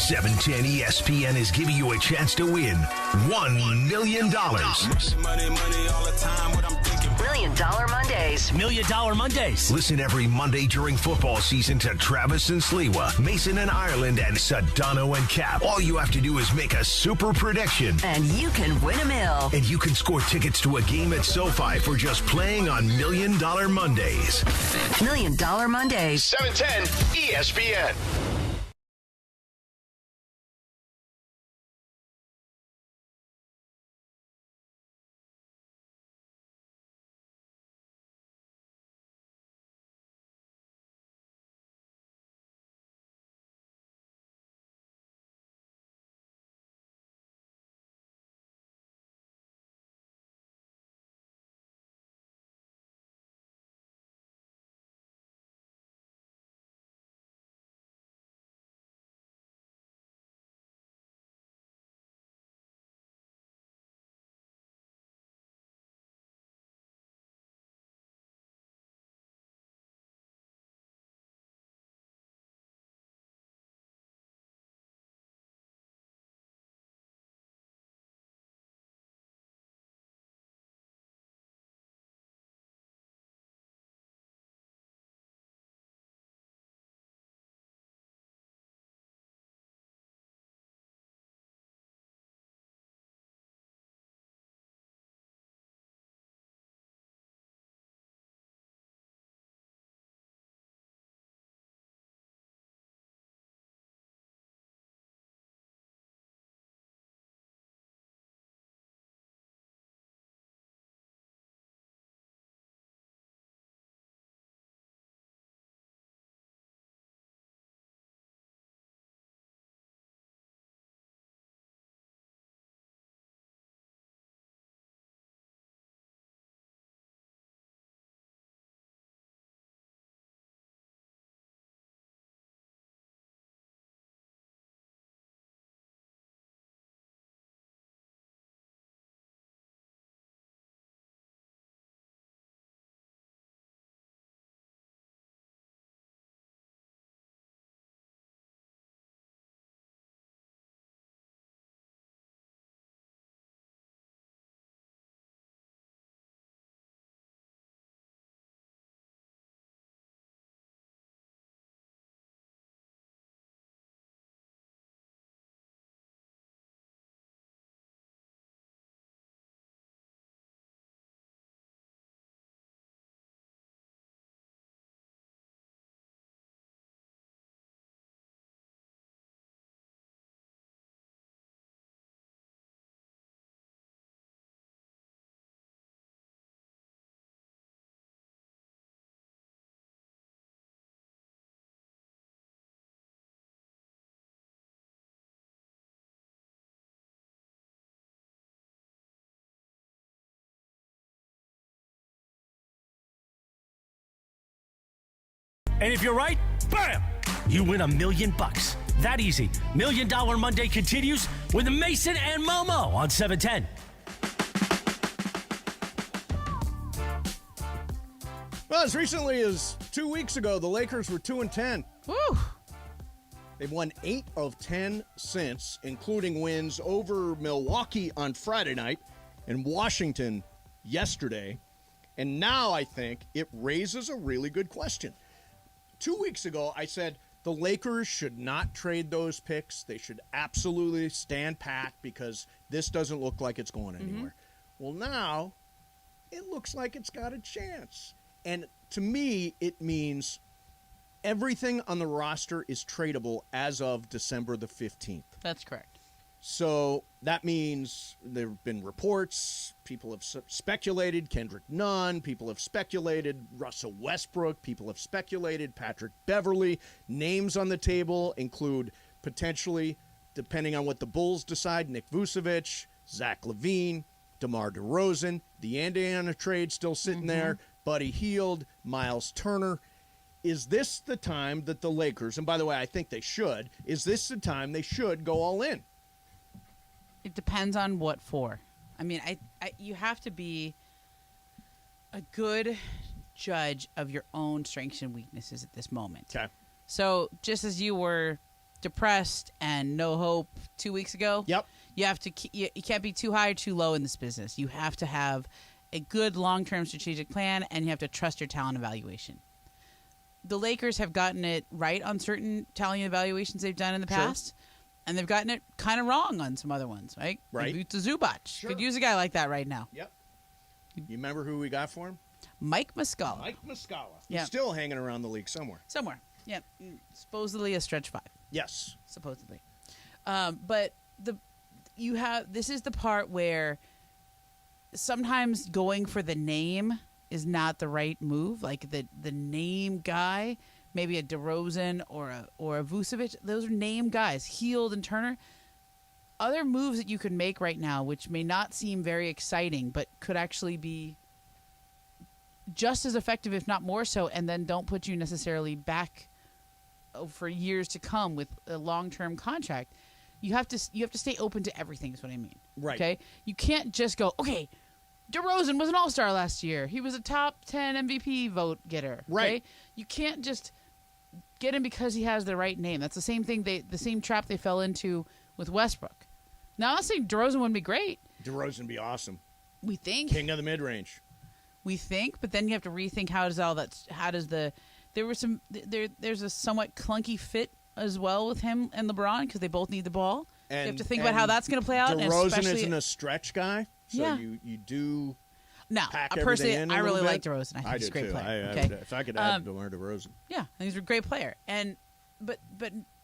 $710 ESPN is giving you a chance to win $1 million. $1 Million Mondays. $1 Million Mondays. Listen every Monday during football season to Travis and Sliwa, Mason and Ireland, and Sedano and Cap. All you have to do is make a super prediction. And you can win a mill. And you can score tickets to a game at SoFi for just playing on $1 Million Mondays. $1 Million Mondays. 710 ESPN. And if you're right, bam, you win $1 million. That easy. $1 Million Monday continues with Mason and Momo on 710. Well, as recently as 2 weeks ago, the Lakers were 2-10. Woo! They've won 8 of 10 since, including wins over Milwaukee on Friday night and Washington yesterday. And now I think it raises a really good question. 2 weeks ago, I said the Lakers should not trade those picks. They should absolutely stand pat because this doesn't look like it's going anywhere. Well, now it looks like it's got a chance. And to me, it means everything on the roster is tradable as of December the 15th. That's correct. So that means there have been reports. People have speculated Kendrick Nunn. People have speculated Russell Westbrook. People have speculated Patrick Beverley. Names on the table include potentially, depending on what the Bulls decide, Nick Vucevic, Zach LaVine, DeMar DeRozan, the Indiana trade still sitting there, Buddy Hield, Miles Turner. Is this the time that the Lakers, and by the way, I think they should, is this the time they should go all in? It depends on what for. I mean, you have to be a good judge of your own strengths and weaknesses at this moment. Okay. So just as you were depressed and no hope 2 weeks ago, you have to you can't be too high or too low in this business. You have to have a good long-term strategic plan, and you have to trust your talent evaluation. The Lakers have gotten it right on certain talent evaluations they've done in the past, and they've gotten it kind of wrong on some other ones, right? Right. Ivica Zubac. Could use a guy like that right now. Yep. You remember who we got for him? Mike Muscala. Mike Muscala. Yeah. He's still hanging around the league somewhere. Somewhere. Yeah. Supposedly a stretch 5. Yes. Supposedly. But this is the part where sometimes going for the name is not the right move. Like the name guy, maybe a DeRozan or a Vucevic, those are name guys, Hield and Turner. Other moves that you could make right now, which may not seem very exciting, but could actually be just as effective, if not more so, and then don't put you necessarily back for years to come with a long-term contract. You have to stay open to everything is what I mean. Right. Okay? You can't just go, okay, DeRozan was an all-star last year. He was a top 10 MVP vote getter. Right. Okay? You can't just get him because he has the right name. That's the same thing the same trap they fell into with Westbrook. Now, I'm not saying DeRozan wouldn't be great. DeRozan would be awesome. We think. King of the mid-range. We think, but then you have to rethink there's a somewhat clunky fit as well with him and LeBron because they both need the ball. And, you have to think about how that's going to play out. DeRozan isn't a stretch guy, so yeah. you do. No, personally, I really like DeRozan. I think he's a great too. player. If I could have DeMar DeRozan. Yeah, I think he's a great player. But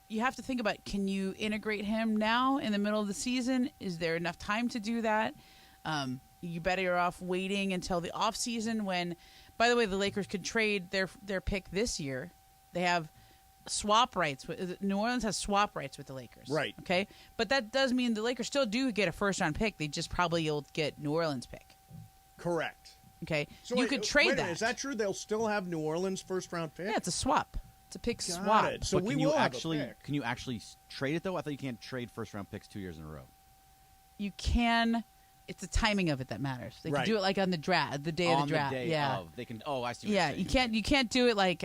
you have to think about, can you integrate him now in the middle of the season? Is there enough time to do that? You better off waiting until the off season when, by the way, the Lakers could trade their pick this year. They have swap rights. New Orleans has swap rights with the Lakers. Right. Okay? But that does mean the Lakers still do get a first-round pick. They just probably will get New Orleans pick. Correct. Okay? So you could trade that. Is that true? They'll still have New Orleans first-round pick? Yeah, it's a swap. It's a pick Got swap. it. So can you actually trade it, though? I thought you can't trade first-round picks 2 years in a row. You can. It's the timing of it that matters. They can do it like on the draft, the day of the draft. They can. Oh, I see. Yeah, you can't do it like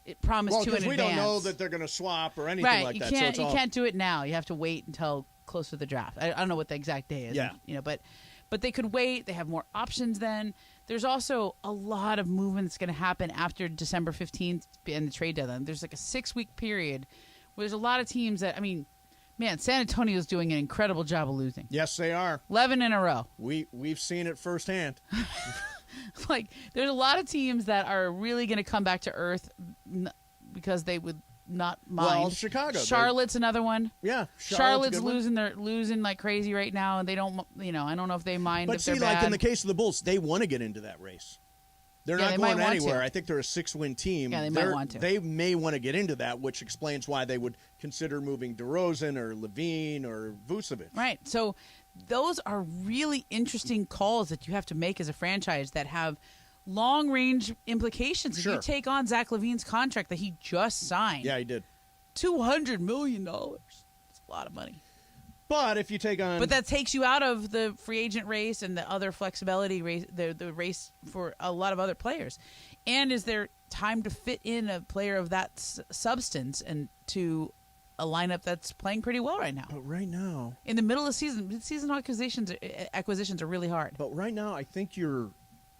it promised to in advance. Because we don't know that they're going to swap or anything like that. Right, you can't do it now. You have to wait until close to the draft. I don't know what the exact day is. Yeah. But they could wait. They have more options then. There's also a lot of movement that's going to happen after December 15th and the trade deadline. There's like a 6-week period where there's a lot of teams that, man, San Antonio's doing an incredible job of losing. Yes, they are. 11 in a row. We've seen it firsthand. There's a lot of teams that are really going to come back to earth because they would not mind. Well, Chicago. Charlotte's another one. Yeah, Charlotte's losing like crazy right now, and they don't. I don't know if they mind. But if they're like bad. in the case of the Bulls, they want to get into that race. They're not going anywhere. I think they're a 6-win team. Yeah, they might want to. They may want to get into that, which explains why they would consider moving DeRozan or LaVine or Vucevic. Right. So those are really interesting calls that you have to make as a franchise that have long-range implications. If you take on Zach LaVine's contract that he just signed. Yeah, he did. $200 million. That's a lot of money. But if you take on... But that takes you out of the free agent race and the other flexibility race, the race for a lot of other players. And is there time to fit in a player of that substance and to a lineup that's playing pretty well right now? But right now... In the middle of the season, mid-season acquisitions are really hard. But right now, I think you're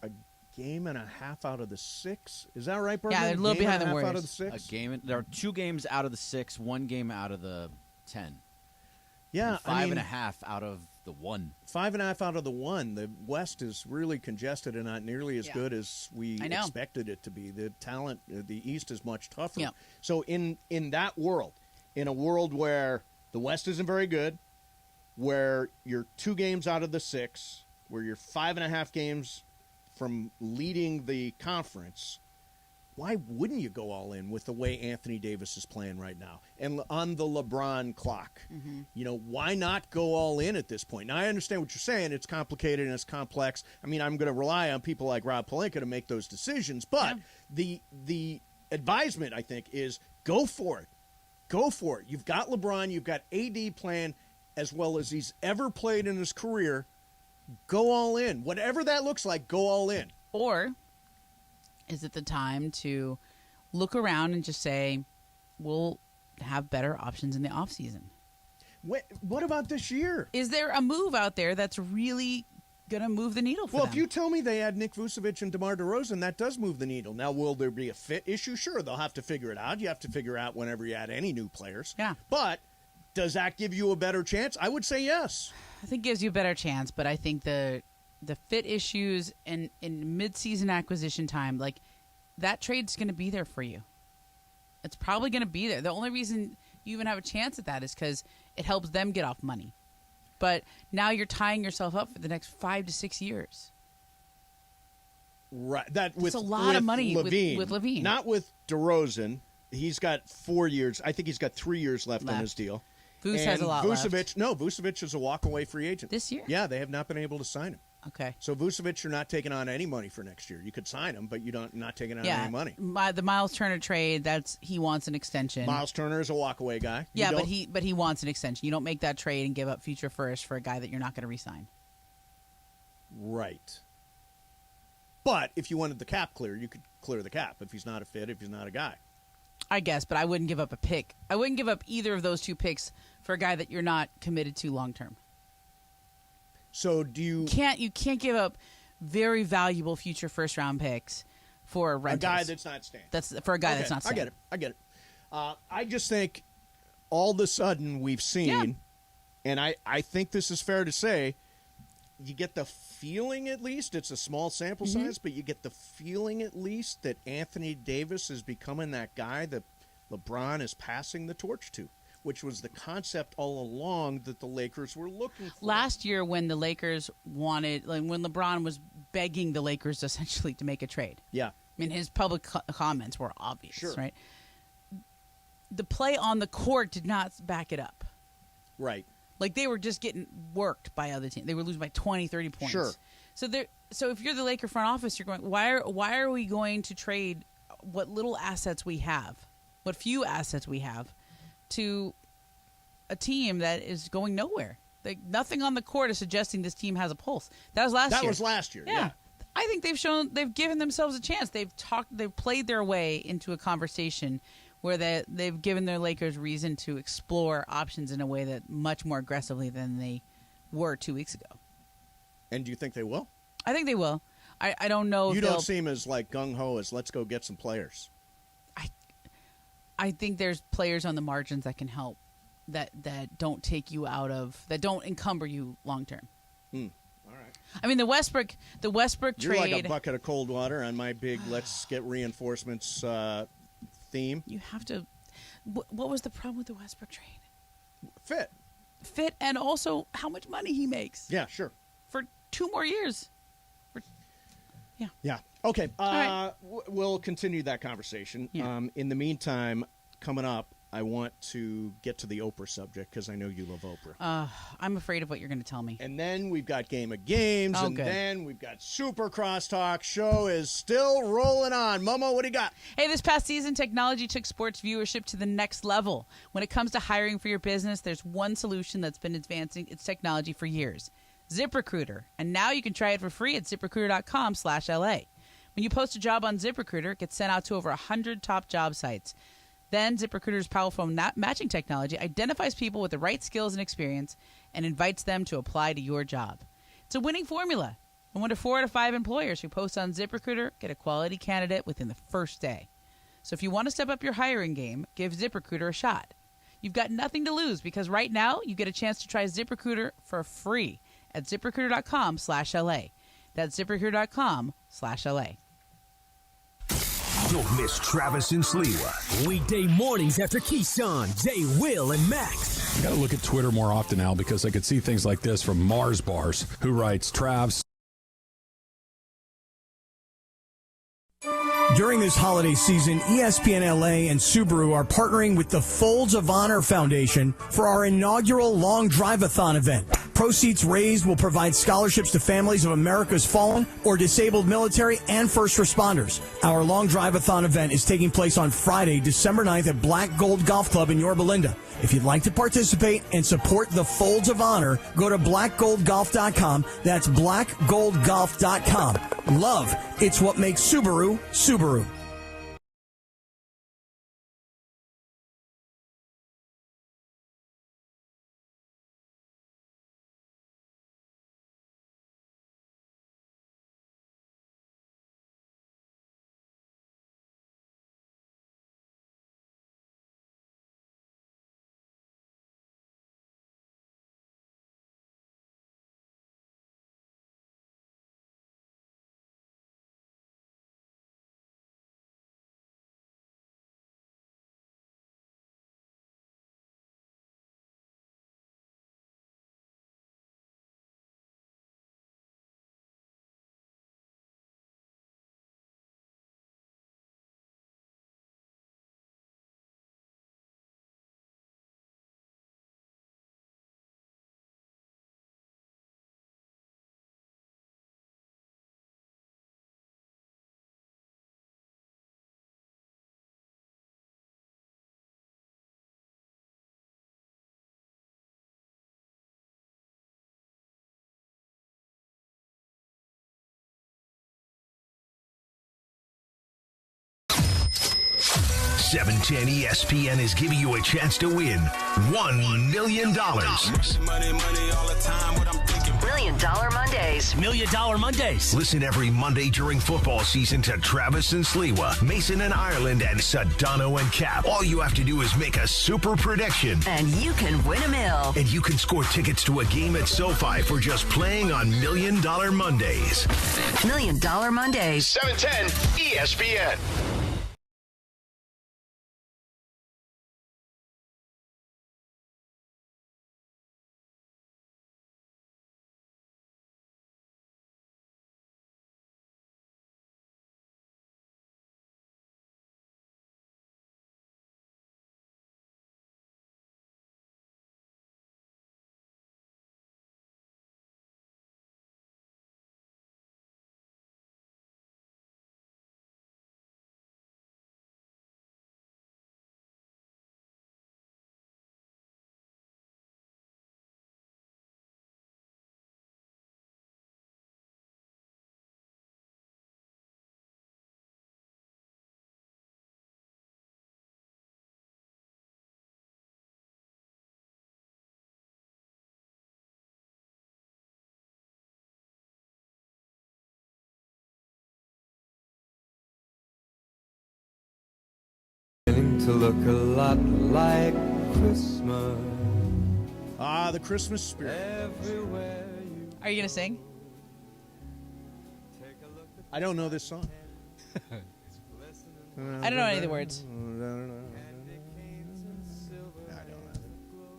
a game and a half out of the 6. Is that right, Bergman? Yeah, they're a little behind the Warriors. Out of the 6? There are 2 games out of the 6, 1 game out of the 10. Yeah, and 5.5 out of the 1. 5.5 out of the 1. The West is really congested and not nearly as good as we expected it to be. The talent, the East is much tougher. Yeah. So in that world, in a world where the West isn't very good, where you're 2 games out of the 6, where you're 5.5 games from leading the conference, why wouldn't you go all in with the way Anthony Davis is playing right now and on the LeBron clock? Mm-hmm. You know, why not go all in at this point? Now, I understand what you're saying. It's complicated and it's complex. I mean, I'm going to rely on people like Rob Pelinka to make those decisions. But the advisement, I think, is go for it. Go for it. You've got LeBron. You've got AD playing as well as he's ever played in his career. Go all in. Whatever that looks like, go all in. Or is it the time to look around and just say, we'll have better options in the offseason? What about this year? Is there a move out there that's really going to move the needle for them? Well, if you tell me they add Nick Vucevic and DeMar DeRozan, that does move the needle. Now, will there be a fit issue? Sure, they'll have to figure it out. You have to figure out whenever you add any new players. Yeah. But does that give you a better chance? I would say yes. I think it gives you a better chance, but I think the fit issues and in mid-season acquisition time, like that trade's going to be there for you. It's probably going to be there. The only reason you even have a chance at that is because it helps them get off money. But now you're tying yourself up for the next 5 to 6 years. Right. That's a lot of money LaVine. with LaVine. Not with DeRozan. He's got 4 years. I think he's got 3 years left on his deal. Vuce has a lot left. No, Vucevic is a walk-away free agent. This year? Yeah, they have not been able to sign him. Okay. So Vucevic, you're not taking on any money for next year. You could sign him, but you're not taking on any money. The Miles Turner trade, he wants an extension. Miles Turner is a walk-away guy. Yeah, but he wants an extension. You don't make that trade and give up future first for a guy that you're not going to re-sign. Right. But if you wanted the cap clear, you could clear the cap if he's not a fit, if he's not a guy. I guess, but I wouldn't give up a pick. I wouldn't give up either of those 2 picks for a guy that you're not committed to long term. So do you can't give up very valuable future first round picks for rentals. A guy that's not staying. That's for a guy that's not staying. I get it. I just think all of a sudden we've seen, and I think this is fair to say, you get the feeling at least, it's a small sample size, but you get the feeling at least that Anthony Davis is becoming that guy that LeBron is passing the torch to, which was the concept all along that the Lakers were looking for. Last year when the Lakers when LeBron was begging the Lakers essentially to make a trade. Yeah. I mean, his public comments were obvious, right? The play on the court did not back it up. Right. Like, they were just getting worked by other teams. They were losing by 20, 30 points. Sure. So if you're the Laker front office, you're going, why are we going to trade what little assets we have, what few assets we have, to a team that is going nowhere? Like, nothing on the court is suggesting this team has a pulse. That was last year. Yeah. I think they've given themselves a chance. They've played their way into a conversation where they've given their Lakers reason to explore options in a way that much more aggressively than they were 2 weeks ago. And do you think they will? I think they will. I don't know. You don't seem as like gung-ho as let's go get some players. I think there's players on the margins that can help, that don't take you out of, that don't encumber you long term. All right. I mean, the Westbrook trade. You're like a bucket of cold water on my big let's get reinforcements theme. You have to. What was the problem with the Westbrook trade? Fit, and also how much money he makes. Yeah, sure. For 2 more years. Yeah. Okay. Right. We'll continue that conversation. Yeah. In the meantime, coming up, I want to get to the Oprah subject because I know you love Oprah. I'm afraid of what you're going to tell me. And then we've got Game of Games, and good. then we've got Super Crosstalk. Show is still rolling on. Momo, what do you got? Hey, this past season, technology took sports viewership to the next level. When it comes to hiring for your business, there's one solution that's been advancing its technology for years. ZipRecruiter. And now you can try it for free at ZipRecruiter.com/LA. When you post a job on ZipRecruiter, it gets sent out to over 100 top job sites. Then ZipRecruiter's powerful matching technology identifies people with the right skills and experience and invites them to apply to your job. It's a winning formula. And 1 to 4 out of 5 employers who post on ZipRecruiter get a quality candidate within the first day. So if you want to step up your hiring game, give ZipRecruiter a shot. You've got nothing to lose because right now you get a chance to try ZipRecruiter for free at ZipRecruiter.com/LA. That's ZipRecruiter.com/LA. Don't miss Travis and Sliwa. Weekday mornings after Keyshawn, Jay, Will, and Max. I got to look at Twitter more often now because I could see things like this from Mars Bars, who writes, Travs. During this holiday season, ESPNLA and Subaru are partnering with the Folds of Honor Foundation for our inaugural Long Drive-a-thon event. Proceeds raised will provide scholarships to families of America's fallen or disabled military and first responders. Our Long Drive-a-thon event is taking place on Friday, December 9th at Black Gold Golf Club in Yorba Linda. If you'd like to participate and support the Folds of Honor, go to blackgoldgolf.com. That's blackgoldgolf.com. Love, it's what makes Subaru, Subaru. $710 ESPN is giving you a chance to win $1 million. $1 Million Mondays. $1 Million Mondays. Listen every Monday during football season to Travis and Sliwa, Mason and Ireland, and Sedano and Cap. All you have to do is make a super prediction. And you can win a mill. And you can score tickets to a game at SoFi for just playing on $1 Million Mondays. $1 Million Mondays. 710 ESPN. To look a lot like Christmas. Ah, the Christmas spirit. Are you going to sing? I don't know this song. I don't know any of the words.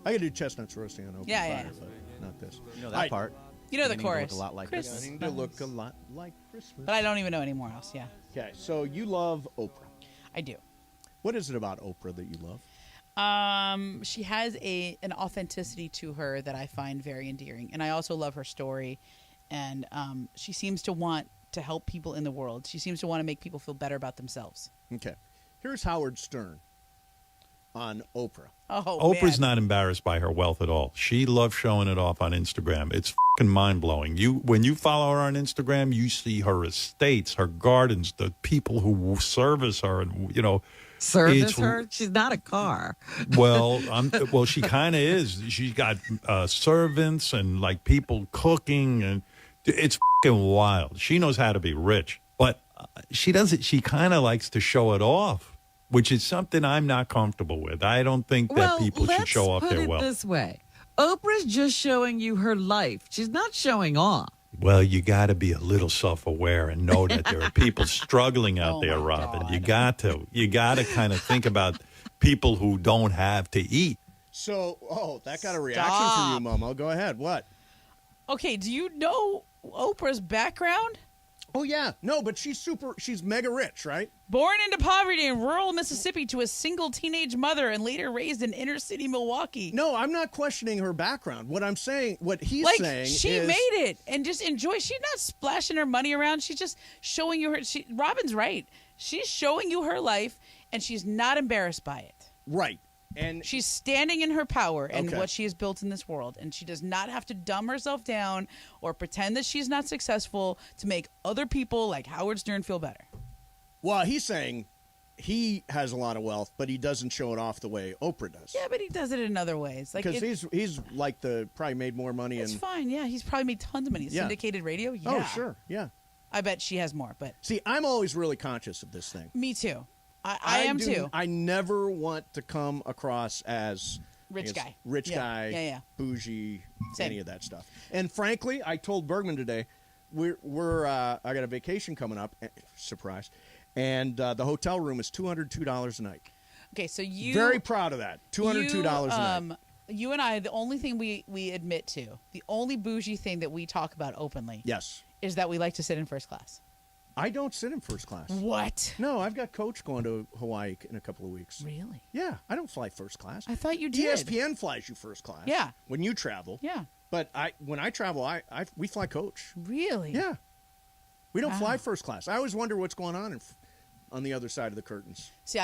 I can do chestnuts roasting on open fire, but not this. You know that part. You know the Beginning to chorus. look a lot like Christmas. Beginning to look a lot like Christmas. But I don't even know any more else, yeah. Okay, so you love Oprah. I do. What is it about Oprah that you love? She has an authenticity to her that I find very endearing, and I also love her story. And she seems to want to help people in the world. She seems to want to make people feel better about themselves. Okay, here's Howard Stern on Oprah. Oprah's not embarrassed by her wealth at all. She loves showing it off on Instagram. It's fucking mind-blowing. When you follow her on Instagram, you see her estates, her gardens, the people who service her, and service her. She's not a car. Well, she kind of is. She's got servants and like people cooking, and it's fucking wild. She knows how to be rich, but she doesn't. She kind of likes to show it off, which is something I'm not comfortable with. I don't think that people should show off their wealth. This way, Oprah's just showing you her life. She's not showing off. Well, you got to be a little self-aware and know that there are people struggling out there, Robin. God. You got to kind of think about people who don't have to eat. So, that got a reaction from you, Momo. Go ahead. What? Okay, do you know Oprah's background? Oh, yeah. No, but she's mega rich, right? Born into poverty in rural Mississippi to a single teenage mother and later raised in inner city Milwaukee. No, I'm not questioning her background. What I'm saying, what he's saying she is... made it and just enjoy. She's not splashing her money around. She's just showing you Robin's right. She's showing you her life, and she's not embarrassed by it. Right. And she's standing in her power and what she has built in this world, and she does not have to dumb herself down or pretend that she's not successful to make other people like Howard Stern feel better. Well, he's saying he has a lot of wealth, but he doesn't show it off the way Oprah does. Yeah, but he does it in other ways. Because he's like probably made more money. It's fine. Yeah, he's probably made tons of money. Syndicated radio. Yeah. Oh, sure. Yeah. I bet she has more. But see, I'm always really conscious of this thing. Me too. I am too. I never want to come across as rich guy, bougie, Same. any of that stuff. And frankly, I told Bergman today, I got a vacation coming up, surprise, and the hotel room is $202 a night. Okay, so you very proud of that. $202 a night. You and I, the only thing we admit to, the only bougie thing that we talk about openly, yes, is that we like to sit in first class. I don't sit in first class. What? No, I've got Coach going to Hawaii in a couple of weeks. Really? Yeah, I don't fly first class. I thought you did. ESPN flies you first class. Yeah. When you travel. Yeah. But when I travel, we fly coach. Really? Yeah. We don't fly first class. I always wonder what's going on the other side of the curtains. See,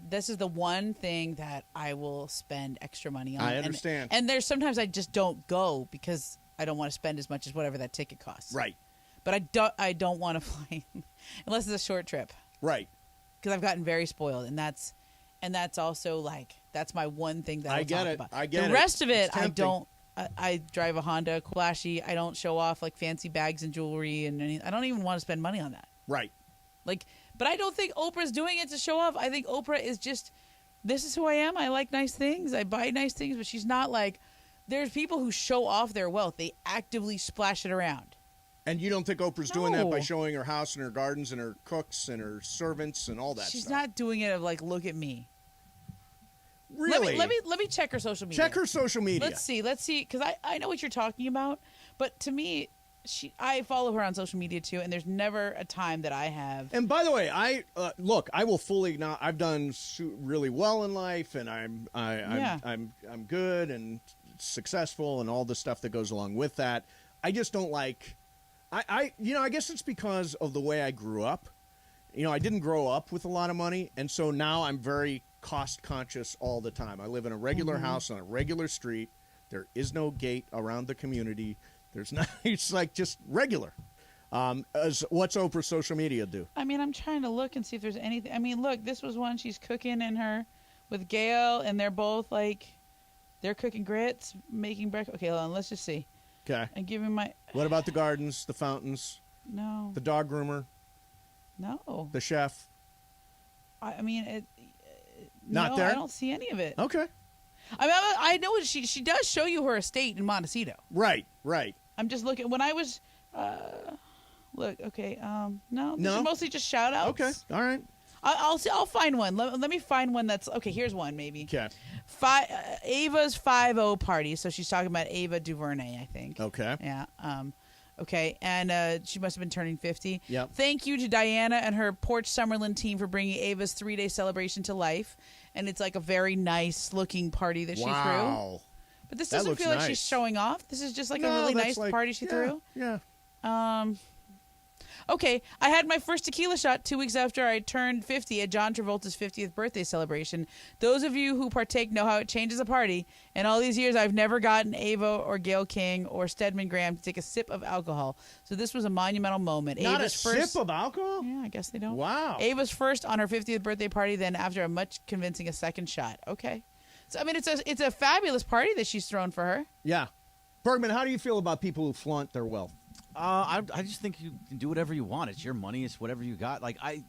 this is the one thing that I will spend extra money on. I understand. And there's sometimes I just don't go because I don't want to spend as much as whatever that ticket costs. Right. But I don't want to fly unless it's a short trip. Right. Because I've gotten very spoiled, and that's also that's my one thing that I get talk it. about. I get it. The rest of it, It's I tempting. don't. I drive a Honda, flashy. I don't show off like fancy bags and jewelry, and I don't even want to spend money on that. Right. But I don't think Oprah's doing it to show off. I think Oprah is just, this is who I am. I like nice things. I buy nice things, but she's not like. There's people who show off their wealth. They actively splash it around. And you don't think Oprah's doing that by showing her house and her gardens and her cooks and her servants and all that She's stuff? not doing it of look at me. Really? Let me check her social media. Check her social media. Let's see, because I know what you're talking about. But to me, I follow her on social media too, and there's never a time that I have. And by the way, I will fully acknowledge I've done really well in life, and I'm good and successful and all the stuff that goes along with that. I just don't like. I guess it's because of the way I grew up. I didn't grow up with a lot of money, and so now I'm very cost conscious all the time. I live in a regular house on a regular street. There is no gate around the community. There's not. It's just regular. What's Oprah's social media do? I mean, I'm trying to look and see if there's anything. I mean, look, this was one she's cooking with Gail, and they're both they're cooking grits, making breakfast. Okay, hold on, let's just see. Okay. And give me my. What about the gardens, the fountains? No. The dog groomer? No. The chef? I mean, not there? I don't see any of it. Okay. I know she does show you her estate in Montecito. Right. I'm just looking. When I was, look, okay, no, these are mostly just shout outs. Okay, all right. I'll find one. Let me find one that's okay. Here's one maybe. Okay. Ava's 5-0 party. So she's talking about Ava DuVernay, I think. Okay. Yeah. Okay, and she must have been turning 50. Yep. Thank you to Diana and her Porch Summerlin team for bringing Ava's 3-day celebration to life. And it's like a very nice-looking party that she threw. But this doesn't feel like she's showing off. This is just like a really nice party she threw. Yeah. Okay, I had my first tequila shot 2 weeks after I turned 50 at John Travolta's 50th birthday celebration. Those of you who partake know how it changes a party. In all these years, I've never gotten Ava or Gail King or Stedman Graham to take a sip of alcohol. So this was a monumental moment. Not Ava's a sip of alcohol? Yeah, I guess they don't. Wow. Ava's first on her 50th birthday party, then after a much convincing a second shot. Okay. So, I mean, it's a fabulous party that she's thrown for her. Yeah. Bergman, how do you feel about people who flaunt their wealth? I just think you can do whatever you want. It's your money. It's whatever you got.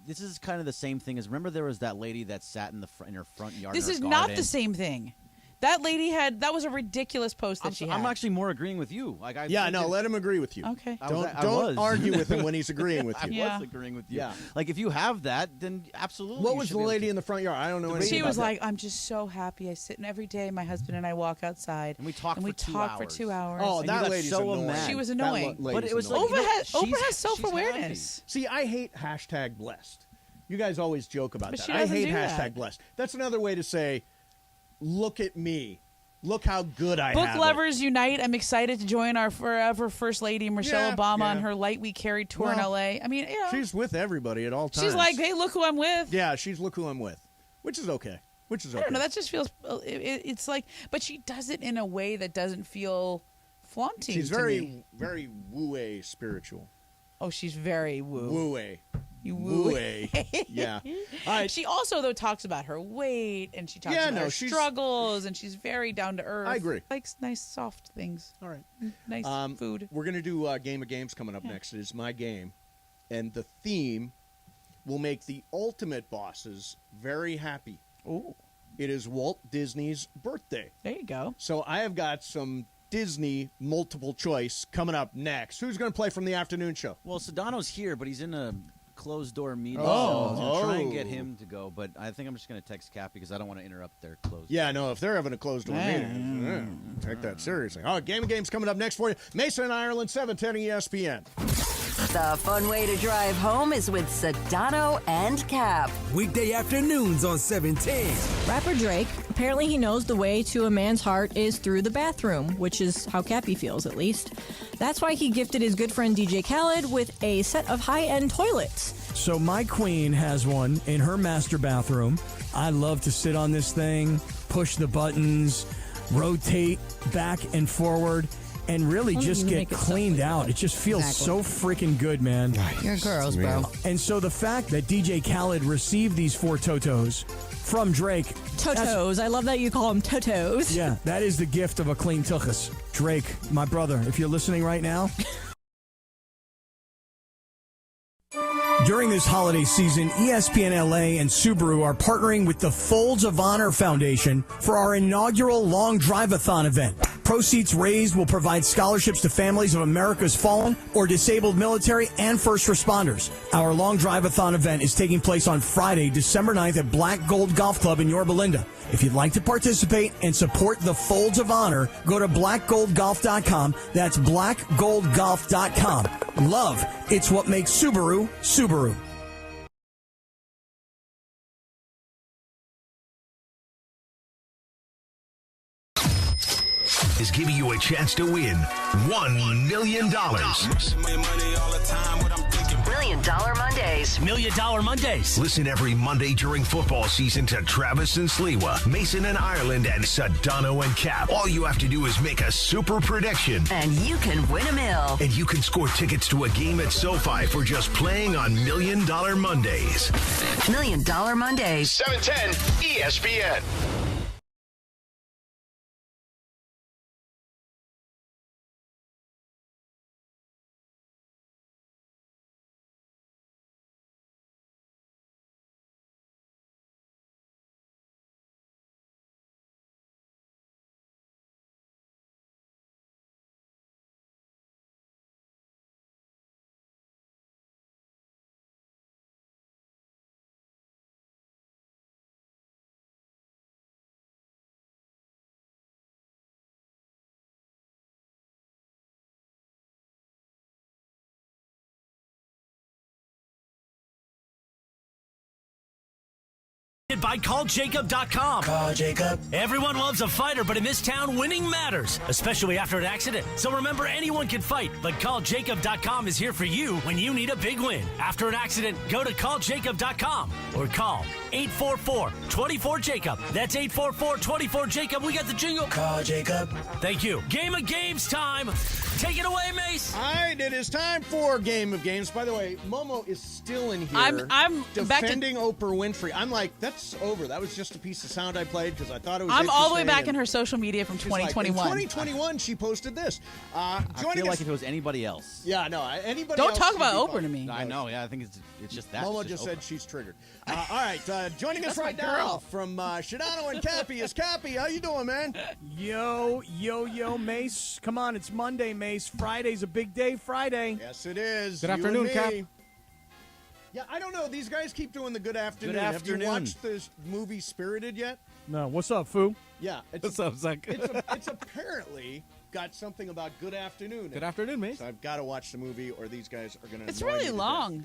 This is kind of the same thing as, remember there was that lady that sat in her front yard. This in her is garden? not the same thing. That lady that was a ridiculous post that she had. I'm actually more agreeing with you. Let him agree with you. Okay. Don't argue with him when he's agreeing with you. I was agreeing with you. Yeah. Like, if you have that, then absolutely. What was the lady in the front yard? I don't know anything She was about like, I'm just so happy. I sit and every day my husband and I walk outside. And we talk for 2 hours. Oh, that lady's so annoying. mad. She was annoying. But it was annoying. like, Oprah has self-awareness. See, I hate hashtag blessed. You guys always joke about But that. she I doesn't hate do hashtag that. blessed. That's another way to say, look at me. Look how good I Book have lovers unite. I'm excited to join our forever First Lady Michelle Obama on yeah. her Light We Carry tour in L.A. I mean, she's with everybody at all times. She's like, hey, look who I'm with. Yeah, she's look who I'm with, which is okay. I don't know. That just feels. It's like, but she does it in a way that doesn't feel flaunting. She's to me. very woo-a spiritual. Oh, she's very woo. Woo-a. You woo-a. Yeah. All right. She also, though, talks about her weight and she talks about her struggles, and she's very down to earth. I agree. Likes nice, soft things. All right. Nice food. We're going to do Game of Games coming up next. It is my game. And the theme will make the ultimate bosses very happy. Oh. It is Walt Disney's birthday. There you go. So I have got some Disney multiple choice coming up next. Who's going to play from the afternoon show? Well, Sedano's here, but he's in a closed-door meeting. Oh. So I was going to try and get him to go, but I think I'm just going to text Cap because I don't want to interrupt their closed. Yeah, no, if they're having a closed-door meeting, take that seriously. All right, Game of Games coming up next for you. Mason and Ireland, 710 ESPN. The fun way to drive home is with Sedano and Cap. Weekday afternoons on 710. Rapper Drake, apparently he knows the way to a man's heart is through the bathroom, which is how Cappy feels, at least. That's why he gifted his good friend DJ Khaled with a set of high-end toilets. So my queen has one in her master bathroom. I love to sit on this thing, push the buttons, rotate back and forward, and really just get cleaned out. It just feels so freaking good, man. You're girls, bro. And so the fact that DJ Khaled received these 4 Totos from Drake. Totos. I love that you call them Totos. Yeah, that is the gift of a clean tuchus. Drake, my brother, if you're listening right now. During this holiday season, ESPNLA and Subaru are partnering with the Folds of Honor Foundation for our inaugural Long Drive-a-thon event. Proceeds raised will provide scholarships to families of America's fallen or disabled military and first responders. Our Long Drive-a-thon event is taking place on Friday, December 9th at Black Gold Golf Club in Yorba Linda. If you'd like to participate and support the Folds of Honor, go to blackgoldgolf.com. That's blackgoldgolf.com. Love, it's what makes Subaru, Subaru. Is giving you a chance to win $1 million. $1 Million Mondays. $1 Million Mondays. Listen every Monday during football season to Travis and Sliwa, Mason and Ireland, and Sedano and Cap. All you have to do is make a super prediction. And you can win $1 million. And you can score tickets to a game at SoFi for just playing on $1 Million Mondays. $1 Million Mondays. 710 ESPN. by CallJacob.com. Call Jacob. Everyone loves a fighter, but in this town, winning matters, especially after an accident. So remember, anyone can fight, but CallJacob.com is here for you when you need a big win. After an accident, go to CallJacob.com or call 844-24-JACOB. That's 844-24-JACOB. We got the jingle. Call Jacob. Thank you. Game of Games time. Take it away, Mace. All right, it is time for Game of Games. By the way, Momo is still in here. I'm defending Oprah Winfrey. I'm like, that's over. That was just a piece of sound I played because I thought it was I'm all the way interesting, back in her social media from 2021. Like, in 2021, she posted this. I feel like if it was anybody else. Yeah, no, anybody Don't else talk would about be Oprah fine. to me. I know, yeah, I think it's just that. Momo It's just Oprah. said she's triggered. All right, joining us That's my right now girl. from Shadano and Cappy is Cappy. How you doing, man? Yo, Mace. Come on, it's Monday, Mace. Friday's a big day, Friday. Yes, it is. Good You afternoon, and Cap. me. Yeah, I don't know. These guys keep doing the good afternoon. Good Have afternoon. you watched the movie Spirited yet? No, what's up, Foo? Yeah. What's up, Zach? It's apparently got something about good afternoon. Good afternoon, Mace. So I've got to watch the movie or these guys are going to It's really long.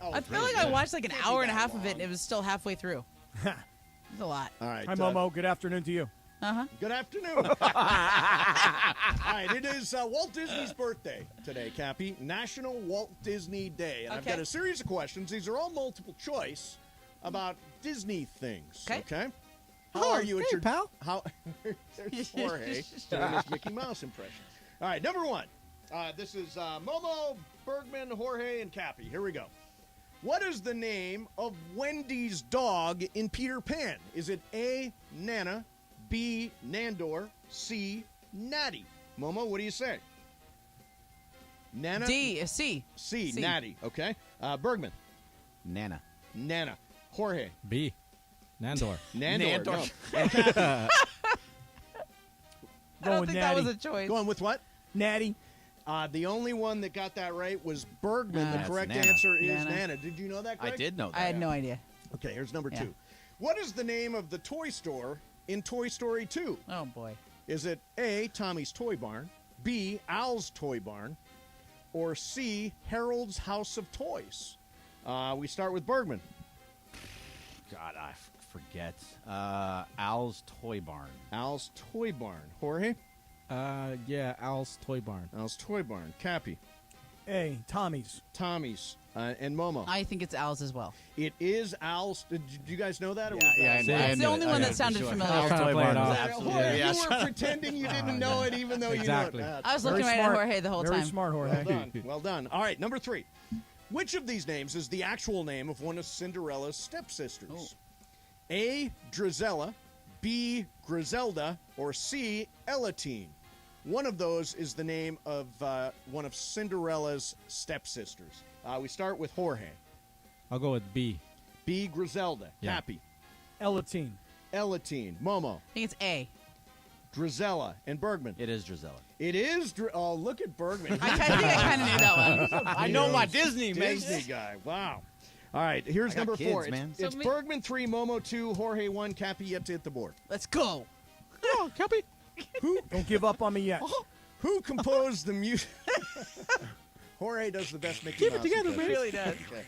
Oh, I feel like I watched like an hour and a half of it and it was still halfway through. It's a lot. All right. Hi, Momo. Good afternoon to you. Uh-huh. Good afternoon. All right, it is Walt Disney's birthday today, Cappy. National Walt Disney Day. And I've got a series of questions. These are all multiple choice about Disney things. Okay? How are you at your pal? How there's Jorge doing his Mickey Mouse impression. All right, number one. This is Momo, Bergman, Jorge, and Cappy. Here we go. What is the name of Wendy's dog in Peter Pan? Is it A, Nana, B, Nandor, C, Natty? Momo, what do you say? Nana? C. C, Natty. Okay. Bergman? Nana. Jorge? B. Nandor. Nandor. No. I don't think that was a choice. Going with what? Natty. The only one that got that right was Bergman. The correct Nana. answer is Nana. Did you know that, Greg? I did know that. I had no idea. Okay, here's number two. What is the name of the toy store in Toy Story 2? Oh, boy. Is it A, Tommy's Toy Barn, B, Al's Toy Barn, or C, Harold's House of Toys? We start with Bergman. God, I forget. Al's Toy Barn. Al's Toy Barn. Jorge? Yeah, Al's Toy Barn. Al's Toy Barn. Cappy? A, Tommy's. And Momo? I think it's Al's as well. It is Al's. Did you guys know that? It's the only one that sounded familiar. Al's Toy Barn is absolutely. You were pretending you didn't know it, even though you know it. I was looking right at Jorge the whole time. Very smart, Jorge. Well done. All right, number three. Which of these names is the actual name of one of Cinderella's stepsisters? A, Drizella, B, Griselda, or C, Elatine? One of those is the name of one of Cinderella's stepsisters. We start with Jorge. I'll go with B. B, Griselda. Yeah. Happy. Elatine. Momo. I think it's A. Drizella. And Bergman. It is Drizella. It is. Oh, look at Bergman. I think I kind of knew that one. I know my Disney, man. Disney guy. Wow. All right, here's number kids, 4. man. It's Bergman 3, Momo 2, Jorge 1, Cappy yet to hit the board. Let's go. Oh, Cappy. Don't give up on me yet. Who composed the music? Jorge does the best Mickey Mouse. Keep it together, man. He really does. Okay.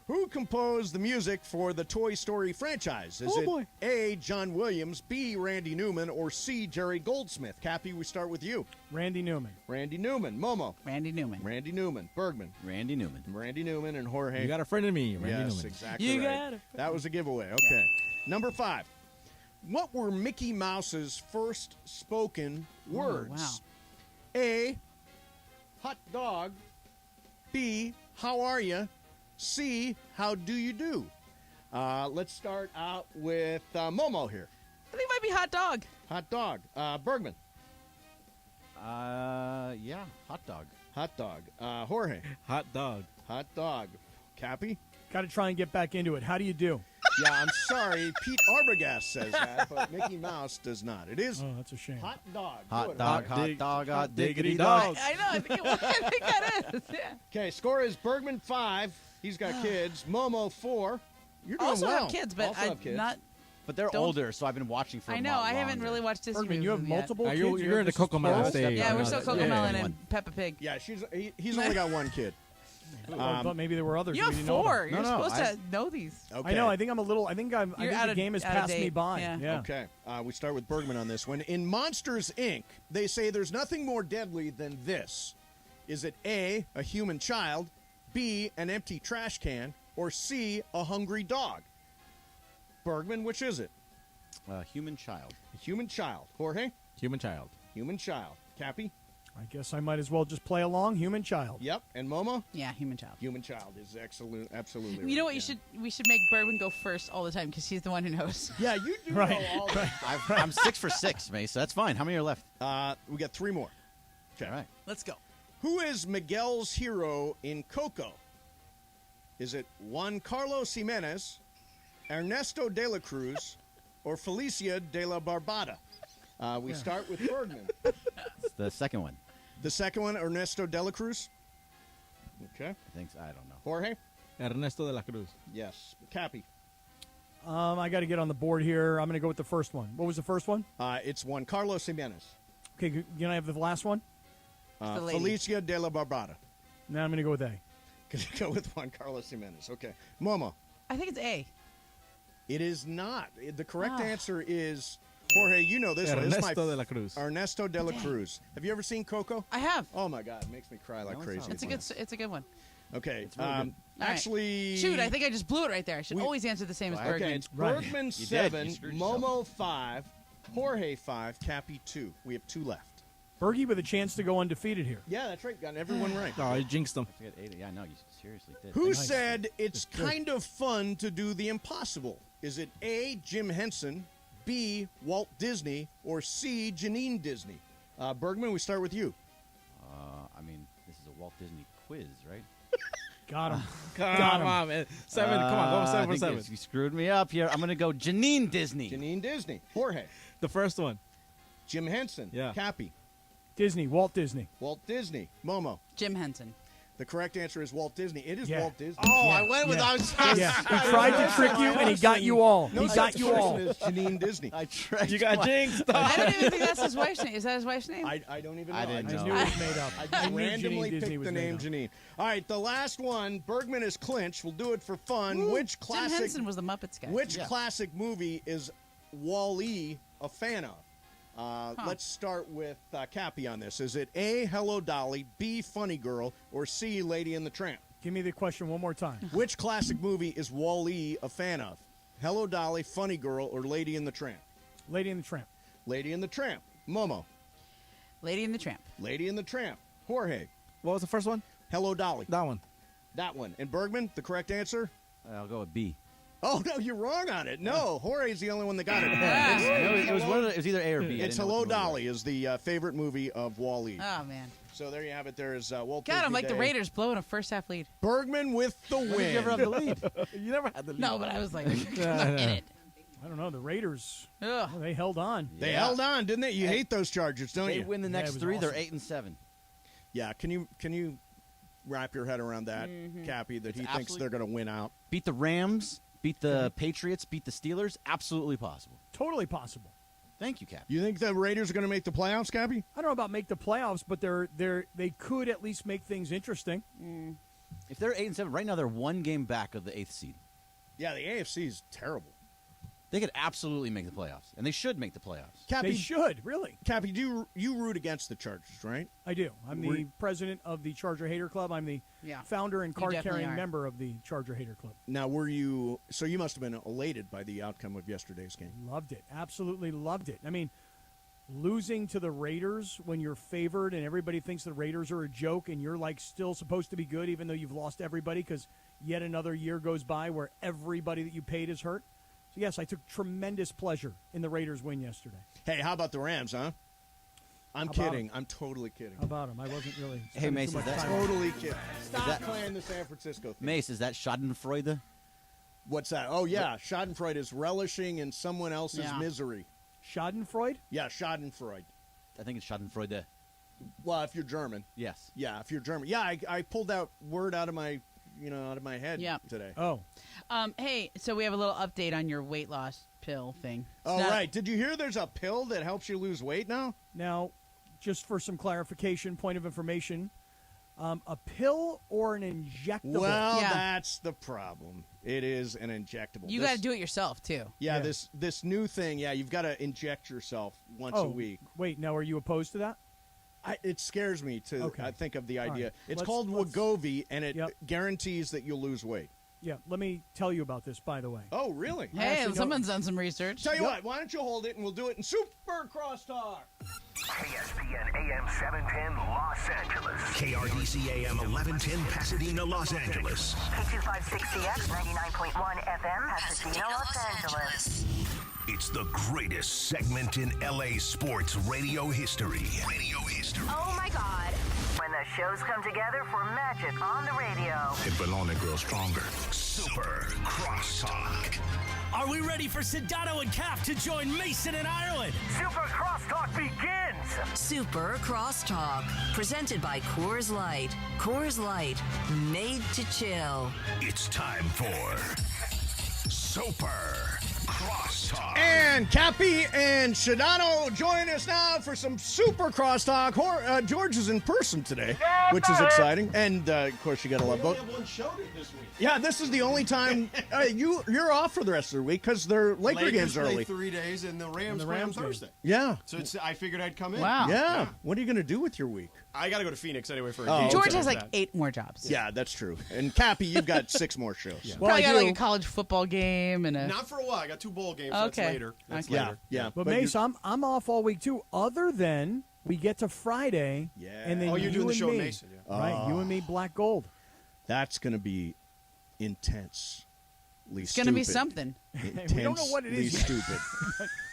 Who composed the music for the Toy Story franchise? Is boy. it A, John Williams, B, Randy Newman, or C, Jerry Goldsmith? Cappy, we start with you. Randy Newman. Momo. Randy Newman. Bergman. Randy Newman. And Jorge. You got a friend in me, Randy Yes, Newman. exactly You right. got a friend. That was a giveaway. Okay. Number 5. What were Mickey Mouse's first spoken words? wow. A, hot dog. B, how are you? C, how do you do? Let's start out with Momo here. I think it might be hot dog. Hot dog. Bergman. Yeah, hot dog. Hot dog. Jorge. Hot dog. Hot dog. Cappy. Got to try and get back into it. How do you do? Yeah, I'm sorry. Pete Arbogast says that, but Mickey Mouse does not. It is Oh, that's a shame. hot dog. Hot Good. dog, All right. hot diggity dog. dog. I know. I think, I think that is. Yeah. Okay, score is Bergman 5. He's got kids. Momo 4. You're doing Also well. have kids, but Also I'm have kids. not. But they're Don't- older, so I've been watching for a I know. lot I haven't longer. really watched Disney Bergman, you have movies yet. multiple kids? You're You have in the this Coco Melon full? stage. Yeah, we're Yeah, still Coco yeah, Melon yeah. and Peppa Pig. Yeah, he's only got one kid. I thought maybe there were others. You have we didn't know 4. about. You're supposed to know these. Okay. I know. I think I'm a little. I think the game has passed me by. Yeah. Okay. We start with Bergman on this one. In Monsters, Inc., they say there's nothing more deadly than this. Is it A, a human child, B, an empty trash can, or C, a hungry dog? Bergman, which is it? Human child. Human child. Jorge? Human child. Human child. Cappy? I guess I might as well just play along. Human child. Yep. And Momo? Yeah, human child. Human child is absolutely You know what? right. We should make Bergman go first all the time because he's the one who knows. Yeah, you do Right. know all that. I'm 6 for 6, Mace, so that's fine. How many are left? We got 3 more. Okay. All right. Let's go. Who is Miguel's hero in Coco? Is it Juan Carlos Jimenez, Ernesto de la Cruz, or Felicia de la Barbada? We start with Bergman. It's the second one. The second one, Ernesto de la Cruz? Okay. I think so. I don't know. Jorge? Ernesto de la Cruz. Yes. Cappy? I got to get on the board here. I'm going to go with the first one. What was the first one? It's Juan Carlos Jimenez. Okay, can I have the last one? Felicia de la Barbada. Now I'm going to go with A. Can you go with Juan Carlos Jimenez? Okay. Momo? I think it's A. It is not. The correct answer is, Jorge, you know this one. This is Ernesto de la Cruz. Ernesto de la Cruz. Have you ever seen Coco? I have. Oh, my God. It makes me cry like crazy. It's a good one. Okay. Really good. Actually. Shoot, I think I just blew it right there. I should always answer the same as Bergman. Okay, it's Bergman 7, Momo 5, Jorge 5, Cappy 2. We have 2 left. Bergie with a chance to go undefeated here. Yeah, that's right. Got everyone right. Oh, I jinxed them. Yeah, no, you seriously did. Who said it's kind of fun to do the impossible? Is it A, Jim Henson, B, Walt Disney, or C, Janine Disney? Bergman, we start with you. I mean, this is a Walt Disney quiz, right? Got him. Come on, man. 7. Come on, go 7 for 7. You screwed me up here. I'm going to go Janine Disney. Janine Disney. Jorge. The first one. Jim Henson. Yeah. Cappy. Disney. Walt Disney. Walt Disney. Momo. Jim Henson. The correct answer is Walt Disney. It is Yeah. Walt Disney. Oh, I went with I was Yeah, he tried to trick you, and he got you all. No He got you all. Is Janine Disney. I tried. You got jinxed. I don't even think that's his wife's name. Is that his wife's name? I don't even know. I didn't just know. I knew it was made up. I just knew randomly Janine Disney picked was the made name up. Janine. All right, the last one. Bergman is clinched. We'll do it for fun. Which Jim classic? Henson was the Muppets guy. Which classic movie is Wall-E a fan of? Let's start with Cappy on this. Is it A, Hello Dolly, B, Funny Girl, or C, Lady and the Tramp? Give me the question one more time. Which classic movie is Wall-E a fan of? Hello Dolly, Funny Girl, or Lady and the Tramp? Lady and the Tramp. Lady and the Tramp. Momo. Lady and the Tramp. Lady and the Tramp. Jorge. What was the first one? Hello Dolly. That one. That one. And Bergman, the correct answer? I'll go with B. Oh, no, you're wrong on it. No, Jorge's the only one that got it. It was either A or B. It's Hello Dolly is the favorite movie of Wall-E. Oh, man. So there you have it. There is Walt God, Disney I'm like Day. the Raiders blowing a first half lead. Bergman with the win. Did you ever have the lead? You never had the lead. No, but I was like, in it. I don't know. The Raiders, Ugh. they held on. They held on, didn't they? You hate those Chargers, don't They you? win the it next was 3. awesome. They're 8 and 7. Yeah, can you wrap your head around that, Cappy, that he thinks absolutely- they're going to win out? Beat the Rams. Beat the Patriots. Beat the Steelers. Absolutely possible. Totally possible. Thank you, Cap. You think the Raiders are going to make the playoffs, Cappy? I don't know about make the playoffs, but they could at least make things interesting. If they're 8 and 7 right now, they're 1 game back of the 8th seed. Yeah, the AFC is terrible. They could absolutely make the playoffs, and they should make the playoffs. Cappy, They should, really. Cappy, do you root against the Chargers, right? I do. I'm the president of the Charger Hater Club. I'm the founder and You definitely card-carrying are. member of the Charger Hater Club. Now, so you must have been elated by the outcome of yesterday's game. Loved it. Absolutely loved it. I mean, losing to the Raiders when you're favored and everybody thinks the Raiders are a joke and you're like still supposed to be good even though you've lost everybody because yet another year goes by where everybody that you paid is hurt. So, yes, I took tremendous pleasure in the Raiders' win yesterday. Hey, how about the Rams, huh? I'm How about kidding. I'm totally kidding. How about him? I wasn't really Hey, spending Mason, too much that's time on it. Totally kidding. Stop that- playing the San Francisco thing. Mace, is that Schadenfreude? What's that? Oh, yeah. Schadenfreude is relishing in someone else's Yeah. misery. Schadenfreude? Yeah, Schadenfreude. I think it's Schadenfreude. Well, if you're German. Yes. Yeah, if you're German. Yeah, I pulled that word out of my head today. Oh. Hey, so we have a little update on your weight loss pill thing. Oh, right. Did you hear there's a pill that helps you lose weight now? Now, just for some clarification, point of information, A pill or an injectable? Well, that's the problem. It is an injectable. You got to do it yourself, too. Yeah, this new thing, you've got to inject yourself once a week. Wait, now are you opposed to that? It scares me to think of the idea. Right. It's called Wegovy, and it guarantees that you'll lose weight. Yeah, let me tell you about this, by the way. Oh, really? Hey, someone's done some research. Tell you what, why don't you hold it, and we'll do it in Super Crosstalk. ESPN AM 710 Los Angeles. KRDC AM 1110 Pasadena, Los Angeles. K256CX 99.1 FM Pasadena, Los Angeles. It's the greatest segment in LA sports radio history. Oh my God. When the shows come together for magic on the radio. It will only grow stronger. Super Crosstalk. Are we ready for Sedano and Cap to join Mason in Ireland? Super Crosstalk begins. Super Crosstalk, presented by Coors Light. Coors Light, made to chill. It's time for Super Crosstalk. And Cappy and Sedano join us now for some Super Crosstalk. George is in person today, which is exciting. And, of course, you got to love both. We only have one show this week. Yeah, this is the only time you're off for the rest of the week because their Laker games play early. 3 days, and the Rams play on Thursday. Yeah. So I figured I'd come in. Wow. Yeah. What are you going to do with your week? I got to go to Phoenix anyway for a Oh, game. George has 8 more jobs. Yeah, that's true. And Cappy, you've got 6 more shows. Yeah. Probably got a college football game and a. Not for a while. I got 2 bowl games. Okay. So that's later. That's Okay. later. Yeah. But Mace, I'm off all week too. Other than we get to Friday, and then you're doing the show and with me, Mason, right? You and me, Black Gold. That's going to be intensely It's going to be something. We don't know what it is yet. Stupid.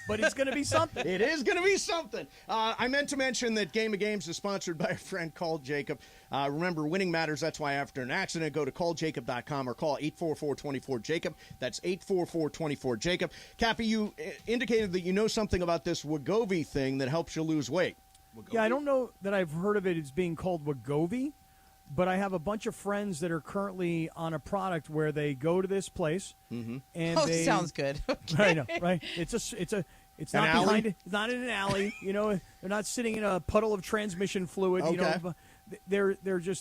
But it's going to be something. It is going to be something. I meant to mention that Game of Games is sponsored by a friend called Jacob. Remember, winning matters. That's why after an accident, go to calljacob.com or call 844-24-JACOB. That's 844-24-JACOB. Cappy, you indicated that you know something about this Wegovy thing that helps you lose weight. Yeah, I don't know that I've heard of it as being called Wegovy, but I have a bunch of friends that are currently on a product where they go to this place and they sounds good. I know, right? It's not alley? behind. It's not in an alley. You know, they're not sitting in a puddle of transmission fluid. You Okay. know,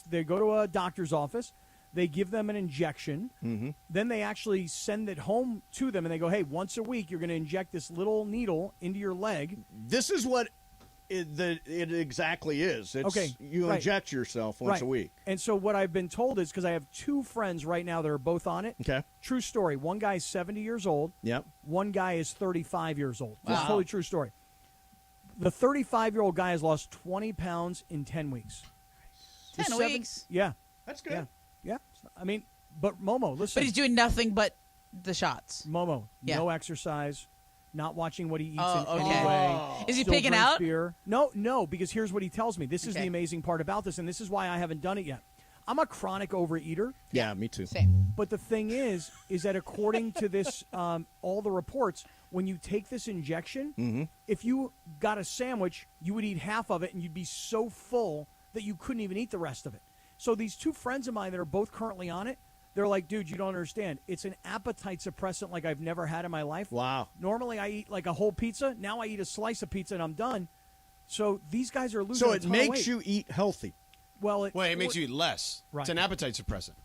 they go to a doctor's office. They give them an injection. Then they actually send it home to them, and they go, "Hey, once a week, you're going to inject this little needle into your leg." This is what it exactly is. It's, Okay, you right. inject yourself once a week. And so what I've been told is, because I have 2 friends right now that are both on it. Okay. True story. One guy's 70 years old. Yep. One guy is 35 years old. This is Wow. totally true story. The 35-year-old guy has lost 20 pounds in 10 weeks. 10 weeks. Yeah. That's good. Yeah. I mean, but Momo, listen. But he's doing nothing but the shots. Momo, Yeah. no exercise, not watching what he eats Oh, in okay. any way. Is he still picking drinks out? Beer. No, because here's what he tells me. This is Okay. the amazing part about this, and this is why I haven't done it yet. I'm a chronic overeater. Yeah, me too. Same. But the thing is that according to this, all the reports, when you take this injection, if you got a sandwich, you would eat half of it, and you'd be so full that you couldn't even eat the rest of it. So these 2 friends of mine that are both currently on it, they're like, dude, you don't understand. It's an appetite suppressant like I've never had in my life. Wow. Normally I eat like a whole pizza. Now I eat a slice of pizza and I'm done. So these guys are losing So a it ton of makes weight. you eat healthy. Well, it makes you eat less. Right. It's an appetite suppressant.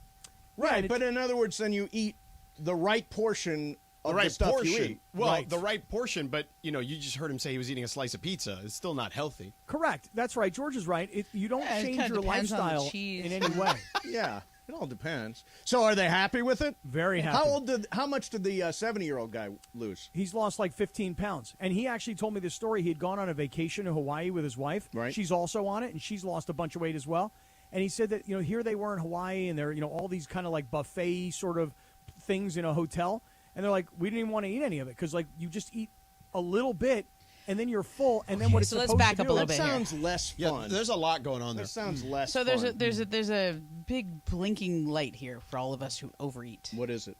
Right, but in other words, then you eat the right portion of the stuff you eat. Well, the right portion, but you just heard him say he was eating a slice of pizza. It's still not healthy. Correct. That's right. George is right. You don't Yeah, it change kinda your depends on the lifestyle cheese. in any way. Yeah, it all depends. So are they happy with it? Very happy. How much did the 70-year-old guy lose? He's lost like 15 pounds. And he actually told me this story. He had gone on a vacation in Hawaii with his wife. Right. She's also on it, and she's lost a bunch of weight as well. And he said that, here they were in Hawaii, and they're, all these kind of like buffet sort of things in a hotel. And they're like, we didn't even want to eat any of it because, like, you just eat a little bit, and then you're full, and then what it's so let's supposed back to up do. a little That bit here. sounds less fun. Yeah, there's a lot going on there. That sounds less So fun. there's a big blinking light here for all of us who overeat. What is it?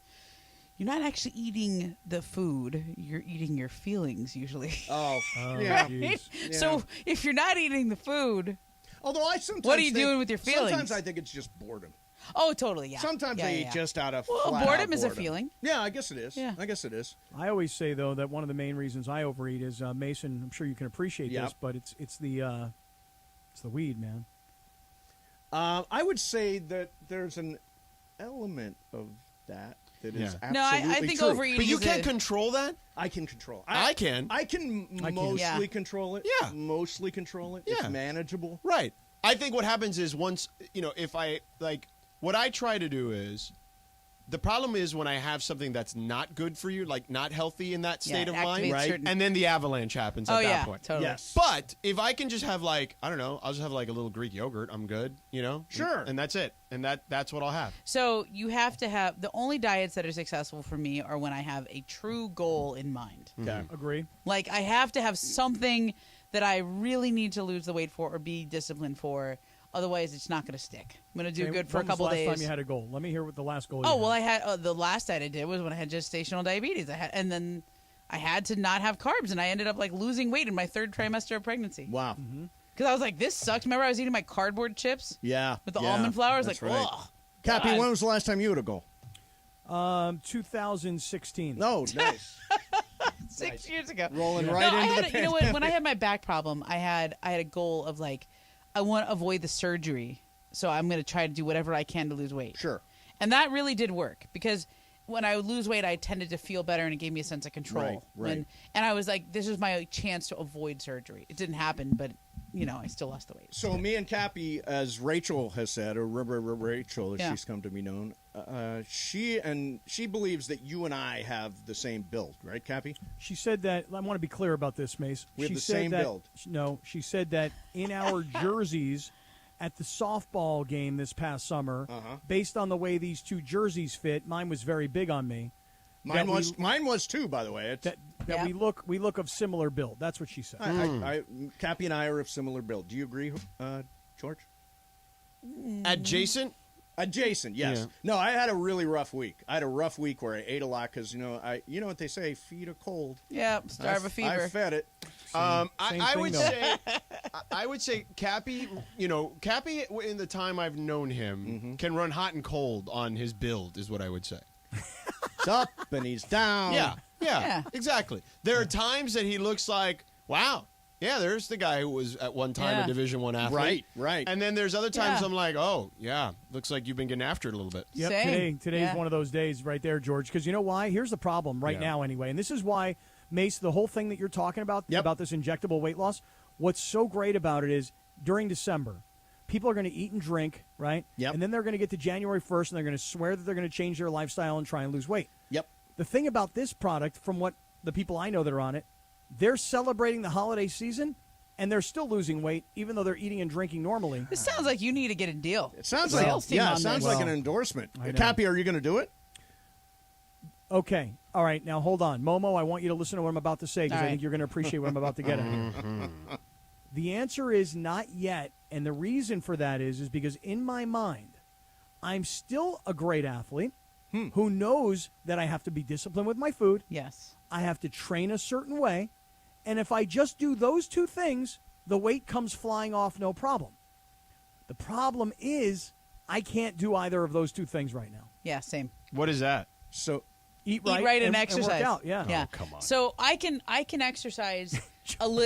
You're not actually eating the food. You're eating your feelings usually. Oh, yeah. Right? So if you're not eating the food, although I sometimes what are you think- doing with your feelings? Sometimes I think it's just boredom. Oh, totally, yeah. Sometimes Yeah, I yeah, eat yeah. just out of Well, flat boredom out is a feeling. Yeah, I guess it is. Yeah. I guess it is. I always say, though, that one of the main reasons I overeat is, Mason, I'm sure you can appreciate Yep. this, but it's the weed, man. I would say that there's an element of that is absolutely no, I think true. overeating. But you can't control that. I can control. I can. I can mostly control it. Yeah, mostly control it. Yeah. It's manageable. Right. I think what happens is once if I what I try to do is. The problem is when I have something that's not good for you, like not healthy in that state of mind, right? And then the avalanche happens at that point. Totally. Yes. But if I can just have I don't know, I'll just have a little Greek yogurt, I'm good, Sure. And that's it. And that's what I'll have. So you have to have the only diets that are successful for me are when I have a true goal in mind. Okay. Agree. Like I have to have something that I really need to lose the weight for or be disciplined for. Otherwise, it's not going to stick. I'm going to do good for a couple days. When was the last time you had a goal? Let me hear what the last goal. I had the last diet I did was when I had gestational diabetes. And then I had to not have carbs, and I ended up losing weight in my 3rd trimester of pregnancy. Wow. Because I was like, this sucks. Remember, I was eating my cardboard chips. Yeah. With the almond flour. I was that's like, right. ugh. Cappy, when was the last time you had a goal? 2016. No, nice. 6 years ago. Rolling right into the pandemic. You know what? When I had my back problem, I had a goal of I want to avoid the surgery. So I'm going to try to do whatever I can to lose weight. Sure. And that really did work because when I would lose weight, I tended to feel better and it gave me a sense of control. Right. And I was like, this is my chance to avoid surgery. It didn't happen, but, I still lost the weight. So me and Cappy, as Rachel has said, or Rachel, as she's come to be known, she believes that you and I have the same build, right, Cappy? She said that, I want to be clear about this, Mace. We have she the said same that, build. No, she said that in our jerseys at the softball game this past summer, based on the way these two jerseys fit, mine was very big on me. Mine was too, by the way. We look of similar build. That's what she said. Cappy and I are of similar build. Do you agree, George? Adjacent? Adjacent, yes. Yeah. No, I had a really rough week. I had a rough week where I ate a lot because, you know what they say, feet are cold. Yeah, starve a fever. I fed it. I would say Cappy, Cappy in the time I've known him can run hot and cold on his build is what I would say. He's up and he's down. Yeah, exactly. There are times that he looks like, wow, yeah, there's the guy who was at one time a Division I athlete. Right. And then there's other times I'm like, oh, yeah, looks like you've been getting after it a little bit. Yep, today's one of those days right there, George, because you know why? Here's the problem now anyway, and this is why, Mace, the whole thing that you're talking about this injectable weight loss, what's so great about it is during December, people are going to eat and drink, right? Yep. And then they're going to get to January 1st, and they're going to swear that they're going to change their lifestyle and try and lose weight. Yep. The thing about this product, from what the people I know that are on it, they're celebrating the holiday season, and they're still losing weight, even though they're eating and drinking normally. This sounds like you need to get a deal. It sounds like an endorsement. Cappy, are you going to do it? Okay. All right. Now, hold on. Momo, I want you to listen to what I'm about to say because I think you're going to appreciate what I'm about to get at. The answer is not yet, and the reason for that is because in my mind, I'm still a great athlete who knows that I have to be disciplined with my food. Yes. I have to train a certain way, and if I just do those two things, the weight comes flying off no problem. The problem is I can't do either of those two things right now. Yeah, same. What is that? So eat right and exercise. And work out. Yeah. Oh, come on. So I can exercise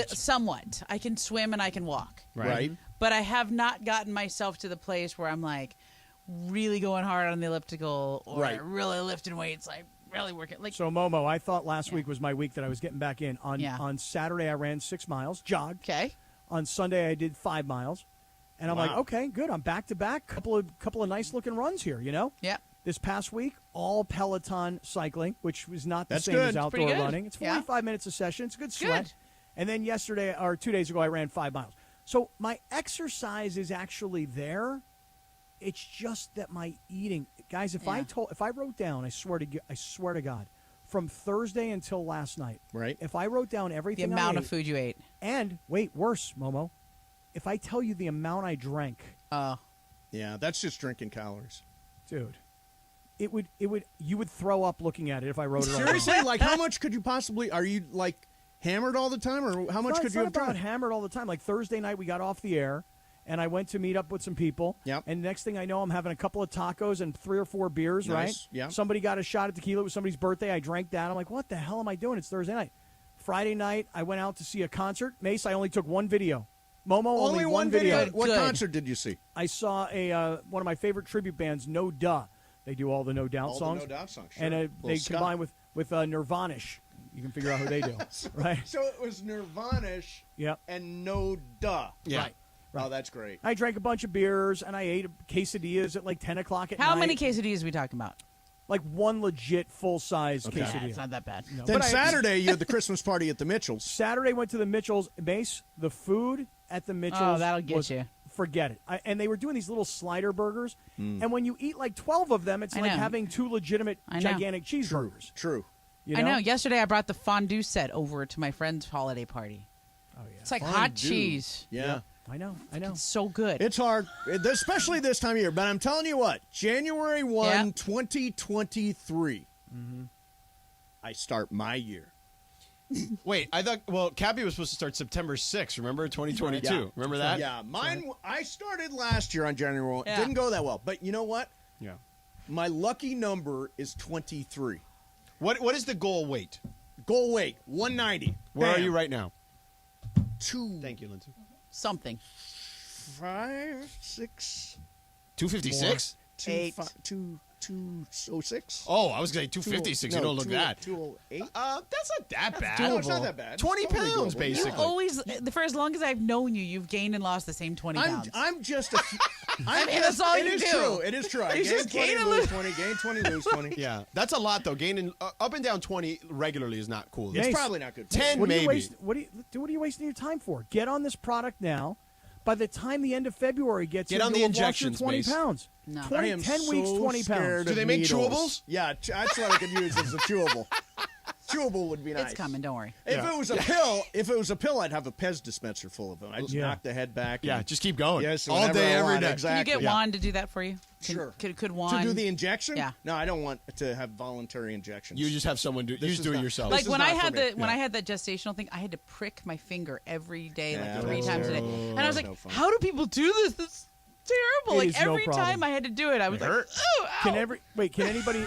somewhat. I can swim and I can walk. Right. But I have not gotten myself to the place where I'm really going hard on the elliptical or really lifting weights, really working. So Momo, I thought last week was my week that I was getting back in. On Saturday I ran 6 miles, jogged. Okay. On Sunday I did 5 miles. And I'm like, okay, good. I'm back to back. Couple of nice looking runs here, Yeah. This past week, all Peloton cycling, which was not the same good. as outdoor running. It's 45 minutes a session. It's a good sweat. Good. And then yesterday, or 2 days ago, I ran 5 miles. So my exercise is actually there. It's just that my eating, guys. If I wrote down, I swear to God, from Thursday until last night, right? If I wrote down everything, the amount of food you ate, and wait, worse, Momo, if I tell you the amount I drank, yeah, that's just drinking calories, dude. You would throw up looking at it if I wrote it. Seriously, how much could you possibly? Are you hammered all the time, or how much could you have drunk? Hammered all the time. Like Thursday night, we got off the air, and I went to meet up with some people. Yep. And next thing I know, I'm having a couple of tacos and 3 or 4 beers. Nice. Right. Yeah. Somebody got a shot of tequila. It was somebody's birthday. I drank that. I'm like, what the hell am I doing? It's Thursday night. Friday night, I went out to see a concert. Mace, I only took one video. Momo, only one video. What concert did you see? I saw one of my favorite tribute bands, No Duh. They do all the No Doubt songs. The No Doubt songs, sure. And they combine with Nirvanish. You can figure out who they do, right? So it was Nirvanish and No Duh. Yeah. Right. Oh, that's great. I drank a bunch of beers, and I ate quesadillas at like 10 o'clock at night. How many quesadillas are we talking about? Like one legit full-size quesadilla. Yeah, it's not that bad. No. Then Saturday, you had the Christmas party at the Mitchells. Saturday went to the Mitchells. Mace, the food at the Mitchells that'll get was, you. Forget it. And they were doing these little slider burgers. And when you eat like 12 of them, it's like having two legitimate gigantic cheeseburgers. True. You I know. Yesterday, I brought the fondue set over to my friend's holiday party. Oh, yeah. It's like hot cheese. Yeah. I know. It's so good. It's hard, especially this time of year. But I'm telling you what, January 1, 2023, I start my year. Wait, I thought, Cappy was supposed to start September 6th, remember? 2022. Yeah. Remember that? Yeah, I started last year on January 1. Didn't go that well. But you know what? Yeah. My lucky number is 23. What is the goal weight? Goal weight, 190. Where are you right now? 2. Thank you, Lindsay. Something. 5, 6. 256? 206. Oh, I was going to say 256. You don't look that. 208. That's not that bad. No, it's not that bad. 20 pounds, basically. You always, for as long as I've known you, you've gained and lost the same 20 pounds. I'm just a few. That's all you do. True. It is true. I gain 20, lose 20, gain 20, lose 20. Yeah, that's a lot, though. Gaining up and down 20 regularly is not cool. It's probably not good. 10 what maybe. What are you wasting your time for? Get on this product now. By the time the end of February gets Get here, on the you'll have lost injections, your 20 Mace. pounds. No. 10 weeks, 20 pounds. Do they make chewables? Yeah, that's what I could use as a chewable. Chewable would be nice. It's coming. Don't worry. If it was a pill, I'd have a Pez dispenser full of them. I'd just knock the head back. Yeah, just keep going. Yes, all day, every day. Exactly. Can you get Juan to do that for you? Sure. Could Juan to do the injection? Yeah. No, I don't want to have voluntary injections. You just have someone do. You just do it yourself. Like when I had that gestational thing, I had to prick my finger every day, like 3 times a day, and I was like, "How do people do this? This is terrible!" Like every time I had to do it, I was like, "Oh, ow." Can anybody?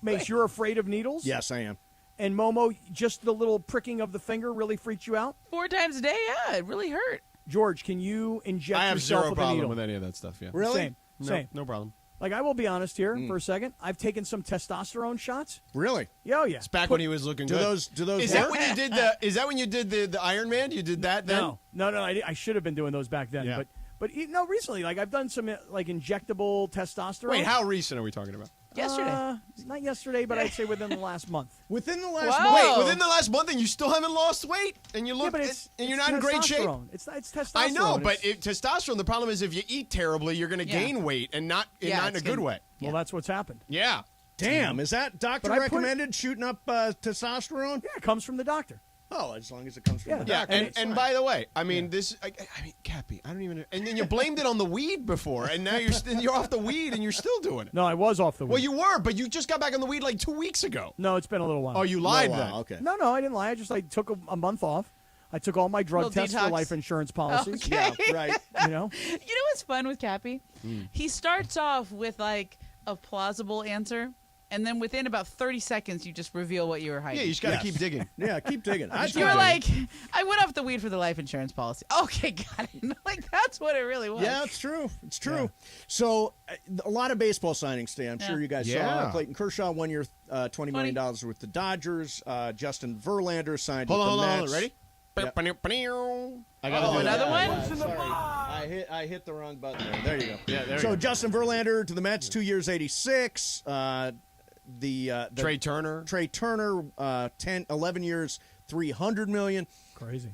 Mace, you're afraid of needles? Yes, I am. And Momo, just the little pricking of the finger really freaked you out? 4 times a day, yeah, it really hurt. George, can you inject I have yourself zero with a problem needle? with any of that stuff. Yeah. Really? Same. No problem. Like, I will be honest here for a second. I've taken some testosterone shots. Really? Yeah, oh, yeah. It's back when he was looking do good. Those is work? that when you did the? Is that when you did the Iron Man? You did that then? No. I should have been doing those back then. Yeah. But no, recently, like I've done some like injectable testosterone. Wait, how recent are we talking about? Yesterday. Not yesterday, but I'd say within the last month. Within the last Whoa. month? Wait, within the last month, and you still haven't lost weight, and you look, but and you're not in great shape. It's testosterone. I know, but testosterone. The problem is if you eat terribly, you're going to gain weight, and not in a good way. Well, that's what's happened. Yeah. Damn, is that doctor recommended shooting up testosterone? Yeah, it comes from the doctor. Oh, as long as it comes from the Yeah, doctor. and by the way, I mean this. I mean, Cappy, I don't even. And then you blamed it on the weed before, and now you're off the weed, and you're still doing it. No, I was off the weed. Well, you were, but you just got back on the weed like 2 weeks ago. No, it's been a little while. Oh, you lied then. Okay. No, I didn't lie. I just took a month off. I took all my drug tests for life insurance policies. Okay. Yeah, right. You know what's fun with Cappy? He starts off with like a plausible answer, and then within about 30 seconds, you just reveal what you were hiding. Yeah, you just got to keep digging. Yeah, keep digging. You were like, I went off the weed for the life insurance policy. Okay, got it. Like, that's what it really was. Yeah, it's true. It's true. Yeah. So, a lot of baseball signings today. I'm sure you guys saw. Clayton Kershaw, 1 year, $20 million with the Dodgers. Justin Verlander signed with the Mets. Hold on. Ready? Yep. I got another one? Sorry. I hit the wrong button there. There you go. Yeah, there you go. So, go. Justin Verlander to the Mets, 2 years, 86. The Trae Turner. Trae Turner, 11 years, $300 million. Crazy.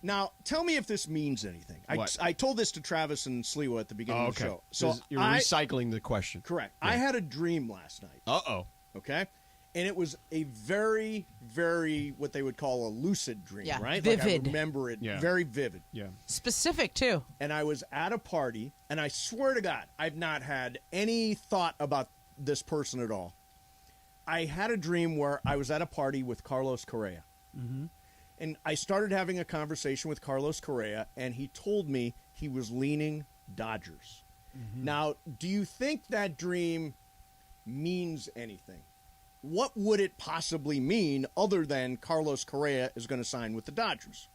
Now, tell me if this means anything. I told this to Travis and Sliwa at the beginning of the show. So you're recycling the question. Correct. Yeah. I had a dream last night. Uh-oh. Okay? And it was a very, very, what they would call a lucid dream, right? Vivid. Like I remember it. Yeah. Very vivid. Yeah. Specific, too. And I was at a party, and I swear to God, I've not had any thought about this person at all. I had a dream where I was at a party with Carlos Correa. Mm-hmm. And I started having a conversation with Carlos Correa, and he told me he was leaning Dodgers. Mm-hmm. Now, do you think that dream means anything? What would it possibly mean other than Carlos Correa is going to sign with the Dodgers?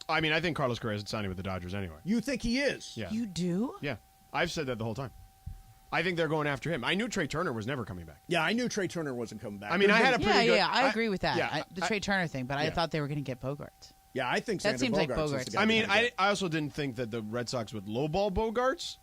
I mean, I think Carlos Correa is signing with the Dodgers anyway. You think he is? Yeah. You do? Yeah. I've said that the whole time. I think they're going after him. I knew Trea Turner was never coming back. Yeah, I knew Trea Turner wasn't coming back. I mean, I had a pretty good... I agree with that. Yeah, The Trae Turner thing, but I thought they were going to get Bogarts. Yeah, I think that seems like Bogarts. I mean, I also didn't think that the Red Sox would lowball Bogarts,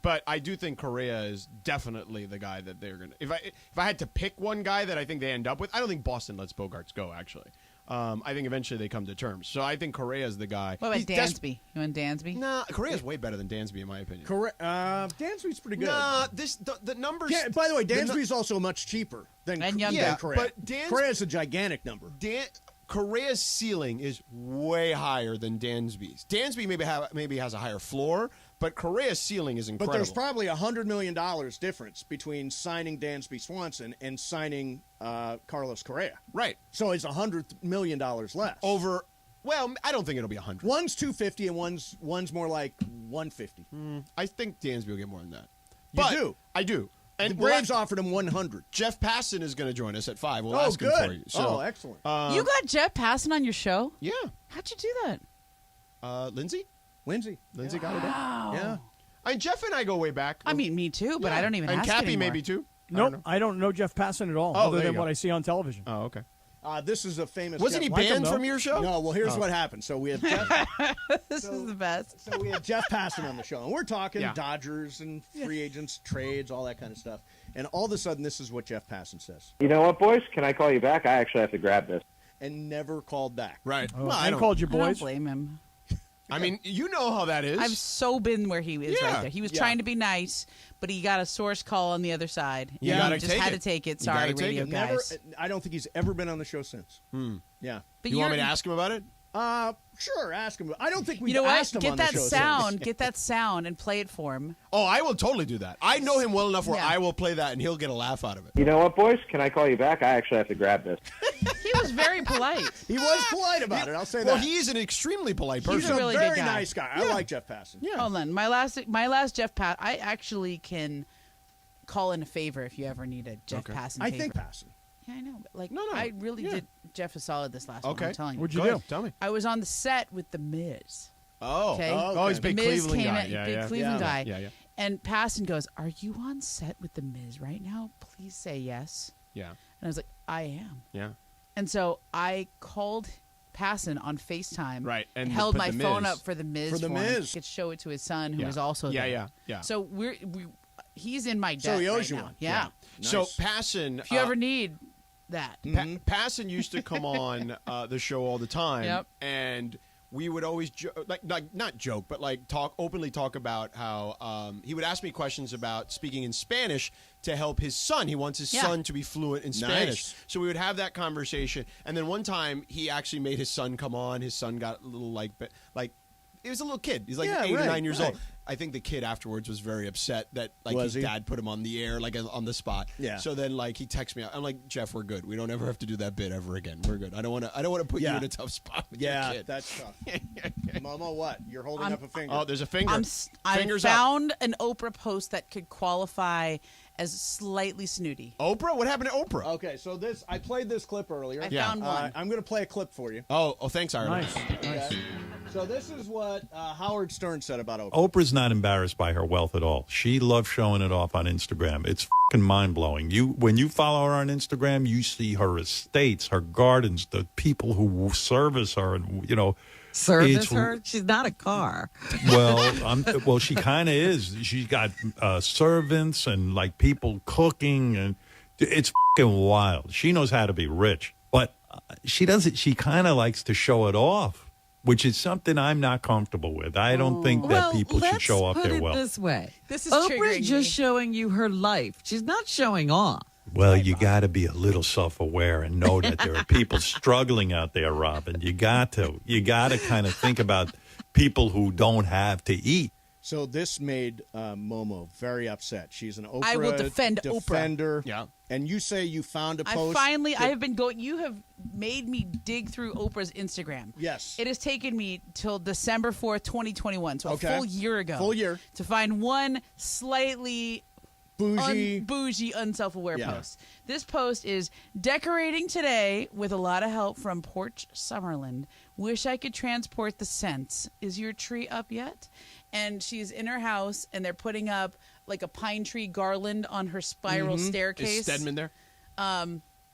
but I do think Correa is definitely the guy that they're going to... If I had to pick one guy that I think they end up with, I don't think Boston lets Bogarts go, actually. I think eventually they come to terms. So I think Correa is the guy. What about Dansby? You want Dansby? Nah, Correa's way better than Dansby, in my opinion. Dansby's pretty good. Nah, the numbers... Yeah, by the way, Dansby's also much cheaper than Correa. But Correa's a gigantic number. Correa's ceiling is way higher than Dansby's. Dansby maybe has a higher floor, but Correa's ceiling is incredible. But there's probably $100 million difference between signing Dansby Swanson and signing Carlos Correa. Right. So it's $100 million less. Well, I don't think it'll be 100. One's 250 and one's more like 150. I think Dansby will get more than that. You do? I do. And the Braves offered him 100. Jeff Passan is going to join us at 5. We'll ask him for you. So, excellent. You got Jeff Passan on your show? Yeah. How'd you do that? Lindsay got it Wow. up. Yeah. I mean, Jeff and I go way back. I mean, me too, but I don't even and ask Cappy anymore. maybe too. Nope, I don't know Jeff Passan at all, Oh, other there than you what go. I see on television. Oh, okay. This is a famous... Wasn't he banned from your show? No, well, here's what happened. So we have Jeff... This is the best. So we have Jeff Passan on the show, and we're talking Yeah. Dodgers and free agents, trades, all that kind of stuff. And all of a sudden, this is what Jeff Passan says. You know what, boys? Can I call you back? I actually have to grab this. And never called back. Right. Oh, I called you I don't boys. blame him. I mean, you know how that is. I've so been where he is Yeah. right there. He was Yeah. trying to be nice, but he got a source call on the other side. You And gotta he just take had it. to take it. You Sorry, gotta take radio it. guys. I don't think he's ever been on the show since. Yeah. But you want me you're- to ask him about it? Sure, ask him. I don't think we've You know what? asked him Get on that the show sound. since. Get that sound and play it for him. Oh, I will totally do that. I know him well enough where Yeah. I will play that and he'll get a laugh out of it. You know what, boys? Can I call you back? I actually have to grab this. He was very polite. He was polite about it. I'll say Well, that. he is an extremely polite person. He's a really very good guy. nice guy. I like Jeff Passan. Yeah. Hold on. My last Jeff Pass. I actually can call in a favor if you ever need a Jeff Passan I favor. think Passan. Yeah, I know. But like, No. I really did Jeff a solid this last one. Okay. I'm telling you. What'd you Go do? ahead, tell me. I was on the set with the Miz. Oh. Okay. Oh, he's a big Miz Cleveland came guy. in, Yeah, big yeah. Cleveland guy. Yeah, yeah. And Passan goes, "Are you on set with the Miz right now? Please say yes." Yeah. And I was like, "I am." Yeah. And so I called Passan on FaceTime. Right, and held put my the phone Miz. up for the Miz. For the him. Miz. He could show it to his son, who Yeah. was also Yeah, there. yeah. So he's in my debt So he owes right you now. one. Yeah. So Nice. Passan, If you ever need that. Passan used to come on the show all the time, Yep. and we would always not joke, but like openly talk about how he would ask me questions about speaking in Spanish to help his son. He wants his son to be fluent in Spanish, so we would have that conversation. And then one time, he actually made his son come on. His son got a little like he was a little kid. He's like 8 or 9 years old. I think the kid afterwards was very upset that his dad put him on the air, on the spot. Yeah. So then he texts me out. I'm like, Jeff, we're good. We don't ever have to do that bit ever again. We're good. I don't want to put you in a tough spot with your kid. That's tough. Momo, what? You're holding up a finger. Oh, there's a finger. I Fingers up. found an Oprah post that could qualify as slightly snooty. Oprah? What happened to Oprah? Okay, so I played this clip earlier. I found one. I'm going to play a clip for you. Oh, thanks, Ireland. Nice. So this is what Howard Stern said about Oprah. Oprah's not embarrassed by her wealth at all. She loves showing it off on Instagram. It's fucking mind-blowing. When you follow her on Instagram, you see her estates, her gardens, the people who service her, and Service her? She's not a car. Well, she kind of is. She's got servants and people cooking, and it's fucking wild. She knows how to be rich, but she doesn't. She kind of likes to show it off, which is something I'm not comfortable with. I don't think that people should show off their wealth. This way. This is Oprah's triggering just me. showing you her life. She's not showing off. Well, you got to be a little self-aware and know that there are people struggling out there, Robin. You got to kind of think about people who don't have to eat. So this made Momo very upset. She's an Oprah I will defend Oprah. defender. Yeah. And you say you found a post. I have been going. You have made me dig through Oprah's Instagram. Yes. It has taken me till December 4th, 2021, so a full year ago. Full year. To find one slightly bougie, unself-aware post. This post is decorating today with a lot of help from Porch Summerland. Wish I could transport the scents. Is your tree up yet? And she's in her house, and they're putting up like a pine tree garland on her spiral staircase. Is Stedman there?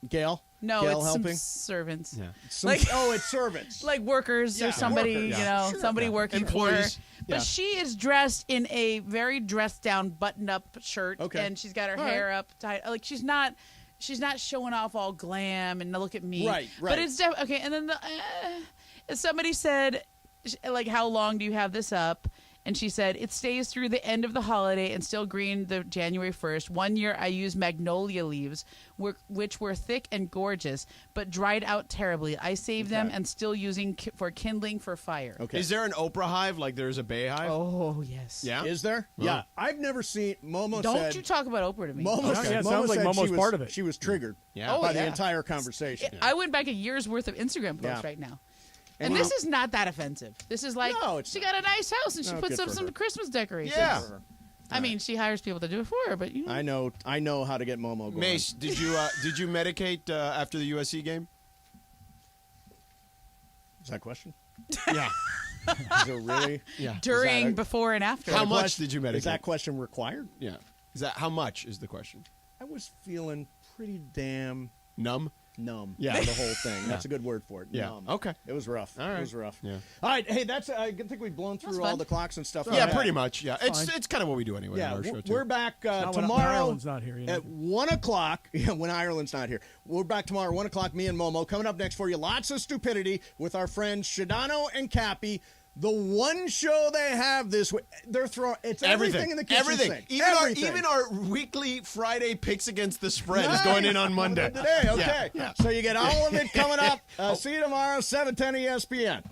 Gail? No, Gail it's helping? some servants. Yeah. It's servants. Like workers or somebody, workers. somebody working for her. Employees. But she is dressed in a very dressed down, buttoned up shirt, and she's got her hair up tight. Like she's not showing off all glam and look at me. Right. But it's okay. And then somebody said, like, how long do you have this up? And she said, it stays through the end of the holiday and still green the January 1st. 1 year I used magnolia leaves, which were thick and gorgeous, but dried out terribly. I saved them and still using for kindling for fire. Okay. Is there an Oprah hive like there's a Bay hive? Oh, yes. Yeah? Is there? Oh. Yeah. I've never seen Momo Don't said. you talk about Oprah to me. Momo said, it sounds like Momo's part of it. She was triggered Yeah. by the entire conversation. I went back a year's worth of Instagram posts right now. And this is not that offensive. This is like, she got a nice house and she puts up some Christmas decorations. Yeah. I mean, she hires people to do it for her, but you know. I know how to get Momo going. Mace, did you medicate after the USC game? Is that a question? Yeah. Is it really? Yeah. During, before, and after. How much did you medicate? Is that question required? Yeah. Is that how much is the question? I was feeling pretty damn numb. Yeah, the whole thing. That's a good word for it. Yeah. Numb. Okay. It was rough. All right. It was rough. Yeah. All right. Hey, that's. I think we've blown through all the clocks and stuff. Yeah, pretty much. Yeah. It's kind of what we do anyway. Yeah. On our show too. We're back When tomorrow Ireland's not here. Yeah. at 1 o'clock. Yeah, when Ireland's not here. We're back tomorrow at 1 o'clock. Me and Momo coming up next for you. Lots of stupidity with our friends Shadano and Cappy. The one show they have this week, they're throwing it's everything in the kitchen sink. Even our weekly Friday picks against the spread is going in on Monday. Today, okay. Yeah. So you get all of it coming up. See you tomorrow, 7:10 ESPN.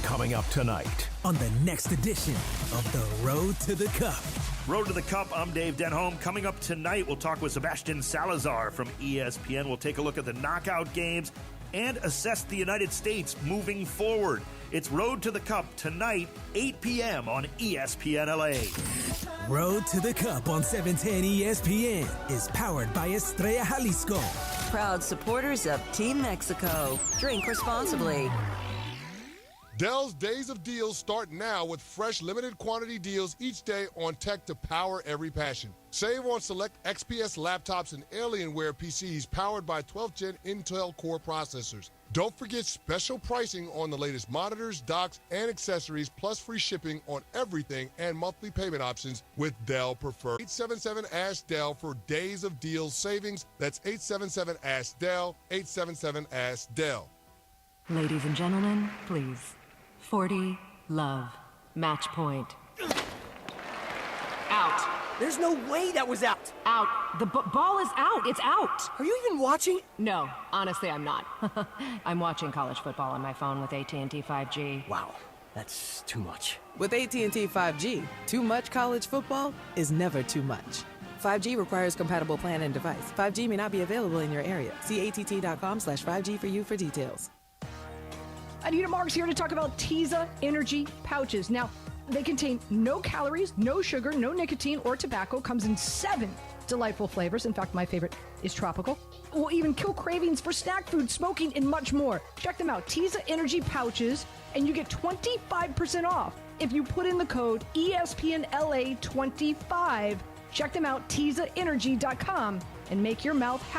Coming up tonight on the next edition of The Road to the Cup. Road to the Cup, I'm Dave Denholm. Coming up tonight, we'll talk with Sebastian Salazar from ESPN. We'll take a look at the knockout games and assess the United States moving forward. It's Road to the Cup tonight, 8 p.m. on ESPNLA. Road to the Cup on 710 ESPN is powered by Estrella Jalisco. Proud supporters of Team Mexico. Drink responsibly. Dell's Days of Deals start now with fresh limited quantity deals each day on tech to power every passion. Save on select XPS laptops and Alienware PCs powered by 12th Gen Intel Core processors. Don't forget special pricing on the latest monitors, docks, and accessories, plus free shipping on everything and monthly payment options with Dell Preferred. 877-ASK-DELL for Days of Deals savings. That's 877-ASK-DELL, 877-ASK-DELL. Ladies and gentlemen, please. 40, love, match point. Out. There's no way that was out. Out. The ball is out. It's out. Are you even watching? No, honestly, I'm not. I'm watching college football on my phone with AT&T 5G. Wow, that's too much. With AT&T 5G, too much college football is never too much. 5G requires compatible plan and device. 5G may not be available in your area. See att.com/5G for you for details. Anita Marks here to talk about Teza Energy Pouches. Now, they contain no calories, no sugar, no nicotine or tobacco. Comes in 7 delightful flavors. In fact, my favorite is tropical. Will even kill cravings for snack food, smoking, and much more. Check them out, Teza Energy Pouches, and you get 25% off if you put in the code ESPNLA25. Check them out, TezaEnergy.com, and make your mouth happy.